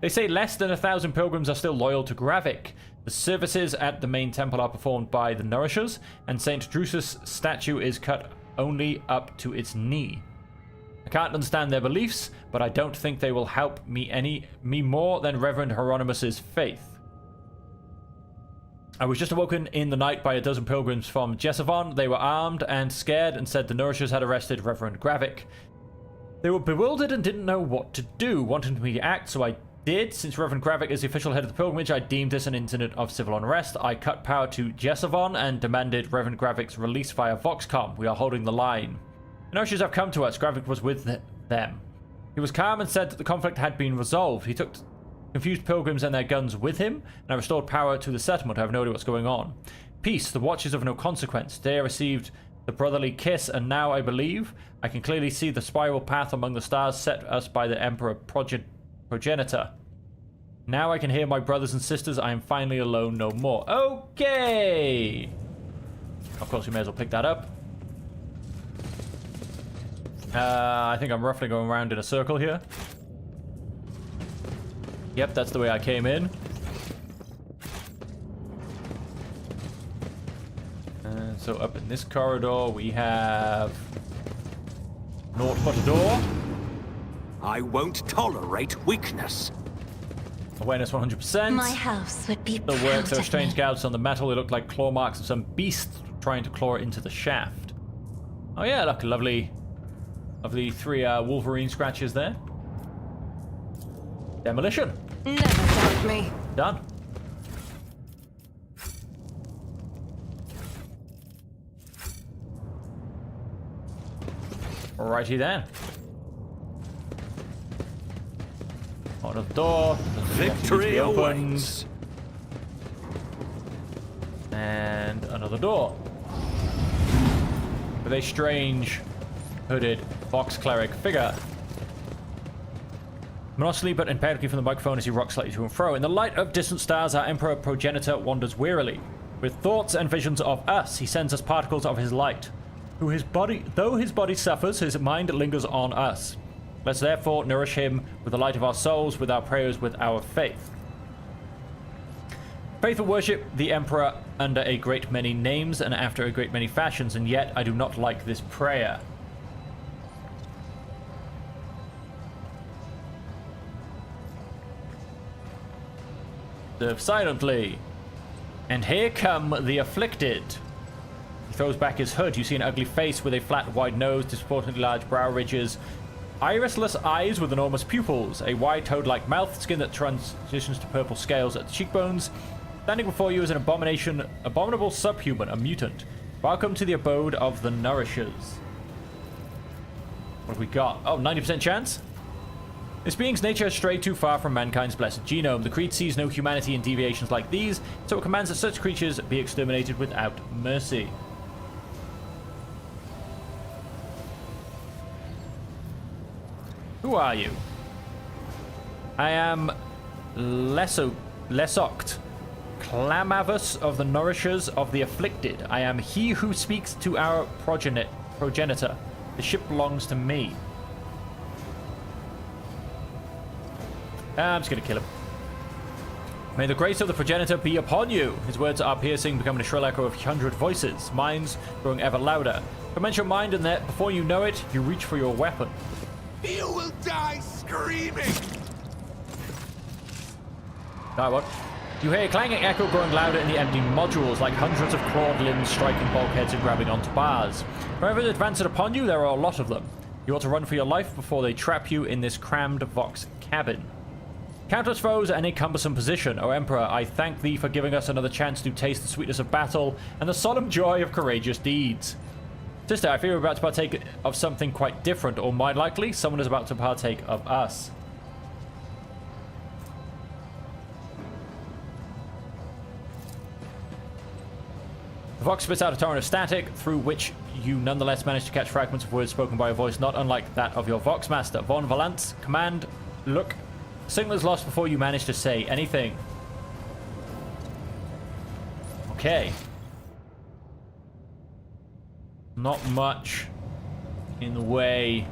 They say less than 1,000 pilgrims are still loyal to Gravik. The services at the main temple are performed by the Nourishers, and St. Drusus' statue is cut only up to its knee. I can't understand their beliefs, but I don't think they will help me more than Reverend Hieronymus' faith. I was just awoken in the night by a dozen pilgrims from Jessavon. They were armed and scared and said the Nourishers had arrested Reverend Gravik. They were bewildered and didn't know what to do, wanting me to act, so I did. Since Reverend Gravik is the official head of the pilgrimage, I deemed this an incident of civil unrest. I cut power to Jessavon and demanded Reverend Gravik's release via Voxcom. We are holding the line. The Nourishers have come to us. Gravik was with them. He was calm and said that the conflict had been resolved. He took confused pilgrims and their guns with him, and I restored power to the settlement. I have no idea what's going on. Peace, the watch is of no consequence. Today I received the brotherly kiss, and now I believe I can clearly see the spiral path among the stars set us by the Emperor Progenitor. Now I can hear my brothers and sisters. I am finally alone no more. Okay! Of course, we may as well pick that up. I think I'm roughly going around in a circle here. Yep, that's the way I came in. And so up in this corridor, we have naught but a door. I won't tolerate weakness. Awareness 100%. My house would be The work, proud there are of strange me. gouts on the metal. They look like claw marks of some beast trying to claw into the shaft. Oh yeah, look, lovely 3 Wolverine scratches there. Demolition. Never doubt me. Done. Alrighty then. On the door. Victory awaits. And another door. with a strange, hooded Vox cleric figure. Monotonously but emphatically from the microphone as he rocks slightly to and fro. In the light of distant stars, our Emperor Progenitor wanders wearily. With thoughts and visions of us, he sends us particles of his light. Though his body suffers, his mind lingers on us. Let's therefore nourish him with the light of our souls, with our prayers, with our faith. Faithful worship the Emperor under a great many names and after a great many fashions, and yet I do not like this prayer. Serve silently. And here come the afflicted. He throws back his hood. You see an ugly face with a flat, wide nose, disproportionately large brow ridges, irisless eyes with enormous pupils, a wide toad-like mouth, skin that transitions to purple scales at the cheekbones. Standing before you is an abominable subhuman, a mutant. Welcome to the abode of the Nourishers. What have we got? Oh, 90% chance? This being's nature has strayed too far from mankind's blessed genome. The creed sees no humanity in deviations like these, so it commands that such creatures be exterminated without mercy. Who are you? I am Lesoct, Clamavus of the Nourishers of the Afflicted. I am he who speaks to our progenitor. The ship belongs to me. I'm just going to kill him. May the grace of the progenitor be upon you. His words are piercing, becoming a shrill echo of 100 voices. Minds growing ever louder. Commence your mind, and that before you know it, you reach for your weapon. You will die screaming! Die what? You hear a clanging echo growing louder in the empty modules, like hundreds of clawed limbs striking bulkheads and grabbing onto bars. Wherever they advance it upon you, there are a lot of them. You ought to run for your life before they trap you in this crammed Vox cabin. Countless foes are in a cumbersome position. O Emperor, I thank thee for giving us another chance to taste the sweetness of battle and the solemn joy of courageous deeds. Sister, I fear we're about to partake of something quite different, or more likely, someone is about to partake of us. The Vox spits out a torrent of static, through which you nonetheless manage to catch fragments of words spoken by a voice not unlike that of your Vox master. Von Valance, command, look. Signal is lost before you manage to say anything. Okay. Not much in the way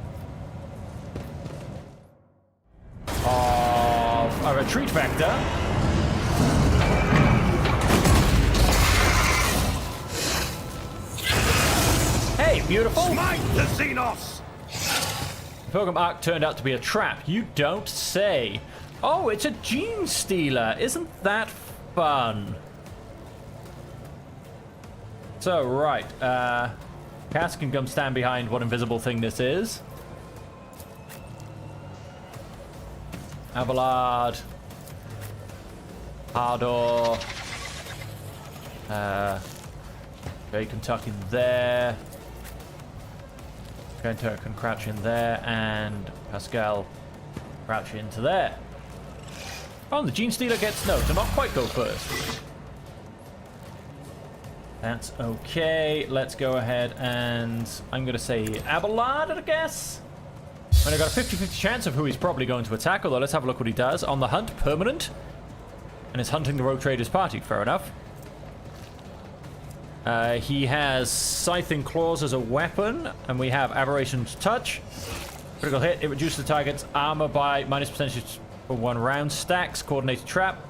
of a retreat vector. Hey, beautiful! Smite the Xenos! The Pilgrim Ark turned out to be a trap. You don't say. Oh, it's a gene stealer. Isn't that fun? So, right. Cass can come stand behind what invisible thing this is. Abelard. Hardor. Jay can tuck in there. Kenta can crouch in there, and Pascal crouch into there. Oh, and the Gene Stealer gets no, to not quite go first. That's okay. Let's go ahead and I'm going to say Abelard, I guess. And I've got a 50-50 chance of who he's probably going to attack, although let's have a look what he does. On the hunt, permanent. And is hunting the Rogue Traders party, fair enough. He has Scything Claws as a weapon, and we have Aberration's Touch. Critical hit, it reduces the target's armor by -% for 1 round. Stacks, Coordinated Trap.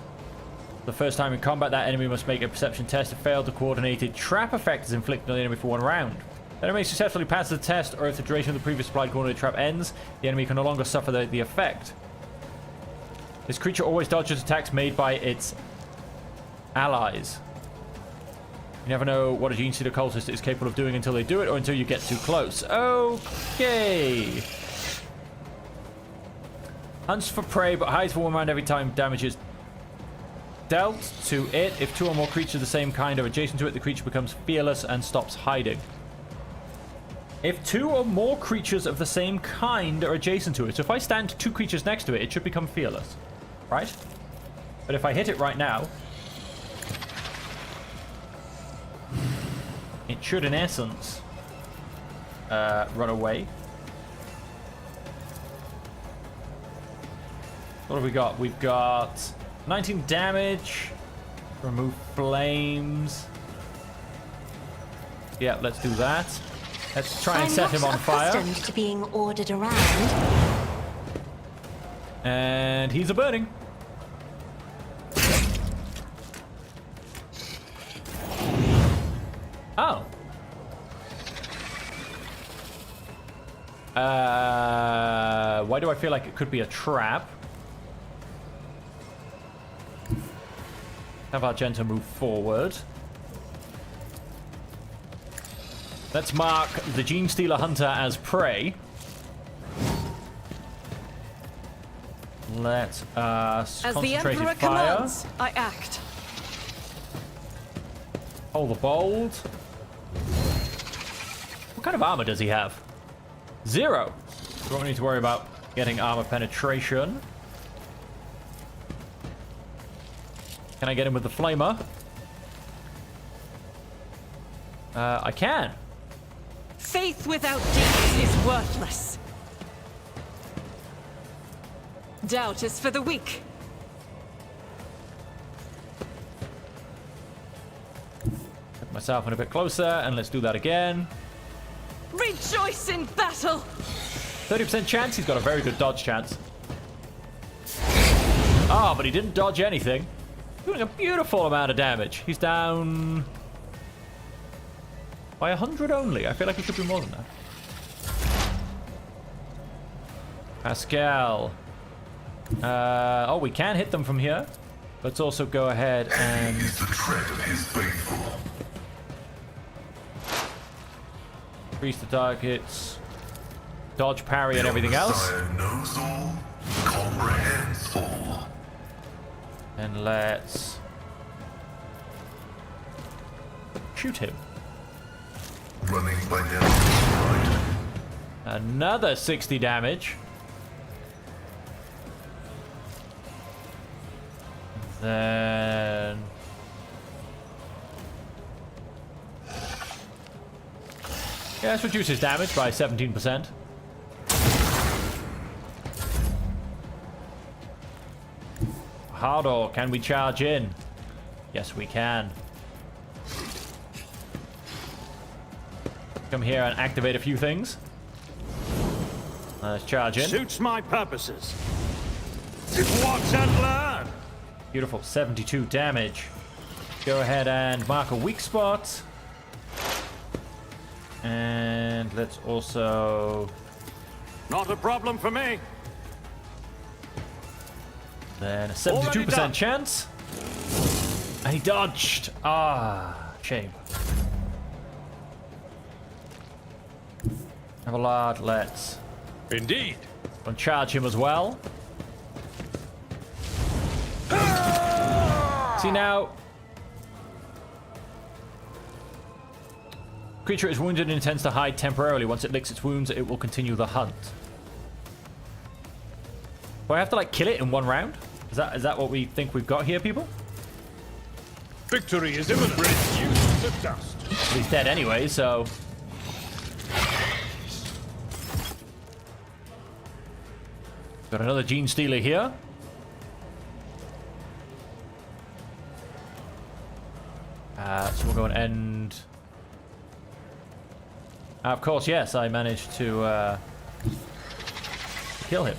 The first time in combat, that enemy must make a perception test. If failed, the coordinated trap effect is inflicted on the enemy for 1 round. The enemy successfully passes the test, or if the duration of the previous applied coordinated trap ends, the enemy can no longer suffer the effect. This creature always dodges attacks made by its allies. You never know what a Gene Stealer cultist is capable of doing until they do it, or until you get too close. Okay. Hunts for prey, but hides for 1 round every time damage is dealt to it. If 2 or more creatures of the same kind are adjacent to it, the creature becomes fearless and stops hiding. If 2 or more creatures of the same kind are adjacent to it, so if I stand 2 creatures next to it, it should become fearless, right? But if I hit it right now, it should, in essence, run away. What have we got? We've got 19 damage. Remove flames. Yeah, let's do that. Let's try and set him on fire. I'm not accustomed to being ordered around. And he's a burning. Oh. Why do I feel like it could be a trap? Have Argento move forward. Let's mark the Gene Stealer Hunter as prey. Let us As the concentrate Emperor fire. commands, I act. Hold the bold. What kind of armor does he have? 0. We won't need to worry about getting armor penetration. Can I get him with the flamer? I can. Faith without deeds is worthless. Doubt is for the weak. Put myself in a bit closer, and let's do that again. Rejoice in battle! 30% chance. He's got a very good dodge chance. Ah, but he didn't dodge anything. Doing a beautiful amount of damage. He's down by 100 only. I feel like it should be more than that. Pascal. Oh, we can hit them from here. Let's also go ahead and... Is the tread of his faithful. increase the targets. Dodge, parry, and everything else. The Messiah knows all, comprehends all. And let's... shoot him. Running by now. Another 60 damage. Then... yeah, let's reduce his damage by 17%. Hardor, can we charge in? Yes, we can. Come here and activate a few things. Let's charge in. Suits my purposes. Watch and learn. Beautiful, 72 damage. Go ahead and mark a weak spot. And let's also... Not a problem for me. then a Already 72% done. chance. And he dodged. Ah, shame. Avallard, let's Indeed. charge him as well. See now. Creature is wounded and intends to hide temporarily. Once it licks its wounds, it will continue the hunt. Do I have to like kill it in one round? Is that what we think we've got here, people? Victory is imminent. Reduce to dust. He's dead anyway, so... got another Gene Stealer here. So we'll go and end... of course, yes, I managed to kill him.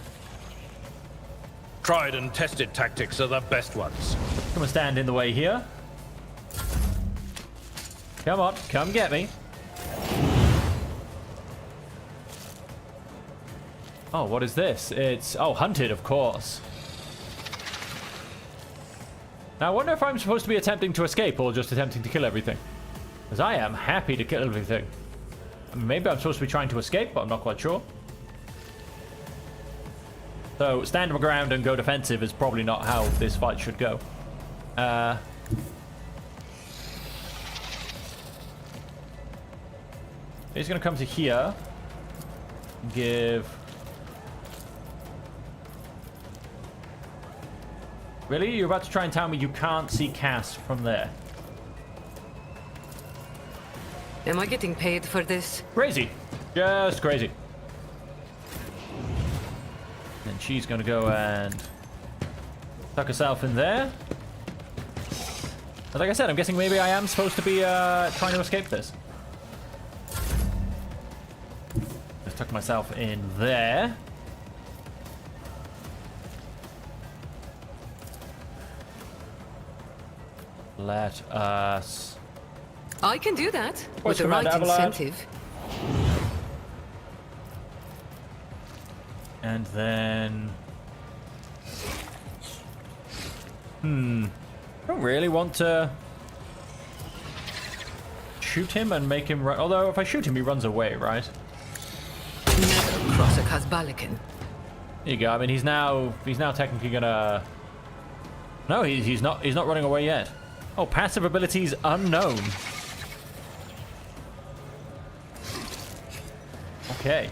Tried and tested tactics are the best ones. Come and stand in the way here. Come on, come get me. Oh, what is this? It's... oh, hunted, of course. Now, I wonder if I'm supposed to be attempting to escape or just attempting to kill everything. Because I am happy to kill everything. I mean, maybe I'm supposed to be trying to escape, but I'm not quite sure. So, stand my ground and go defensive is probably not how this fight should go. He's going to come to here. Give... really? You're about to try and tell me you can't see cast from there? Am I getting paid for this? Crazy. Just crazy. Then she's gonna go and tuck herself in there. But like I said, I'm guessing maybe I am supposed to be trying to escape this. Just tuck myself in there. Let us... I can do that with the Commander right Avalad. incentive. And then... I don't really want to shoot him and make him run. Although if I shoot him, he runs away, right? Never cross a Kazbalikan. There you go. I mean, he's now technically gonna. No, he's not running away yet. Oh, passive abilities unknown. Okay.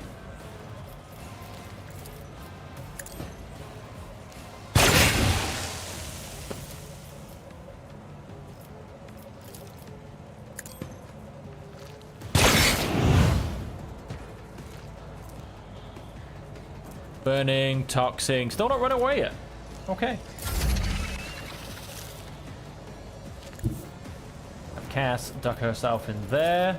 Burning, toxing, still not run away yet. Okay. Cass duck herself in there.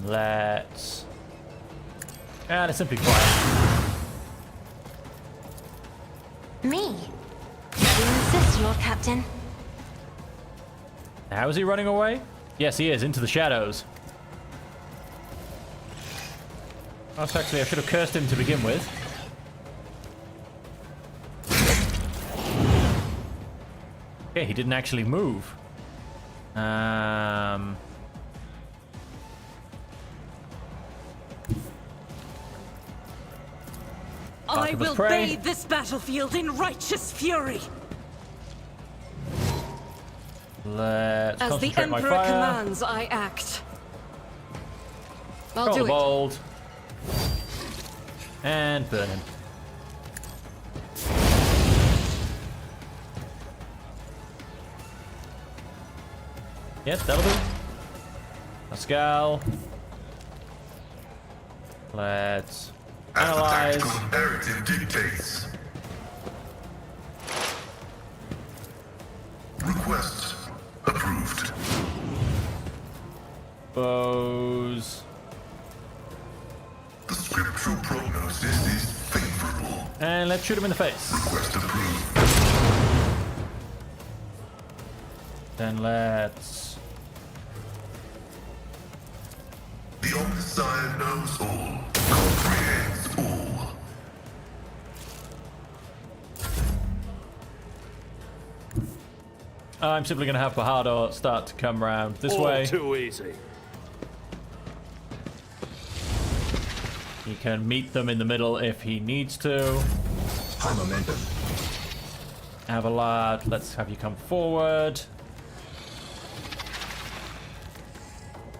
Let's... let's simply quiet. Me? You insist, Lord Captain. How is he running away? Yes, he is, into the shadows. That's actually, I should have cursed him to begin with. Okay, he didn't actually move. I Artemis will Prey. bathe this battlefield in righteous fury. Let's As the concentrate my Emperor fire. commands, I act. I'll Roll do the it. bold. And burn him. Yes, that'll do. Pascal. Let's As the analyze. tactical imperative dictates. Request approved. Bows. The scriptural prognosis is favorable. And let's shoot him in the face. Request approved. Then let's... The Omnissiah knows all, comprehends all. I'm simply going to have Fajardo start to come around this All way. too easy. He can meet them in the middle if he needs to. High momentum. Avalad, let's have you come forward.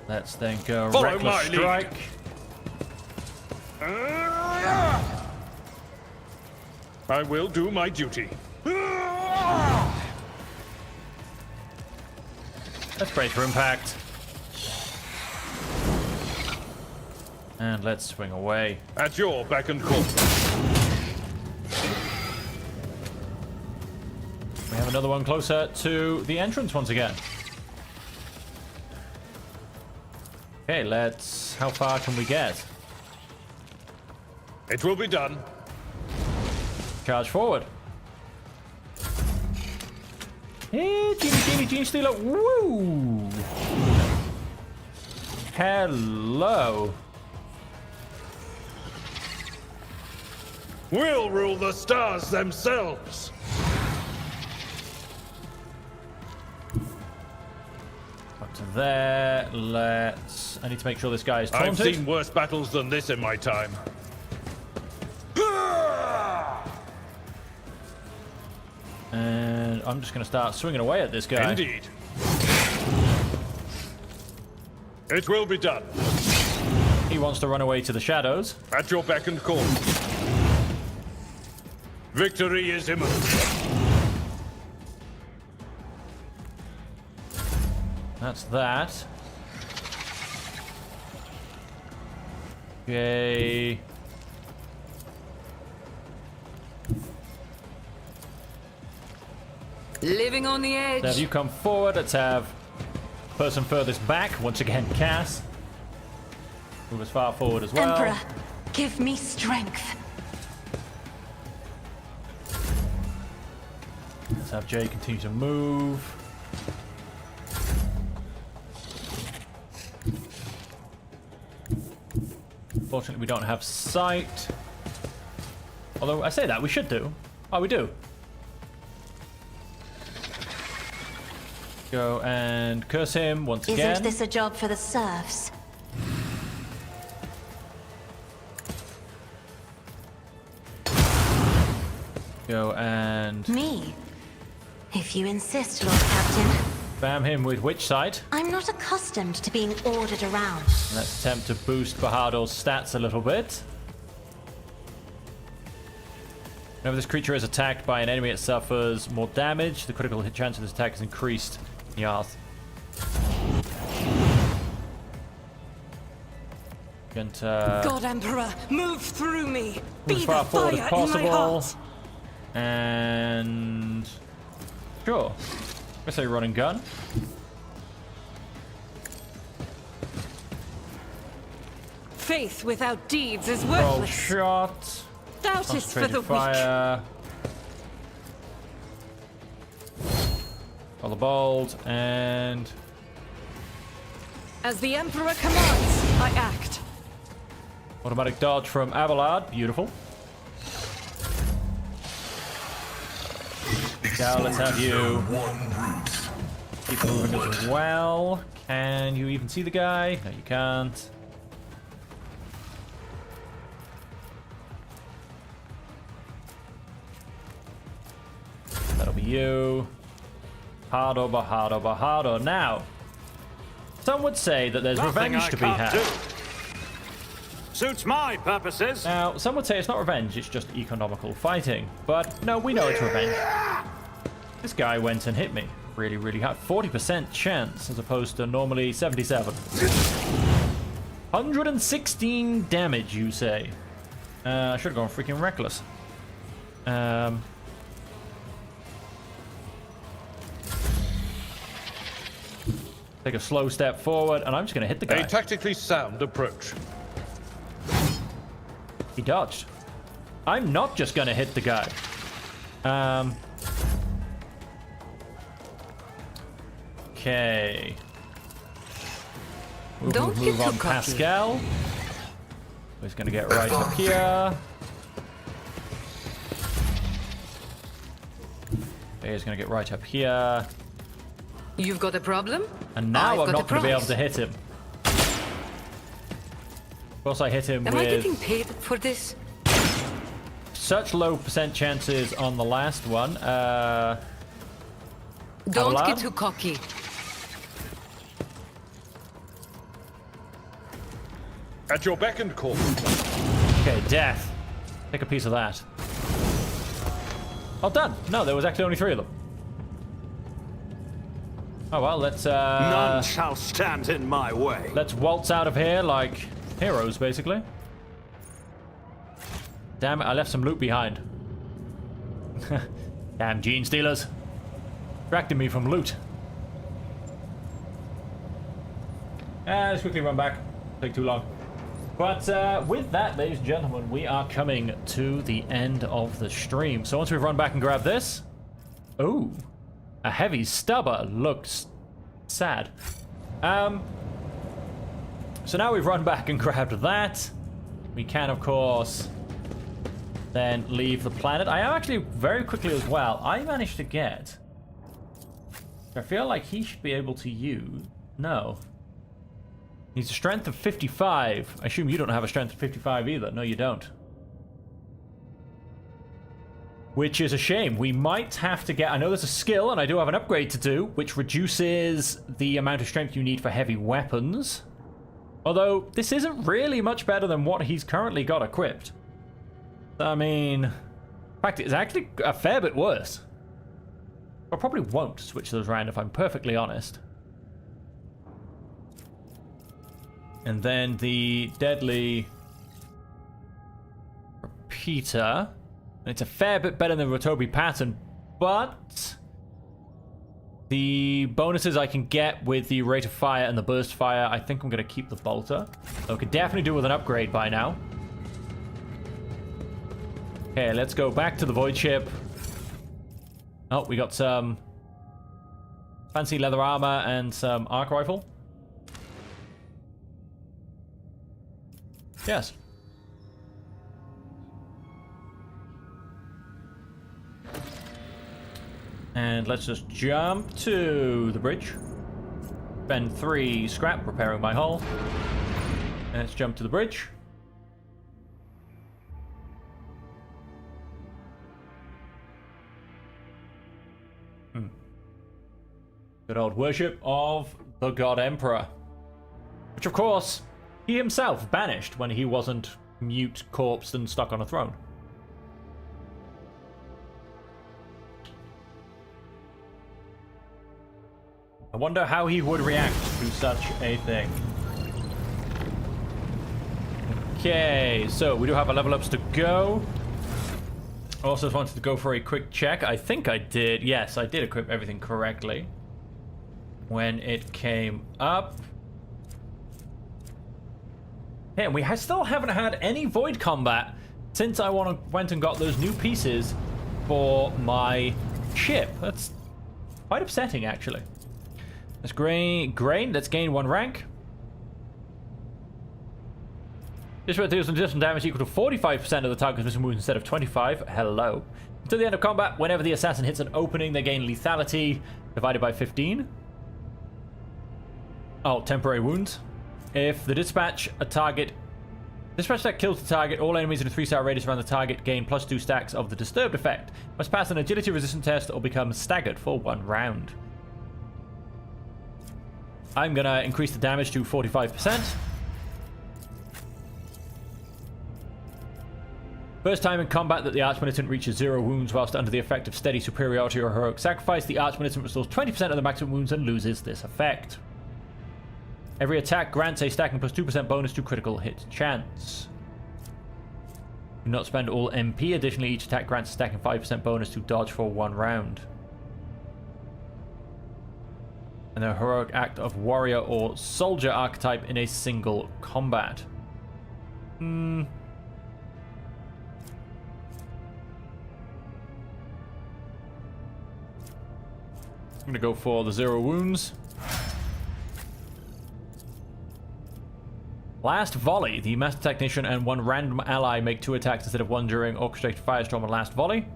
Let's then go Follow Reckless my lead. Strike. I will do my duty. Let's brace for impact. And let's swing away. At your beck and call. We have another one closer to the entrance once again. Okay, let's... How far can we get? It will be done. Charge forward. Hey, Genie Stealer. Woo! Hello. We'll rule the stars themselves. Up to there. Let's... I need to make sure this guy is I've taunted. seen worse battles than this in my time. And I'm just going to start swinging away at this guy. Indeed. It will be done. He wants to run away to the shadows. At your beck and call. Victory is imminent. That's that. Okay. Living on the edge. Now, if you come forward, let's have person furthest back. Once again, Cass. Move as far forward as well. Emperor, give me strength. Let's have Jay continue to move. Fortunately, we don't have sight. Although, I say that, we should do. Oh, we do. Go and curse him once again. Isn't this a job for the serfs? Go and Me? If you insist, Lord Captain. bam him with Witch Sight. I'm not accustomed to being ordered around. Let's attempt to boost Bahado's stats a little bit. Whenever this creature is attacked by an enemy, it suffers more damage. The critical hit chance of this attack is increased. Yarth. God Emperor, move through me. Be as the far forward as fire in my possible. heart. And sure. I say run and gun. Faith without deeds is Roll worthless. shot. Doubt is for the Concentrated weak. fire. Roll the bolt and As the Emperor commands, I act. automatic dodge from Abelard. Beautiful. Now let's have you keep moving as well. Can you even see the guy? No, you can't. That'll be you. Harder, Bahado, Bahado. Now, some would say that there's Nothing revenge I to be can't had. do. Suits my purposes. Now, some would say it's not revenge, it's just economical fighting. But no, we know it's revenge. This guy went and hit me really, really hard. 40% chance as opposed to normally 77. 116 damage, you say? I should have gone freaking reckless. Take a slow step forward, and I'm just going to hit the guy. A tactically sound approach. He dodged. I'm not just going to hit the guy. Okay. Don't Move get too on cocky. Pascal. He's going to get right up here. Okay, he's going to get right up here. You've got a problem? And now I've I'm got not a going to be able prize. to hit him. Of course, I hit him Am I with getting paid for this? such low percent chances on the last one. Don't Abelard? get too cocky. At your beck and call. Okay, death. Take a piece of that. Oh, done. No, there was actually only 3 of them. Oh well, let's None shall stand in my way. let's waltz out of here like heroes, basically. Damn it, I left some loot behind. Damn gene stealers. Distracting me from loot. Let's quickly run back. Take too long. But with that, ladies and gentlemen, we are coming to the end of the stream. So once we've run back and grabbed this... Ooh. A heavy stubber looks sad. So now we've run back and grabbed that. We can, of course, then leave the planet. I am actually, very quickly as well, I managed to get... I feel like he should be able to use... No. He's a strength of 55. I assume you don't have a strength of 55 either. No, you don't. Which is a shame. We might have to get... I know there's a skill, and I do have an upgrade to do, which reduces the amount of strength you need for heavy weapons. Although, this isn't really much better than what he's currently got equipped. I mean... In fact, it's actually a fair bit worse. I probably won't switch those around if I'm perfectly honest. And then the deadly repeater. It's a fair bit better than the Rotobi pattern, but the bonuses I can get with the rate of fire and the burst fire, I think I'm going to keep the bolter. So I could definitely do with an upgrade by now. Okay, let's go back to the void ship. Oh, we got some fancy leather armor and some arc rifle. Yes. And let's just jump to the bridge. Spend 3 scrap repairing my hull. And let's jump to the bridge. Good old worship of the God Emperor. Which, of course, he himself banished when he wasn't mute, corpsed, and stuck on a throne. I wonder how he would react to such a thing. Okay, so we do have our level ups to go. Also just wanted to go for a quick check. I think I did. Yes, I did equip everything correctly when it came up. Yeah, and we still haven't had any void combat since I went and got those new pieces for my ship. That's quite upsetting, actually. Let's grain. Let's gain 1 rank. This will do some additional damage equal to 45% of the target's missile wounds instead of 25. Hello. Until the end of combat, whenever the assassin hits an opening, they gain lethality divided by 15. Oh, temporary wounds. If the dispatch that kills the target, all enemies in a 3-star radius around the target gain +2 stacks of the disturbed effect. Must pass an agility resistance test or become staggered for 1 round. I'm gonna increase the damage to 45%. First time in combat that the Archmilitant reaches 0 wounds whilst under the effect of steady superiority or heroic sacrifice, the Archmilitant restores 20% of the maximum wounds and loses this effect. Every attack grants a stacking +2% bonus to critical hit chance. Do not spend all MP. Additionally, each attack grants a stacking 5% bonus to dodge for 1 round. And a heroic act of warrior or soldier archetype in a single combat. I'm gonna go for the 0 wounds. Last volley. The master technician and 1 random ally make 2 attacks instead of 1 during orchestrated firestorm on last volley.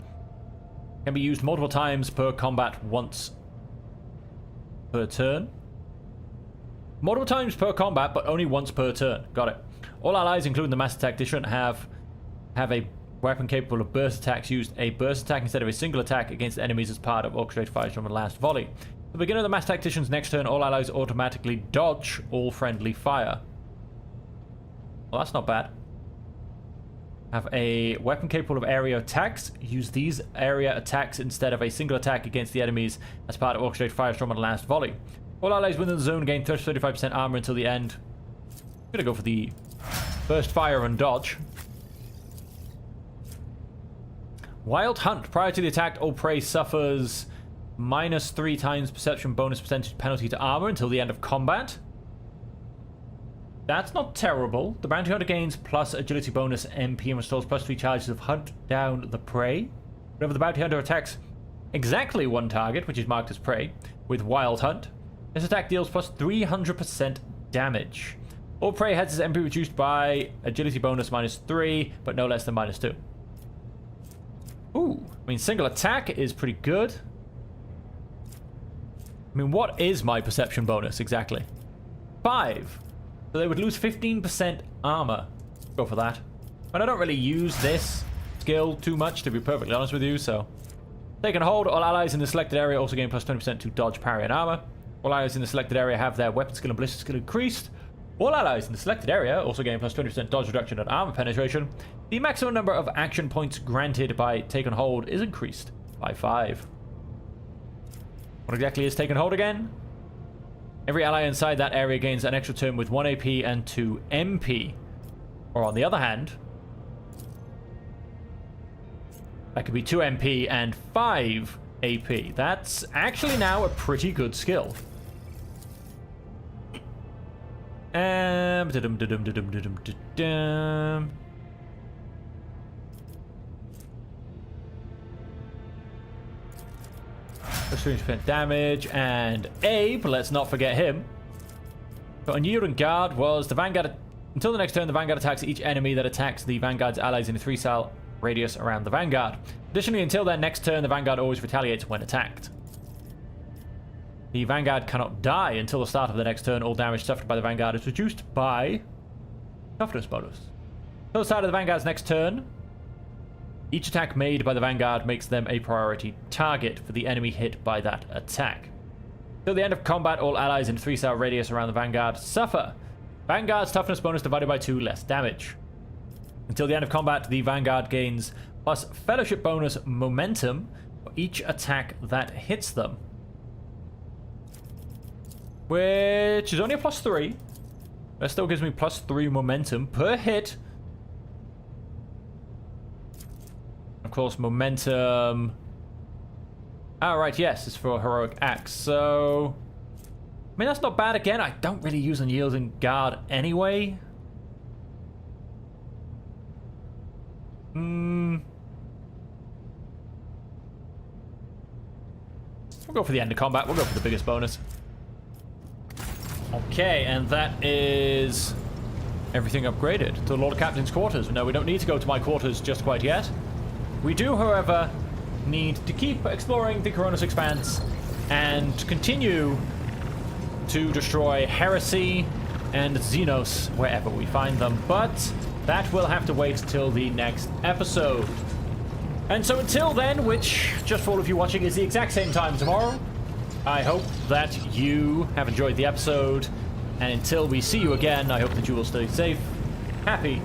Can be used multiple times per combat, once per turn. Multiple times per combat, but only once per turn. Got it. All allies, including the master tactician, have a weapon capable of burst attacks. Used a burst attack instead of a single attack against enemies as part of orchestrated firestorm on last volley. At the beginning of the master tactician's next turn, all allies automatically dodge all friendly fire. Well, that's not bad. Have a weapon capable of area attacks. Use these area attacks instead of a single attack against the enemies as part of orchestrated firestorm on the last volley. All allies within the zone gain 35% armor until the end. I'm gonna go for the burst fire and dodge. Wild Hunt. Prior to the attack, all prey suffers -3 times perception bonus percentage penalty to armor until the end of combat. That's not terrible. The bounty hunter gains plus agility bonus MP and restores +3 charges of hunt down the prey. Whenever the bounty hunter attacks exactly 1 target, which is marked as prey, with Wild Hunt, this attack deals +300% damage. All prey has its MP reduced by agility bonus -3, but no less than -2. Ooh, I mean, single attack is pretty good. I mean, what is my perception bonus exactly? 5. So they would lose 15% armor. Go for that. But I don't really use this skill too much, to be perfectly honest with you, so. Taken hold. All allies in the selected area also gain +20% to dodge, parry, and armor. All allies in the selected area have their weapon skill and ballistic skill increased. All allies in the selected area also gain +20% dodge reduction and armor penetration. The maximum number of action points granted by taken hold is increased by 5. What exactly is taken hold again? Every ally inside that area gains an extra turn with 1 AP and 2 MP. Or on the other hand, that could be 2 MP and 5 AP. That's actually now a pretty good skill. Strange percent damage, and Abe, let's not forget him. But unyielding guard was the Vanguard. Until the next turn, the Vanguard attacks each enemy that attacks the Vanguard's allies in a 3-cell radius around the Vanguard. Additionally, until their next turn, the Vanguard always retaliates when attacked. The Vanguard cannot die until the start of the next turn. All damage suffered by the Vanguard is reduced by toughness bonus. Until the start of the Vanguard's next turn, each attack made by the Vanguard makes them a priority target for the enemy hit by that attack. Till the end of combat, all allies in 3-cell radius around the Vanguard suffer Vanguard's toughness bonus divided by 2 less damage. Until the end of combat, the Vanguard gains plus fellowship bonus momentum for each attack that hits them, which is only a +3. That still gives me +3 momentum per hit. Of course, momentum. Right, yes, it's for heroic acts. So, I mean, that's not bad. Again, I don't really use unyielding guard anyway. We'll go for the end of combat. We'll go for the biggest bonus. Okay, and that is everything upgraded to the Lord Captain's quarters. No, we don't need to go to my quarters just quite yet. We do, however, need to keep exploring the Coronis Expanse and continue to destroy Heresy and Xenos wherever we find them. But that will have to wait till the next episode. And so until then, which, just for all of you watching, is the exact same time tomorrow, I hope that you have enjoyed the episode. And until we see you again, I hope that you will stay safe, happy,